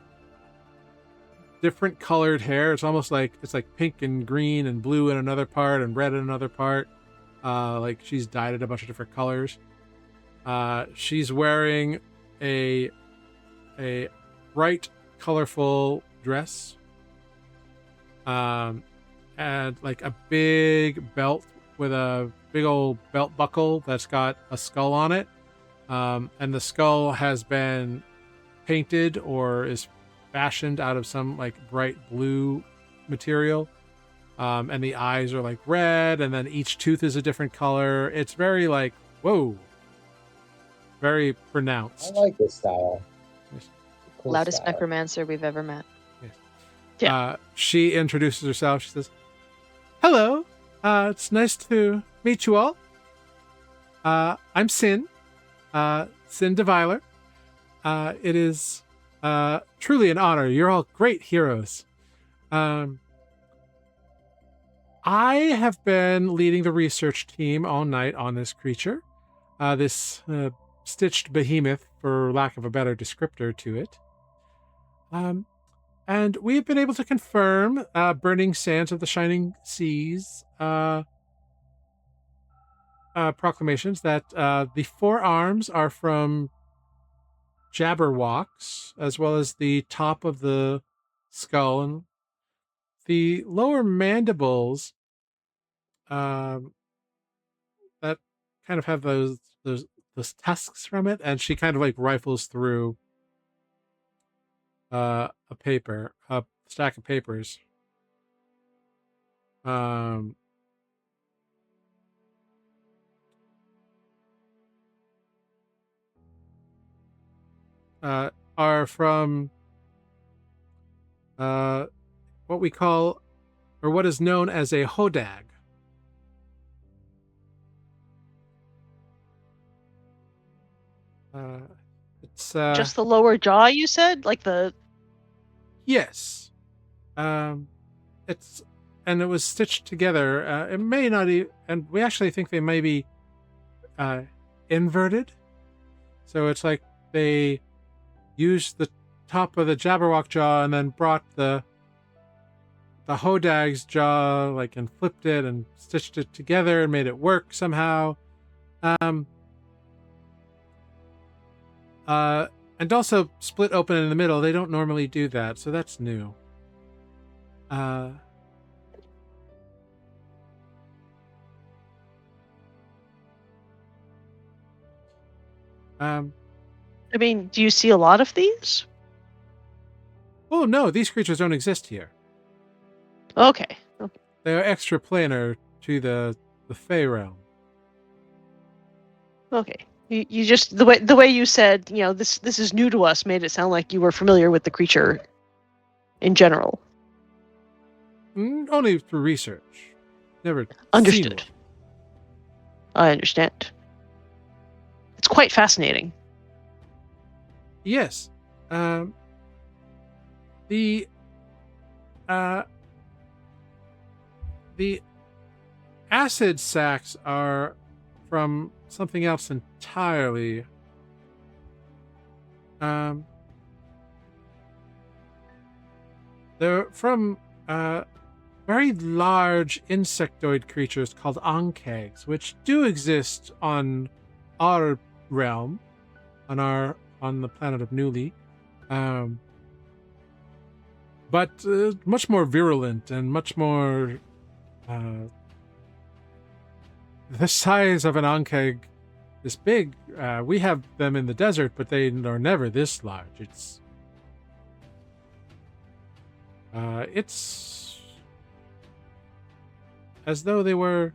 different colored hair. It's almost it's pink and green and blue in another part and red in another part. She's dyed it a bunch of different colors. She's wearing a bright, colorful dress. And a big belt with a big old belt buckle that's got a skull on it. And the skull has been painted or is fashioned out of some bright blue material. And the eyes are red, and then each tooth is a different color. It's very whoa. Very pronounced. I like this style. Yes. Cool Loudest style. necromancer we've ever met. Yes. Yeah. She introduces herself. She says, "Hello. It's nice to meet you all. I'm Sin. Sin Deviler. It is truly an honor. You're all great heroes. I have been leading the research team all night on this creature. This stitched behemoth, for lack of a better descriptor to it. And we've been able to confirm Burning Sands of the Shining Seas proclamations that the 4 arms are from Jabberwocks, as well as the top of the skull, and the lower mandibles that kind of have those tusks from it. And she kind of rifles through a stack of papers. Are from what we call, or what is known as a hodag. It's just the lower jaw, you said? Yes. It's and it was stitched together. It may not even, and we actually think they may be inverted. So it's like they used the top of the Jabberwock jaw and then brought the Hodag's jaw, like, and flipped it and stitched it together and made it work somehow. And also split open in the middle. They don't normally do that, so that's new. I mean, do you see a lot of these? Oh no, these creatures don't exist here. Okay. They are extraplanar to the Fey realm. Okay. You just the way you said, this is new to us, made it sound like you were familiar with the creature in general. Only through research. Never Understood. seen I understand. It's quite fascinating. Yes. The acid sacs are from something else entirely. They're from very large insectoid creatures called ankegs, which do exist on our realm, on the planet of Nuuli, but much more virulent and much more the size of an ankeg. This big. We have them in the desert, but they are never this large. It's as though they were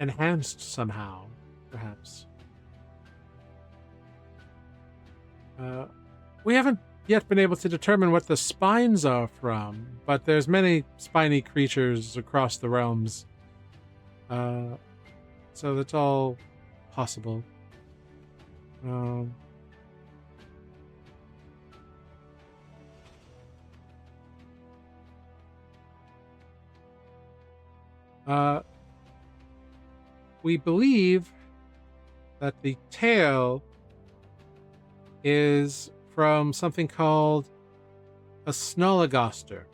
enhanced somehow, perhaps. We haven't yet been able to determine what the spines are from, but there's many spiny creatures across the realms. So that's all possible. We believe that the tail is from something called a snolligoster.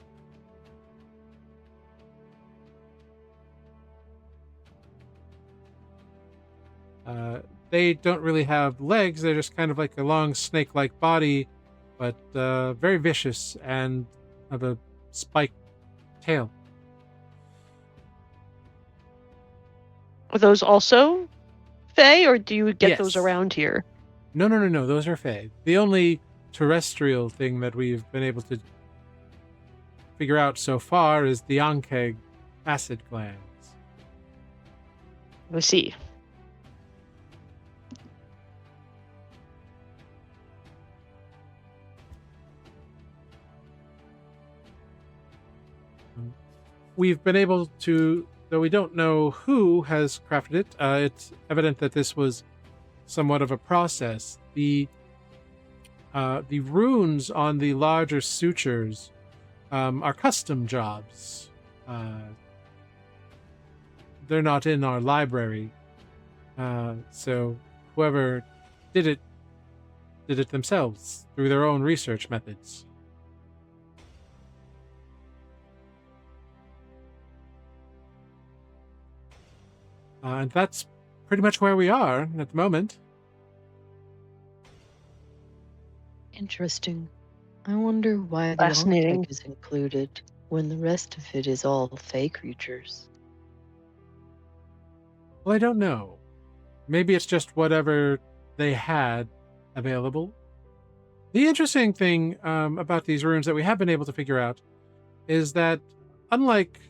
They don't really have legs. They're just kind of like a long snake-like body, but very vicious and have a spiked tail. Are those also Fey, or do you get those Yes. around here? No. Those are Fey. The only terrestrial thing that we've been able to figure out so far is the ankeg acid glands. I see. We've been able to, though we don't know who has crafted it, it's evident that this was somewhat of a process. The runes on the larger sutures are custom jobs. They're not in our library. So whoever did it themselves through their own research methods. And that's pretty much where we are at the moment. Interesting. I wonder why the Fascinating. Ankeg is included when the rest of it is all Fey creatures. Well, I don't know. Maybe it's just whatever they had available. The interesting thing about these runes that we have been able to figure out is that, unlike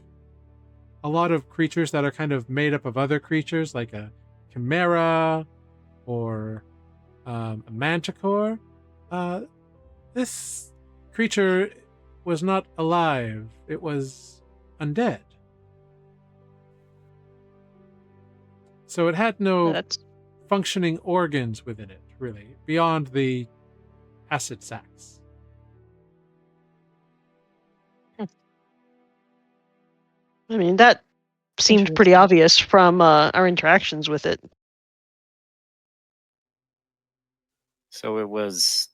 a lot of creatures that are kind of made up of other creatures, like a chimera or a manticore, this creature was not alive. It was undead. So it had no That's functioning organs within it, really, beyond the acid sacs. I mean, that seemed pretty obvious from our interactions with it. So it was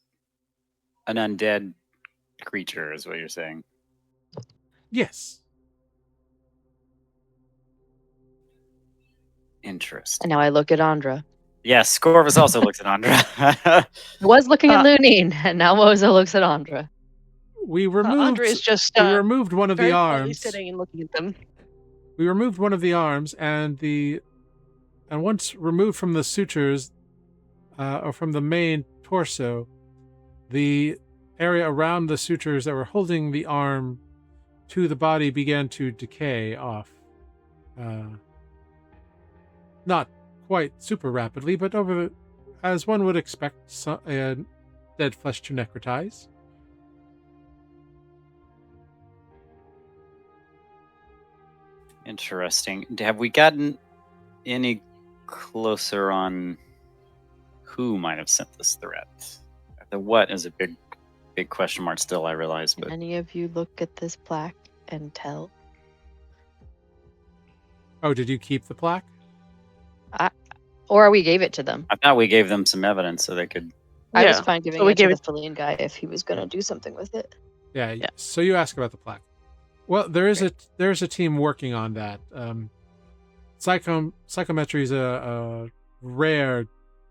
an undead creature, is what you're saying. Yes. Interesting. And now I look at Andra. Yes, Corvus also looks at Andra. I was looking at Lunine, and now Moza looks at Andra. We removed. Andra is just we removed one of the very quietly arms. sitting and looking at them. We removed one of the arms, and once removed from the sutures, or from the main torso, the area around the sutures that were holding the arm to the body began to decay off. Not quite super rapidly, but as one would expect dead flesh to necrotize. Interesting. Have we gotten any closer on who might have sent this threat? The what is a big question mark still, I realize. But Can any of you look at this plaque and tell? Oh, did you keep the plaque? Or we gave it to them. I thought we gave them some evidence so they could. I was fine giving So we it to gave the it- Feline guy if he was going to do something with it. Yeah. So you ask about the plaque. Well, there's a team working on that. Psychometry is a rare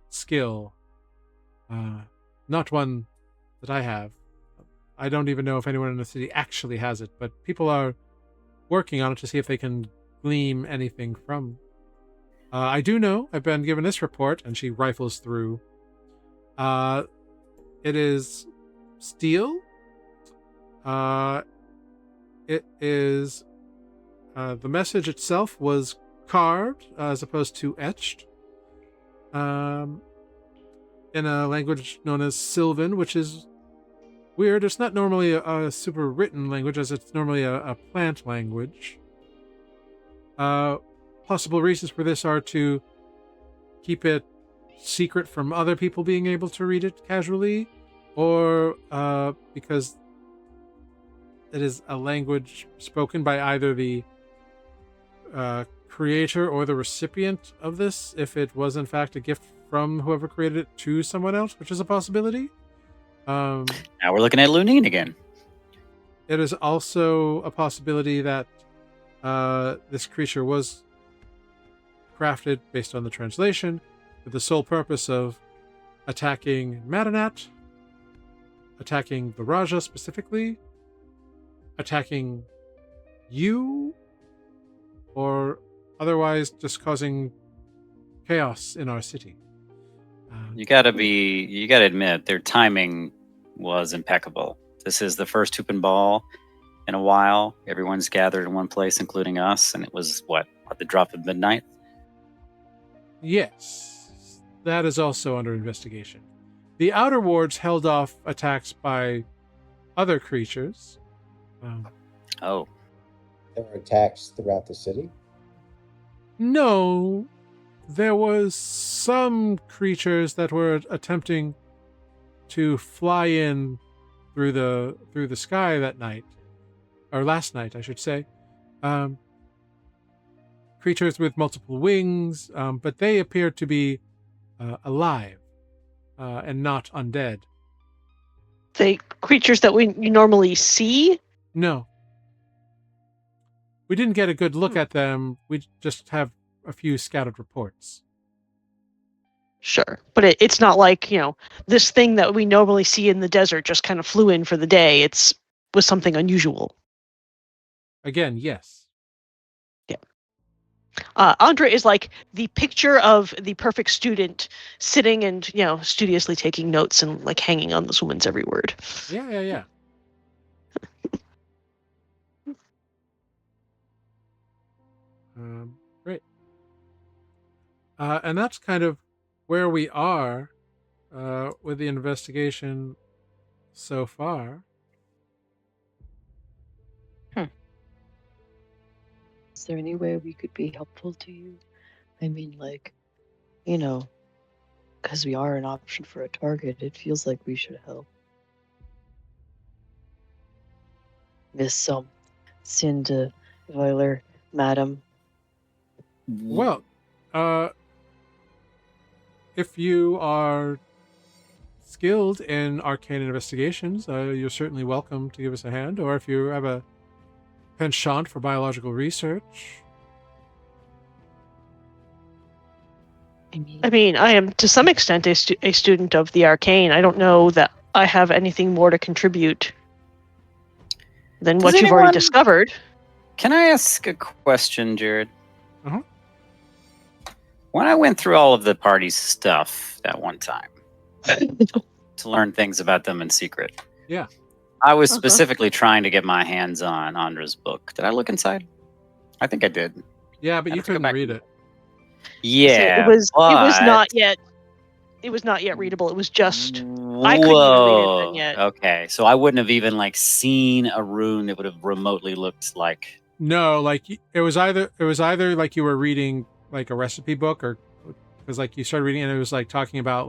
skill, not one that I have. I don't even know if anyone in the city actually has it, but people are working on it to see if they can glean anything from. I do know, I've been given this report, and she rifles through. It is steel. It is, the message itself was carved as opposed to etched, in a language known as Sylvan, which is weird. It's not normally a super written language, as it's normally a plant language. Possible reasons for this are to keep it secret from other people being able to read it casually, or because it is a language spoken by either the creator or the recipient of this, if it was in fact a gift from whoever created it to someone else, which is a possibility. Now we're looking at Lunine again. It is also a possibility that this creature was crafted based on the translation with the sole purpose of attacking Madanat, attacking the Raja specifically, attacking you, or otherwise just causing chaos in our city. You gotta admit, their timing was impeccable. This is the first Hoop and Ball in a while. Everyone's gathered in one place, including us, and it was at the drop of midnight? Yes, that is also under investigation. The Outer Wards held off attacks by other creatures. Oh. There were attacks throughout the city? No, there was some creatures that were attempting to fly in through the sky that night, or last night, I should say. Creatures with multiple wings, but they appeared to be alive and not undead. The creatures that you normally see? No. We didn't get a good look at them. We just have a few scattered reports. Sure. But it's not like, this thing that we normally see in the desert just kind of flew in for the day. Was something unusual. Again, yes. Andra is like the picture of the perfect student sitting and, studiously taking notes and like hanging on this woman's every word. Yeah. Great. And that's kind of where we are with the investigation so far. Is there any way we could be helpful to you? I mean, because we are an option for a target, it feels like we should help. Miss Cinderella madam. Well, if you are skilled in arcane investigations, you're certainly welcome to give us a hand. Or if you have a penchant for biological research. I mean, I am to some extent a student of the arcane. I don't know that I have anything more to contribute than what you've already discovered. Can I ask a question, Jared? Uh-huh. When I went through all of the party's stuff that one time to learn things about them in secret, Yeah. I was specifically trying to get my hands on Andra's book. Did I look inside? I think I did. Yeah, but you couldn't read it. Yeah, it was not yet. It was not yet readable. It was just I couldn't even read it then yet. Okay, so I wouldn't have even seen a rune that would have remotely looked like. No, like it was either like you were reading like a recipe book, or because like you started reading and it was like talking about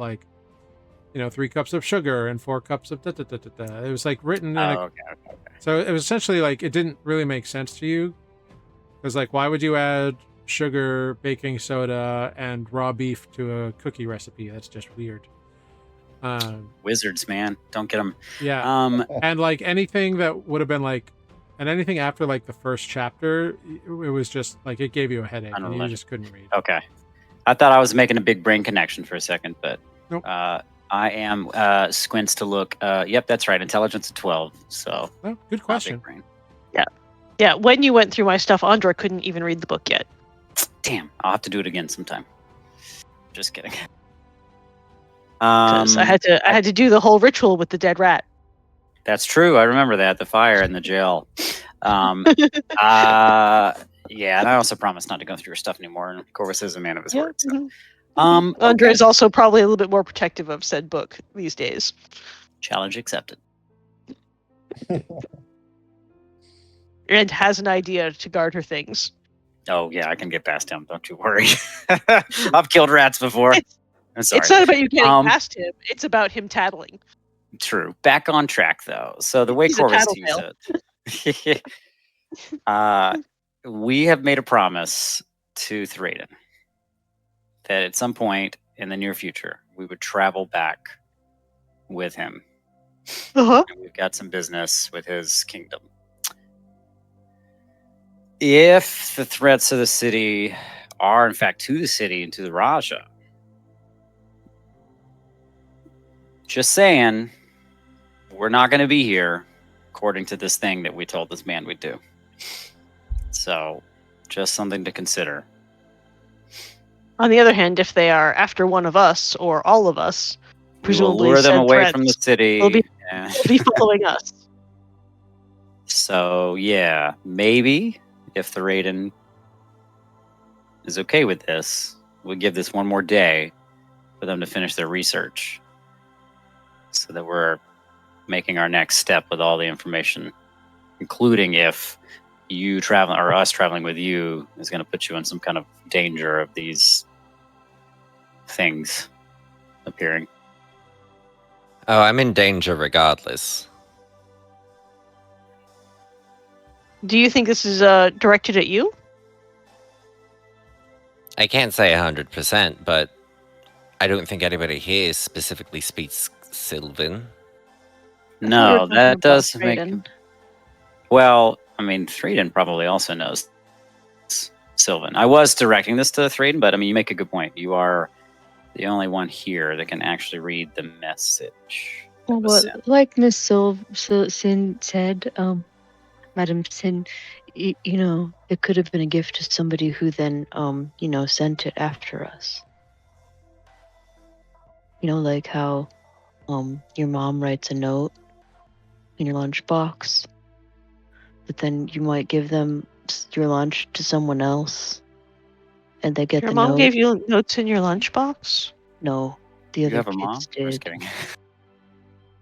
3 cups of sugar and 4 cups of da-da-da-da-da. It was like written in Okay. So it was essentially like it didn't really make sense to you, because like why would you add sugar, baking soda, and raw beef to a cookie recipe? That's just weird. Wizards, man, don't get them. Yeah. And like anything that would have been and anything after like the first chapter, it was just like it gave you a headache and you just couldn't read. Okay, I thought I was making a big brain connection for a second, but nope. I am squints to look. Yep, that's right. Intelligence of 12. So good question. Yeah. When you went through my stuff, Andra couldn't even read the book yet. Damn, I'll have to do it again sometime. Just kidding. Because I had to do the whole ritual with the dead rat. That's true. I remember that, the fire in the jail. Yeah, and I also promised not to go through your stuff anymore. And Corvus is a man of his word. So. Andra is also probably a little bit more protective of said book these days. Challenge accepted. And has an idea to guard her things. Oh yeah, I can get past him. Don't you worry. I've killed rats before. I'm sorry. It's not about you getting past him. It's about him tattling. True. Back on track though. So the way Corvus sees it, we have made a promise to Thraden that at some point in the near future we would travel back with him. And we've got some business with his kingdom. If the threats of the city are in fact to the city and to the Raja, just saying, we're not going to be here according to this thing that we told this man we'd do. So, just something to consider. On the other hand, if they are after one of us or all of us, presumably we'll lure them away threats, from the city. They'll be following us. So, yeah, maybe if the Raiden is okay with this, we'll give this one more day for them to finish their research so that we're making our next step with all the information, including if you traveling or us traveling with you is going to put you in some kind of danger of these things appearing. Oh, I'm in danger regardless. Do you think this is directed at you? I can't say 100%, but I don't think anybody here specifically speaks Sylvan. No, that does make... Well, I mean, Thraden probably also knows Sylvan. I was directing this to Thraden, but I mean, you make a good point. You are the only one here that can actually read the message. Well, like Miss Sin said, Madam Sin, you know, it could have been a gift to somebody who then, you know, sent it after us. You know, like how your mom writes a note in your lunchbox, but then you might give them your lunch to someone else, and they get the note. Your mom gave you notes in your lunchbox? No, the other kids did. Just kidding.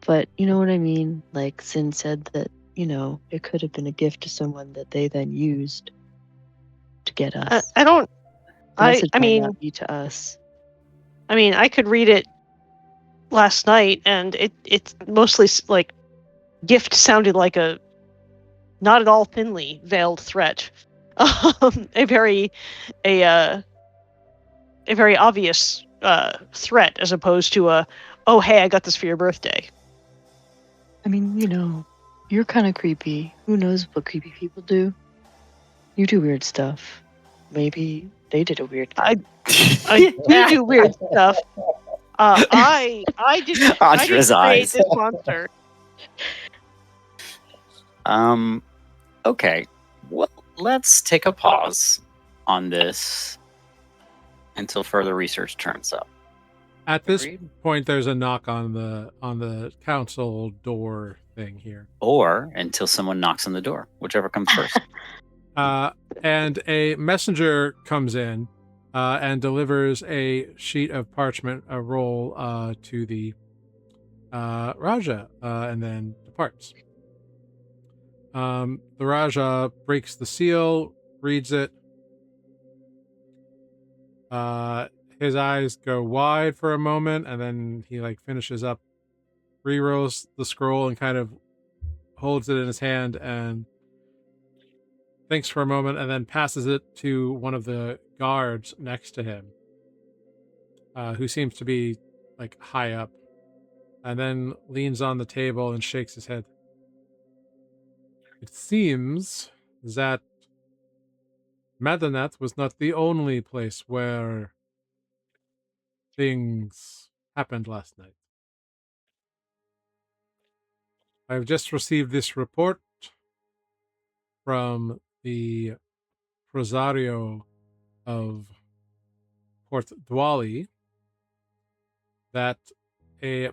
But you know what I mean? Like Sin said that, you know, it could have been a gift to someone that they then used to get us. I don't. I mean, not be to us. I mean, I could read it last night, and it's mostly like gift sounded like a not at all thinly veiled threat. a very obvious threat as opposed to a, oh hey, I got this for your birthday. I mean, you're kind of creepy. Who knows what creepy people do? You do weird stuff. Maybe they did a weird thing. I do weird stuff. I didn't Andra's create eyes. this monster. Okay. Well, let's take a pause on this until further research turns up. At this Agreed? point, there's a knock on the council door thing here. Or until someone knocks on the door, whichever comes first. And a messenger comes in and delivers a sheet of parchment, a roll to the Raja, and then departs. The Raja breaks the seal, reads it. His eyes go wide for a moment, and then he finishes up, re-rolls the scroll, and kind of holds it in his hand and thinks for a moment, and then passes it to one of the guards next to him, who seems to be high up, and then leans on the table and shakes his head. It seems that Madanath was not the only place where things happened last night. I've just received this report from the Rosario of Port Dwali that a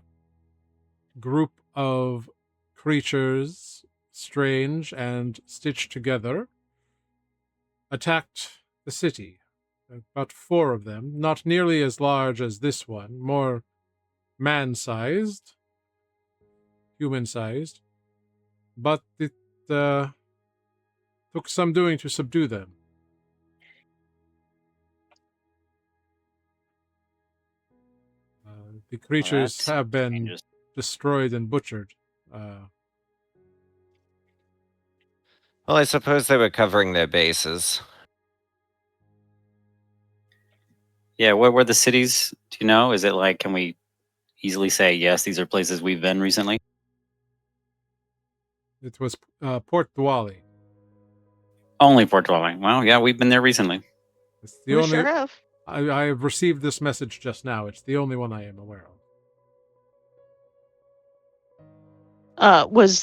group of creatures, strange and stitched together, attacked the city. About 4 of them, not nearly as large as this one, more man-sized, human-sized, but it took some doing to subdue them. The creatures have been destroyed and butchered. Well, I suppose they were covering their bases. Yeah, what were the cities? Do you know? Is it can we easily say, yes, these are places we've been recently? It was Port Dwali. Only Port Dwelling. Well, yeah, we've been there recently. It's the We only. sure have. I have received this message just now. It's the only one I am aware of. Was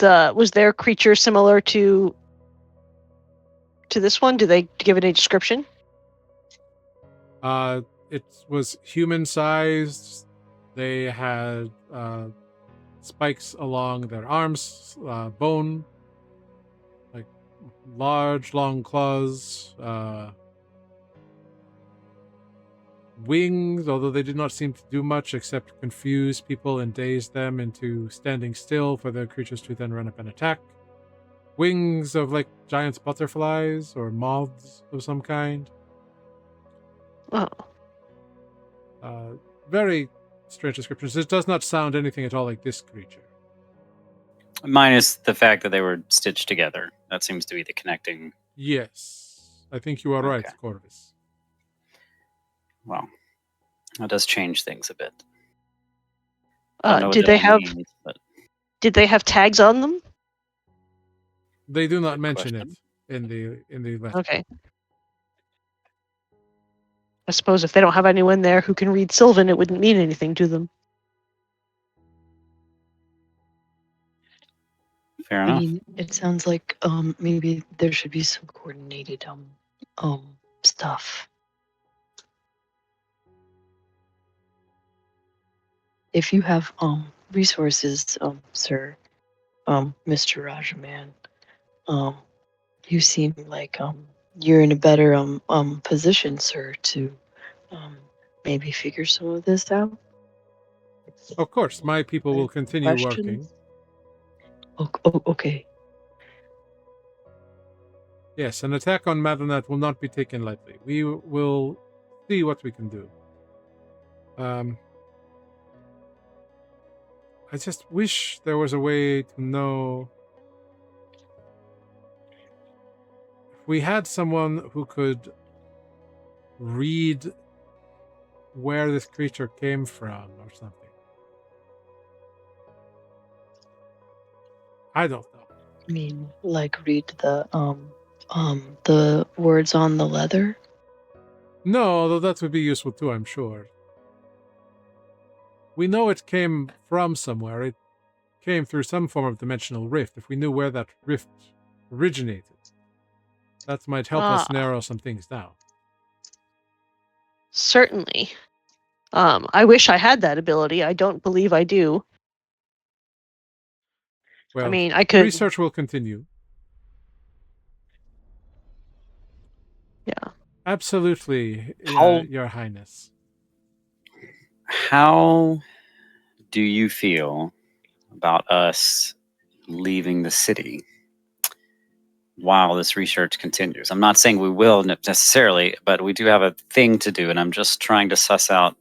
their creature similar to this one? Do they give it a description? It was human-sized. They had spikes along their arms, bone, large, long claws, wings, although they did not seem to do much except confuse people and daze them into standing still for the creatures to then run up and attack. Wings of giant butterflies or moths of some kind. Oh. Very strange descriptions. It does not sound anything at all like this creature. Minus the fact that they were stitched together. That seems to be the connecting. Yes. I think you are right, Okay. Corvus. Well, that does change things a bit. Did they have tags on them? They do not Good mention question. it in the letter. Okay. I suppose if they don't have anyone there who can read Sylvan, it wouldn't mean anything to them. Fair I enough. mean, it sounds like maybe there should be some coordinated stuff. If you have resources, sir, Mr. Rajaman, you seem like you're in a better position, sir, to maybe figure some of this out. Of course, my people will continue working. Okay. Yes, an attack on Madonat will not be taken lightly. We will see what we can do. I just wish there was a way to know if we had someone who could read where this creature came from or something. I don't know. I mean, like read the words on the leather. No, although that would be useful too, I'm sure. We know it came from somewhere. It came through some form of dimensional rift. If we knew where that rift originated, that might help us narrow some things down. Certainly. I wish I had that ability. I don't believe I do. Well, I mean, I could. Research will continue. Yeah. Absolutely, Your Highness. How do you feel about us leaving the city while this research continues? I'm not saying we will necessarily, but we do have a thing to do, and I'm just trying to suss out.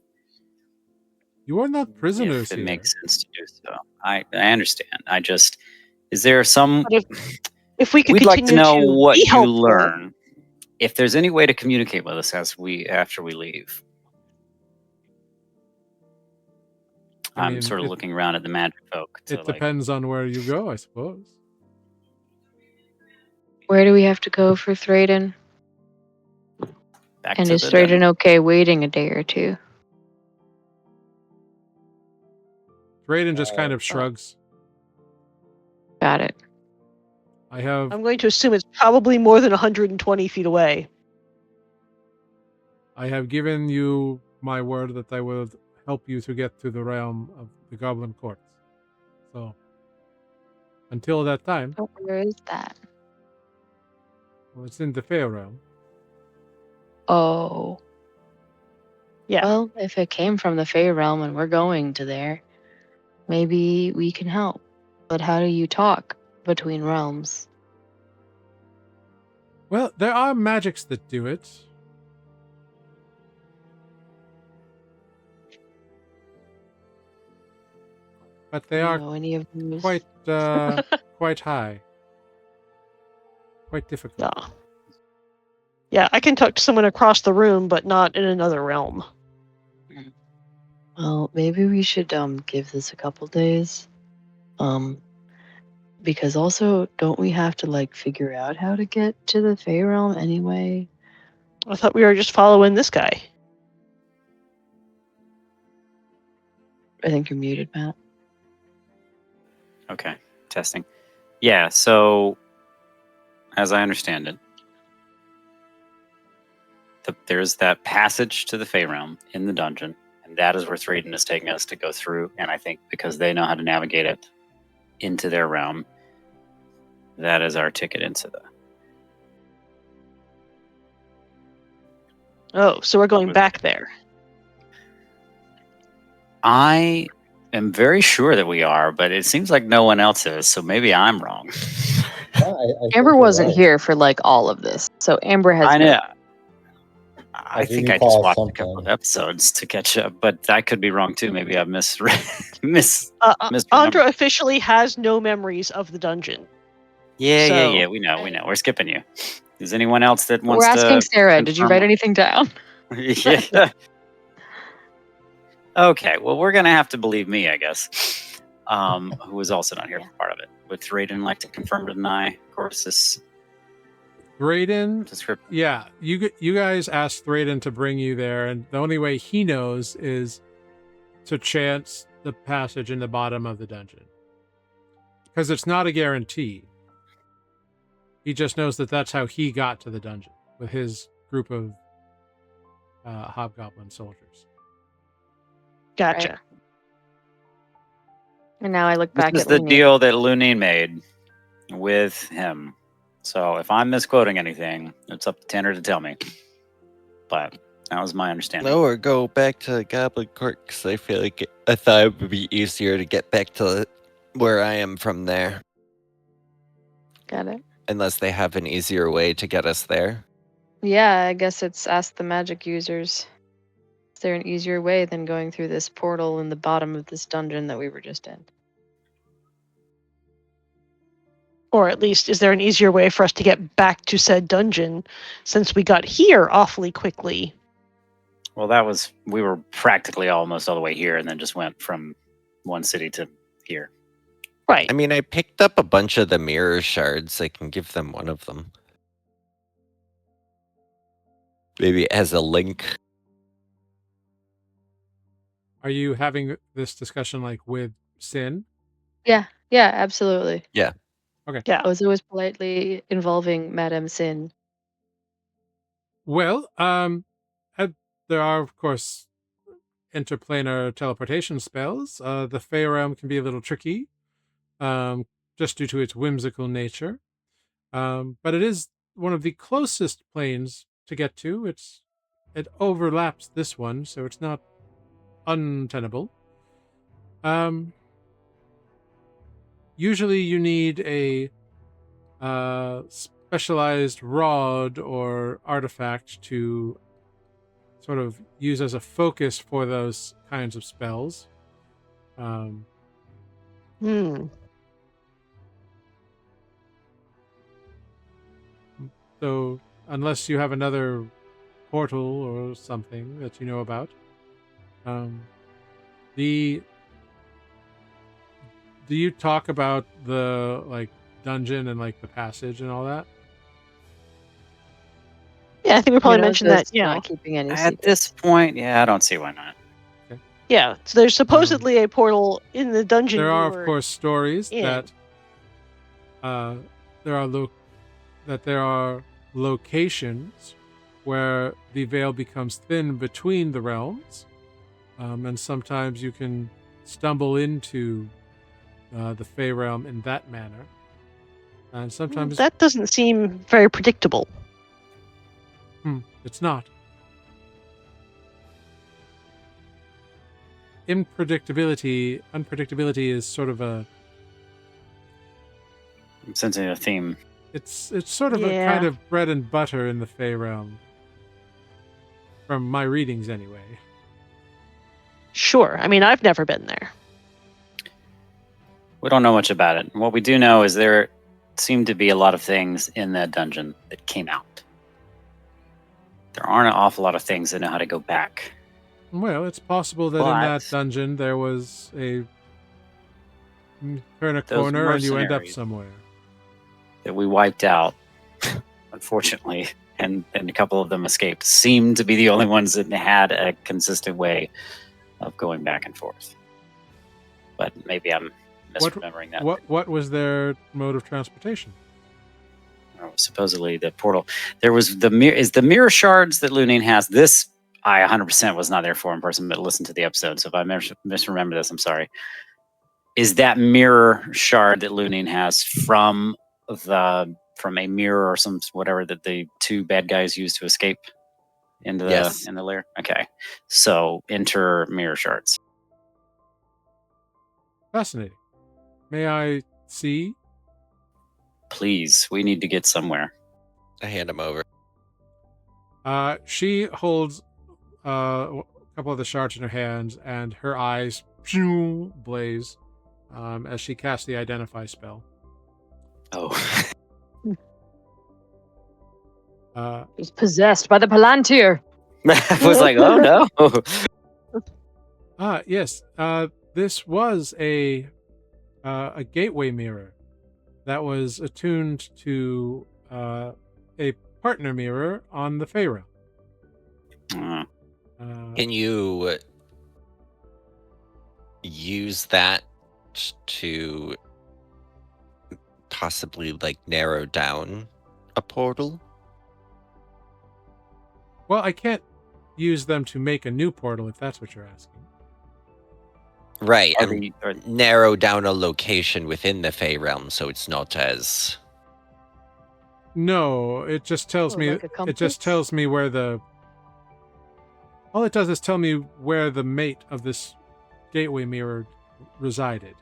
You are not prisoners if it here. makes sense to do so. I understand. Is there some? But if we could we'd like to continue know what be you helpful. learn. If there's any way to communicate with us after we leave. I'm sort of looking around at the magic folk. It depends on where you go, I suppose. Where do we have to go for Thrayden? Back and to is the Thrayden okay waiting a day or two? Thrayden just kind of shrugs. Got it. I'm going to assume it's probably more than 120 feet away. I have given you my word that I will help you to get to the realm of the Goblin Courts. So, until that time... Oh, where is that? Well, it's in the Fey realm. Oh. Yeah. Well, if it came from the Fey realm and we're going to there, maybe we can help. But how do you talk between realms? Well, there are magics that do it. But they are quite quite high. Quite difficult. Yeah, I can talk to someone across the room, but not in another realm. Well, maybe we should give this a couple days. Because also, don't we have to figure out how to get to the Fey realm anyway? I thought we were just following this guy. I think you're muted, Matt. Okay, testing. Yeah, so as I understand it, there's that passage to the Fey realm in the dungeon, and that is where Thrayden is taking us to go through. And I think because they know how to navigate it into their realm, that is our ticket into the. Oh, so we're going back there. I am very sure that we are, but it seems like no one else is, so maybe I'm wrong. Amber wasn't here for all of this, so Amber has. I know. I think I just watched a couple of episodes to catch up, but I could be wrong too. Maybe I misread. Andra officially has no memories of the dungeon. Yeah. We know. We're skipping you. Is anyone else that wants to? We're asking Sarah. Did you write anything down? Yeah. Okay. Well, we're gonna have to believe me, I guess. Who was also not here for part of it. Would Thrayden like to confirm or deny? Of course, this. Thrayden, yeah, you guys asked Thrayden to bring you there, and the only way he knows is to chance the passage in the bottom of the dungeon. Because it's not a guarantee. He just knows that that's how he got to the dungeon, with his group of hobgoblin soldiers. Gotcha. Right. And now I look back at the deal that Lunine made with him. So if I'm misquoting anything, it's up to Tanner to tell me. But that was my understanding. No, or go back to the Goblin Court, because I feel like I thought it would be easier to get back to where I am from there. Got it. Unless they have an easier way to get us there. Yeah, I guess it's ask the magic users. Is there an easier way than going through this portal in the bottom of this dungeon that we were just in? Or at least, is there an easier way for us to get back to said dungeon since we got here awfully quickly? Well, we were practically almost all the way here and then just went from one city to here. Right. I mean, I picked up a bunch of the mirror shards. I can give them one of them. Maybe it has a link. Are you having this discussion like with Sin? Yeah, absolutely. Yeah. Okay. Yeah. Ozo was politely involving Madame Sin. Well, there are, of course, interplanar teleportation spells. The Fey realm can be a little tricky, just due to its whimsical nature. But it is one of the closest planes to get to. It overlaps this one, so it's not untenable. Usually you need a specialized rod or artifact to sort of use as a focus for those kinds of spells. So unless you have another portal or something that you know about, do you talk about the like dungeon and like the passage and all that? Yeah, I think we probably mentioned that. Yeah. Not keeping any At secrets. this point, yeah, I don't see why not. Yeah. So there's supposedly a portal in the dungeon. There are, we of were course, stories in. that there are locations where the veil becomes thin between the realms, and sometimes you can stumble into the Fey realm in that manner. And sometimes That doesn't seem very predictable. It's not. Unpredictability is sort of I'm sensing a theme. it's sort of a kind of bread and butter in the Fey realm. From my readings anyway. Sure. I mean, I've never been there. We don't know much about it. What we do know is there seemed to be a lot of things in that dungeon that came out. There aren't an awful lot of things that know how to go back. Well, it's possible that in that dungeon there was a turn a corner and you end up somewhere. That we wiped out, unfortunately, and a couple of them escaped. Seemed to be the only ones that had a consistent way of going back and forth. But maybe I'm misremembering that. What was their mode of transportation? Supposedly the portal. There was the mirror shards that Lunine has. This I 100% was not there for in person, but listen to the episode. So if I misremember this, I'm sorry. Is that mirror shard that Lunine has from a mirror or some whatever that the two bad guys used to escape into the in the lair? Okay, so enter mirror shards. Fascinating. May I see? Please, we need to get somewhere. I hand him over. She holds a couple of the shards in her hands, and her eyes blaze as she casts the identify spell. Oh. He's possessed by the Palantir. I was like, oh no. Yes. This was a gateway mirror that was attuned to a partner mirror on the Fey realm. Can you use that to possibly like narrow down a portal? Well, I can't use them to make a new portal if that's what you're asking. Right, and narrow down a location within the Fey realm so it's not as... No, it just tells me. Like a compass? It just tells me where the. All it does is tell me where the mate of this gateway mirror resided.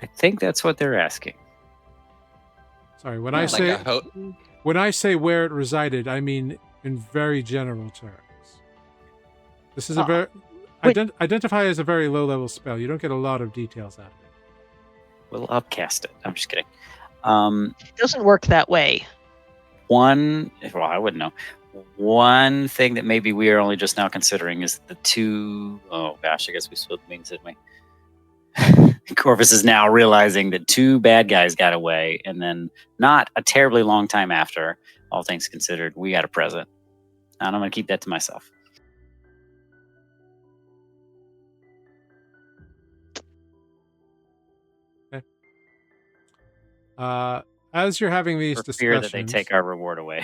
I think that's what they're asking. Sorry, when I say where it resided, I mean in very general terms. This is a very identify as a very low level spell. You don't get a lot of details out of it. We'll upcast it. I'm just kidding. It doesn't work that way. I wouldn't know. One thing that maybe we are only just now considering is the two. Oh gosh, I guess we spilled the beans, didn't we? Corvus is now realizing that two bad guys got away, and then not a terribly long time after, all things considered, we got a present. And I'm going to keep that to myself. Okay. As you're having these For discussions, fear that they take our reward away.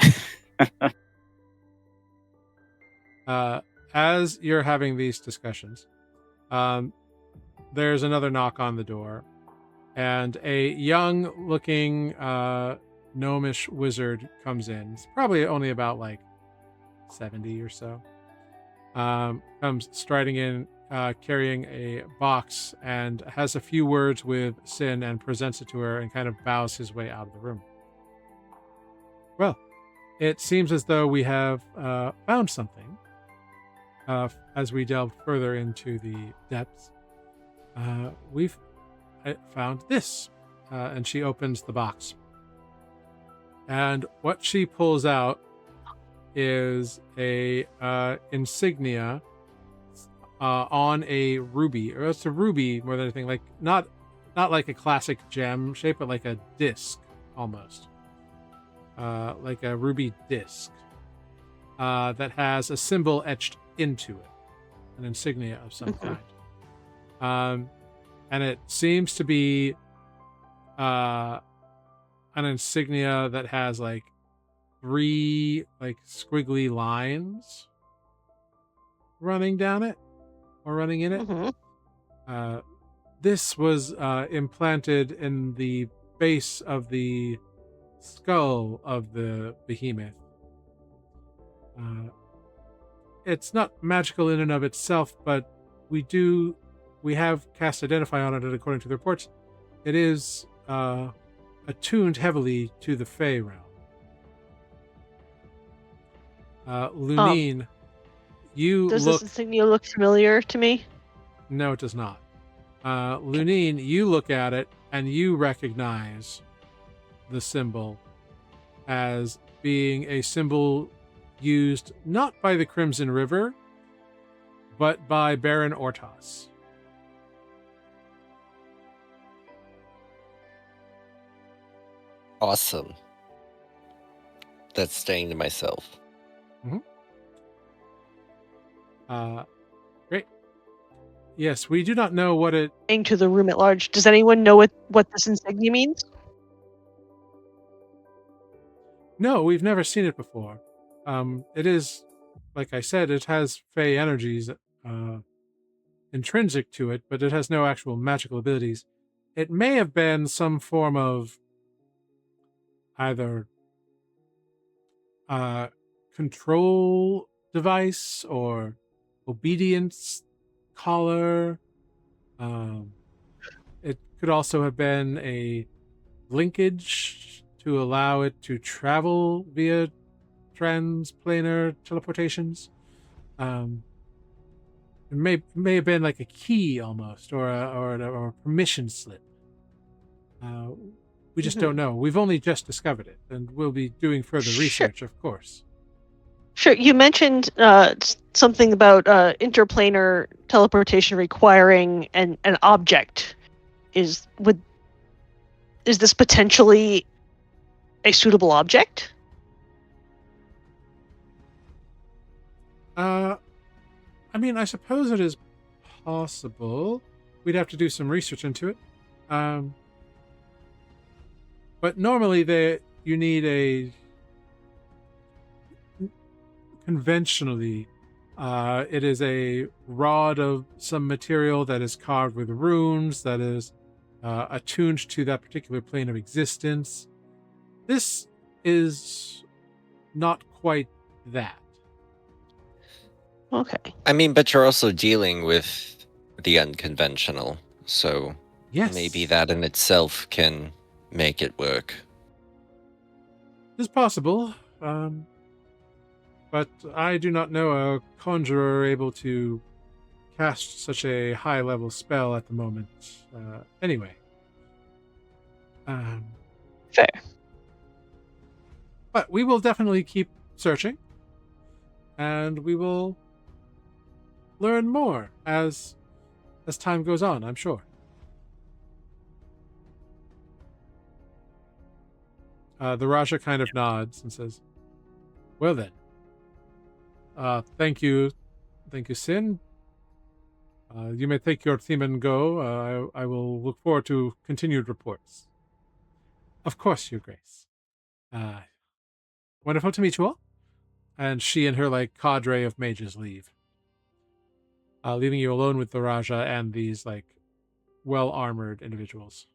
As you're having these discussions, there's another knock on the door, and a young-looking gnomish wizard comes in. It's probably only about like 70 or so. Comes striding in, carrying a box, and has a few words with Sin and presents it to her and kind of bows his way out of the room. Well, it seems as though we have found something. As we delve further into the depths, we've found this. And she opens the box. And what she pulls out is a insignia on a ruby. Or it's a ruby more than anything. Like not like a classic gem shape, but like a disc almost. Like a ruby disc. That has a symbol etched into it, an insignia of some kind. And it seems to be an insignia that has like 3 like squiggly lines running down it or running in it. This was implanted in the base of the skull of the behemoth. It's not magical in and of itself, but we have cast Identify on it, and according to the reports, it is attuned heavily to the Fey realm. Lunine, does this insignia look familiar to me? No, it does not. Lunine, you look at it, and you recognize the symbol as being a symbol used not by the Crimson River, but by Baron Ortos. Awesome. That's staying to myself. Great. Yes, we do not know what it... To the room at large. Does anyone know what this insignia means? No, we've never seen it before. It is, like I said, it has Fey energies intrinsic to it, but it has no actual magical abilities. It may have been some form of either control device or obedience collar. It could also have been a linkage to allow it to travel via transplanar teleportations. It may have been like a key almost, or a permission slip. We just don't know. We've only just discovered it, and we'll be doing further research, of course. Sure. You mentioned something about interplanar teleportation requiring an object. Is this potentially a suitable object? I mean, I suppose it is possible. We'd have to do some research into it. But normally you need a... Conventionally, it is a rod of some material that is carved with runes, that is attuned to that particular plane of existence. This is not quite that. Okay. I mean, but you're also dealing with the unconventional, so yes, maybe that in itself can make it work. It's possible, but I do not know a conjurer able to cast such a high-level spell at the moment. Anyway. Fair. But we will definitely keep searching, and we will learn more as time goes on, I'm sure. The Raja kind of nods and says, "Well then, thank you, Sin. You may take your team and go. I will look forward to continued reports." "Of course, Your Grace. Wonderful to meet you all." And she and her cadre of mages leave, leaving you alone with the Raja and these well-armored individuals.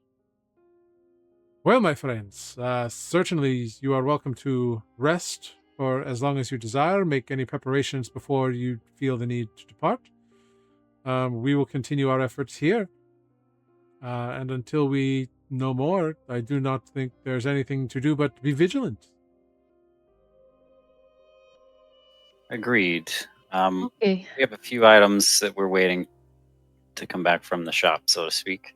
"Well, my friends, certainly you are welcome to rest for as long as you desire. Make any preparations before you feel the need to depart. We will continue our efforts here. And until we know more, I do not think there's anything to do but be vigilant." Agreed. Okay. We have a few items that we're waiting to come back from the shop, so to speak.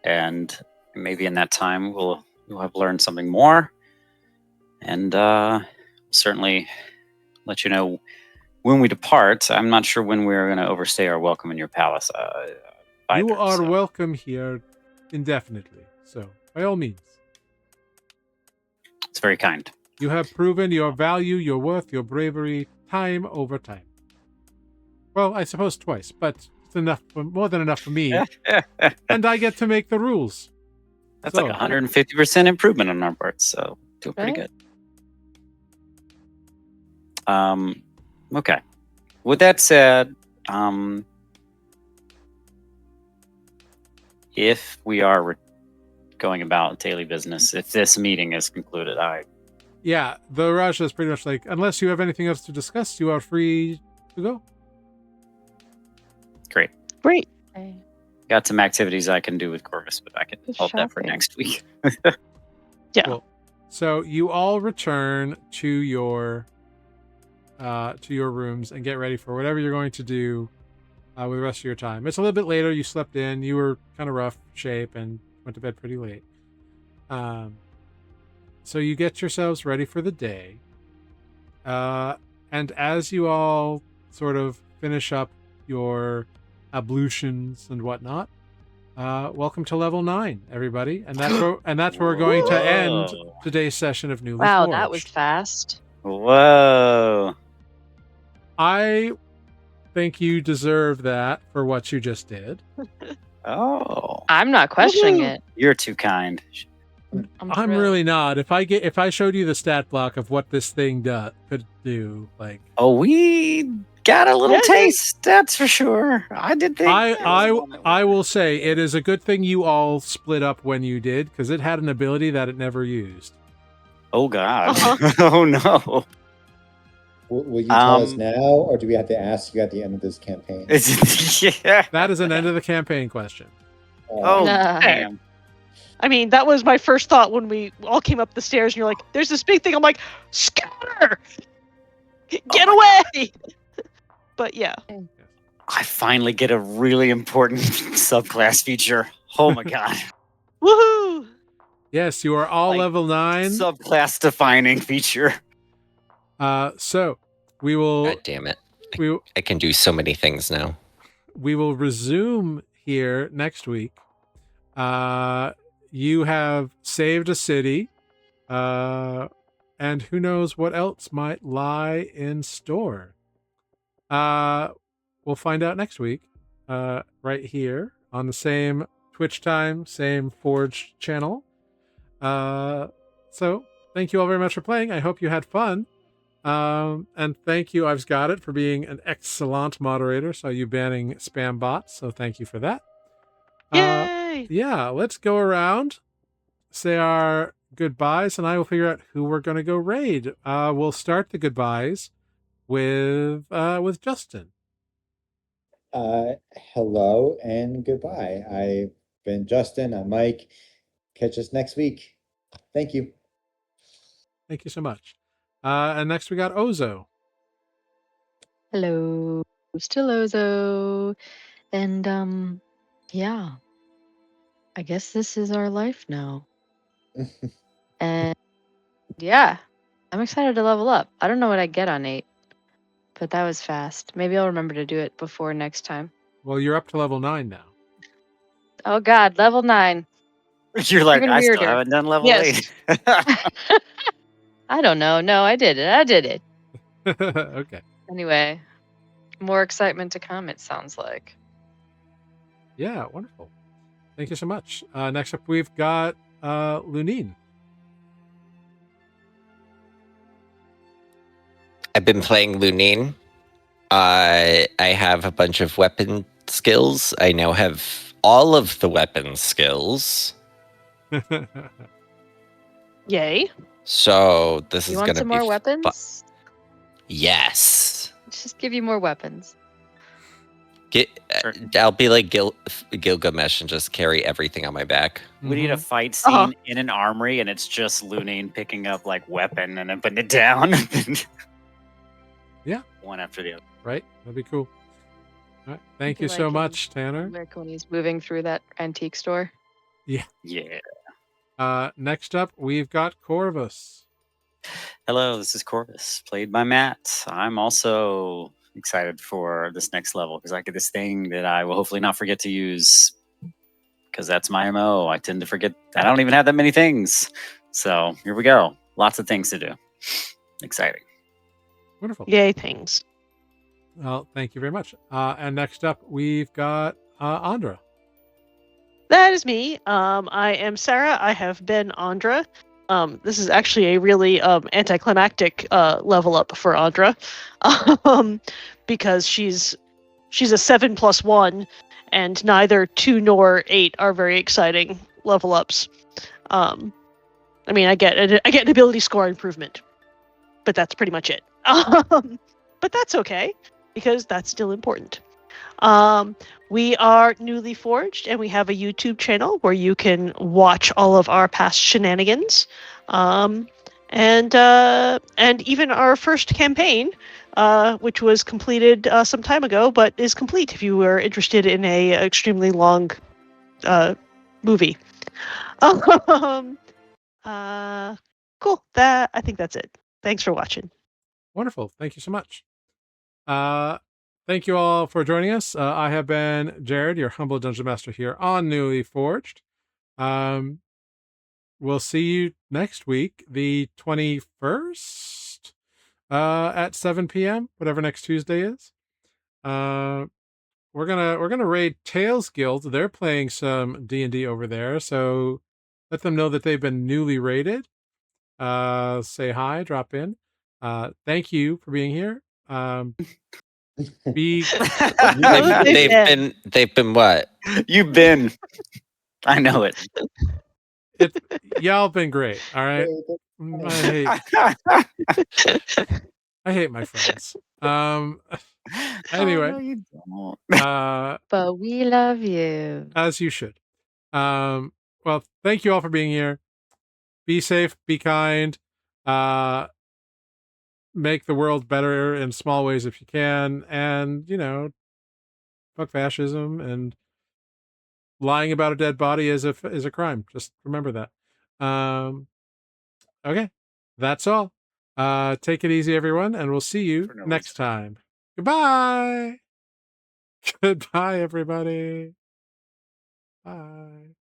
And maybe in that time we'll have learned something more. And certainly let you know when we depart. I'm not sure when we're going to overstay our welcome in your palace. You are welcome here indefinitely, so by all means. It's very kind. You have proven your value, your worth, your bravery, time over time. Well, I suppose twice, but it's more than enough for me. And I get to make the rules. That's like 150% improvement on our part, so doing pretty good. Okay. With that said, if we are going about daily business, if this meeting is concluded, Yeah, the Raja is pretty much unless you have anything else to discuss, you are free to go. Great. Okay. Got some activities I can do with Corvus, but I can hold that for next week. Yeah. Cool. So you all return to your rooms and get ready for whatever you're going to do with the rest of your time. It's a little bit later. You slept in. You were kind of rough shape and went to bed pretty late. So you get yourselves ready for the day. And as you all sort of finish up your ablutions and whatnot, welcome to level 9, everybody. And that's where we're going to end today's session of Nuuli Forged. Wow, that was fast. Whoa. I think you deserve that for what you just did. Oh. I'm not questioning it. You're too kind. I'm really not. If I showed you the stat block of what this thing could do, oh, we got a little taste, that's for sure. I did think I will say it is a good thing you all split up when you did, because it had an ability that it never used. Oh God. Oh no. Will you tell us now, or do we have to ask you at the end of this campaign? Yeah. That is an end of the campaign question. Oh, damn. I mean, that was my first thought when we all came up the stairs and you're like, there's this big thing. I'm like, scatter! Get away! But yeah. I finally get a really important subclass feature. Oh my God. Woohoo! Yes, you are all level 9. Subclass defining feature. So we will. God damn it. I can do so many things now. We will resume here next week. You have saved a city, and who knows what else might lie in store. We'll find out next week, right here on the same Twitch time, same Forge channel. So thank you all very much for playing. I hope you had fun. And thank you, I've got it, for being an excellent moderator. So you banning spam bots. So thank you for that. Yay! Yeah, let's go around, say our goodbyes, and I will figure out who we're going to go raid. We'll start the goodbyes with Justin. Hello and goodbye. I've been Justin. I'm Mike. Catch us next week. Thank you. Thank you so much. And next we got Ozo. Hello, still Ozo. And yeah, I guess this is our life now. And yeah, I'm excited to level up. I don't know what I get on 8, but that was fast. Maybe I'll remember to do it before next time. Well, you're up to level 9 now. Oh God, level 9. You're like, Even I still weirder. haven't done level Yes. 8. I don't know. No, I did it. Okay. Anyway, more excitement to come, it sounds like. Yeah, wonderful. Thank you so much. Next up, we've got Lunine. I've been playing Lunine. I have a bunch of weapon skills. I now have all of the weapon skills. Yay. So this You is want going to some be more weapons? Yes. Just give you more weapons. Sure. I'll be like Gilgamesh and just carry everything on my back. We need a Mhm. fight scene in an armory, and it's just Lunine picking up like weapon and then putting it down. Yeah. One after the other. Right? That'd be cool. All right. Thank Be you so like much, Tanner. Like when he's moving through that antique store. Yeah. Next up, we've got Corvus. Hello, this is Corvus, played by Matt. I'm also excited for this next level because I get this thing that I will hopefully not forget to use because that's my MO. I tend to forget. I don't even have that many things. So here we go. Lots of things to do. Exciting. Wonderful. Yay, things. Well, thank you very much. And next up, we've got Andra. That is me. I am Sarah. I have been Andra. This is actually a really anticlimactic level up for Andra, because she's a 7+1, and neither 2 nor 8 are very exciting level ups. I mean, I get an ability score improvement, but that's pretty much it. But that's okay because that's still important. We are Nuuli Forged, and we have a YouTube channel where you can watch all of our past shenanigans, and even our first campaign, which was completed some time ago, but is complete if you were interested in a extremely long movie. Cool. I think that's it. Thanks for watching. Wonderful. Thank you so much. Thank you all for joining us. I have been Jared, your humble dungeon master here on Nuuli Forged. We'll see you next week, the 21st, at 7 p.m., whatever next Tuesday is. We're gonna raid Tails Guild. They're playing some D&D over there, so let them know that they've been newly raided. Say hi, drop in. Thank you for being here. They've been what? You've been. I know it. Y'all been great. All right. I hate my friends. Anyway. Oh, no, you don't. But we love you. As you should. Well, thank you all for being here. Be safe, be kind, make the world better in small ways if you can, and fuck fascism, and lying about a dead body is a crime. Just remember that. Okay. That's all. Take it easy, everyone, and we'll see you next time. Goodbye. Goodbye, everybody. Bye.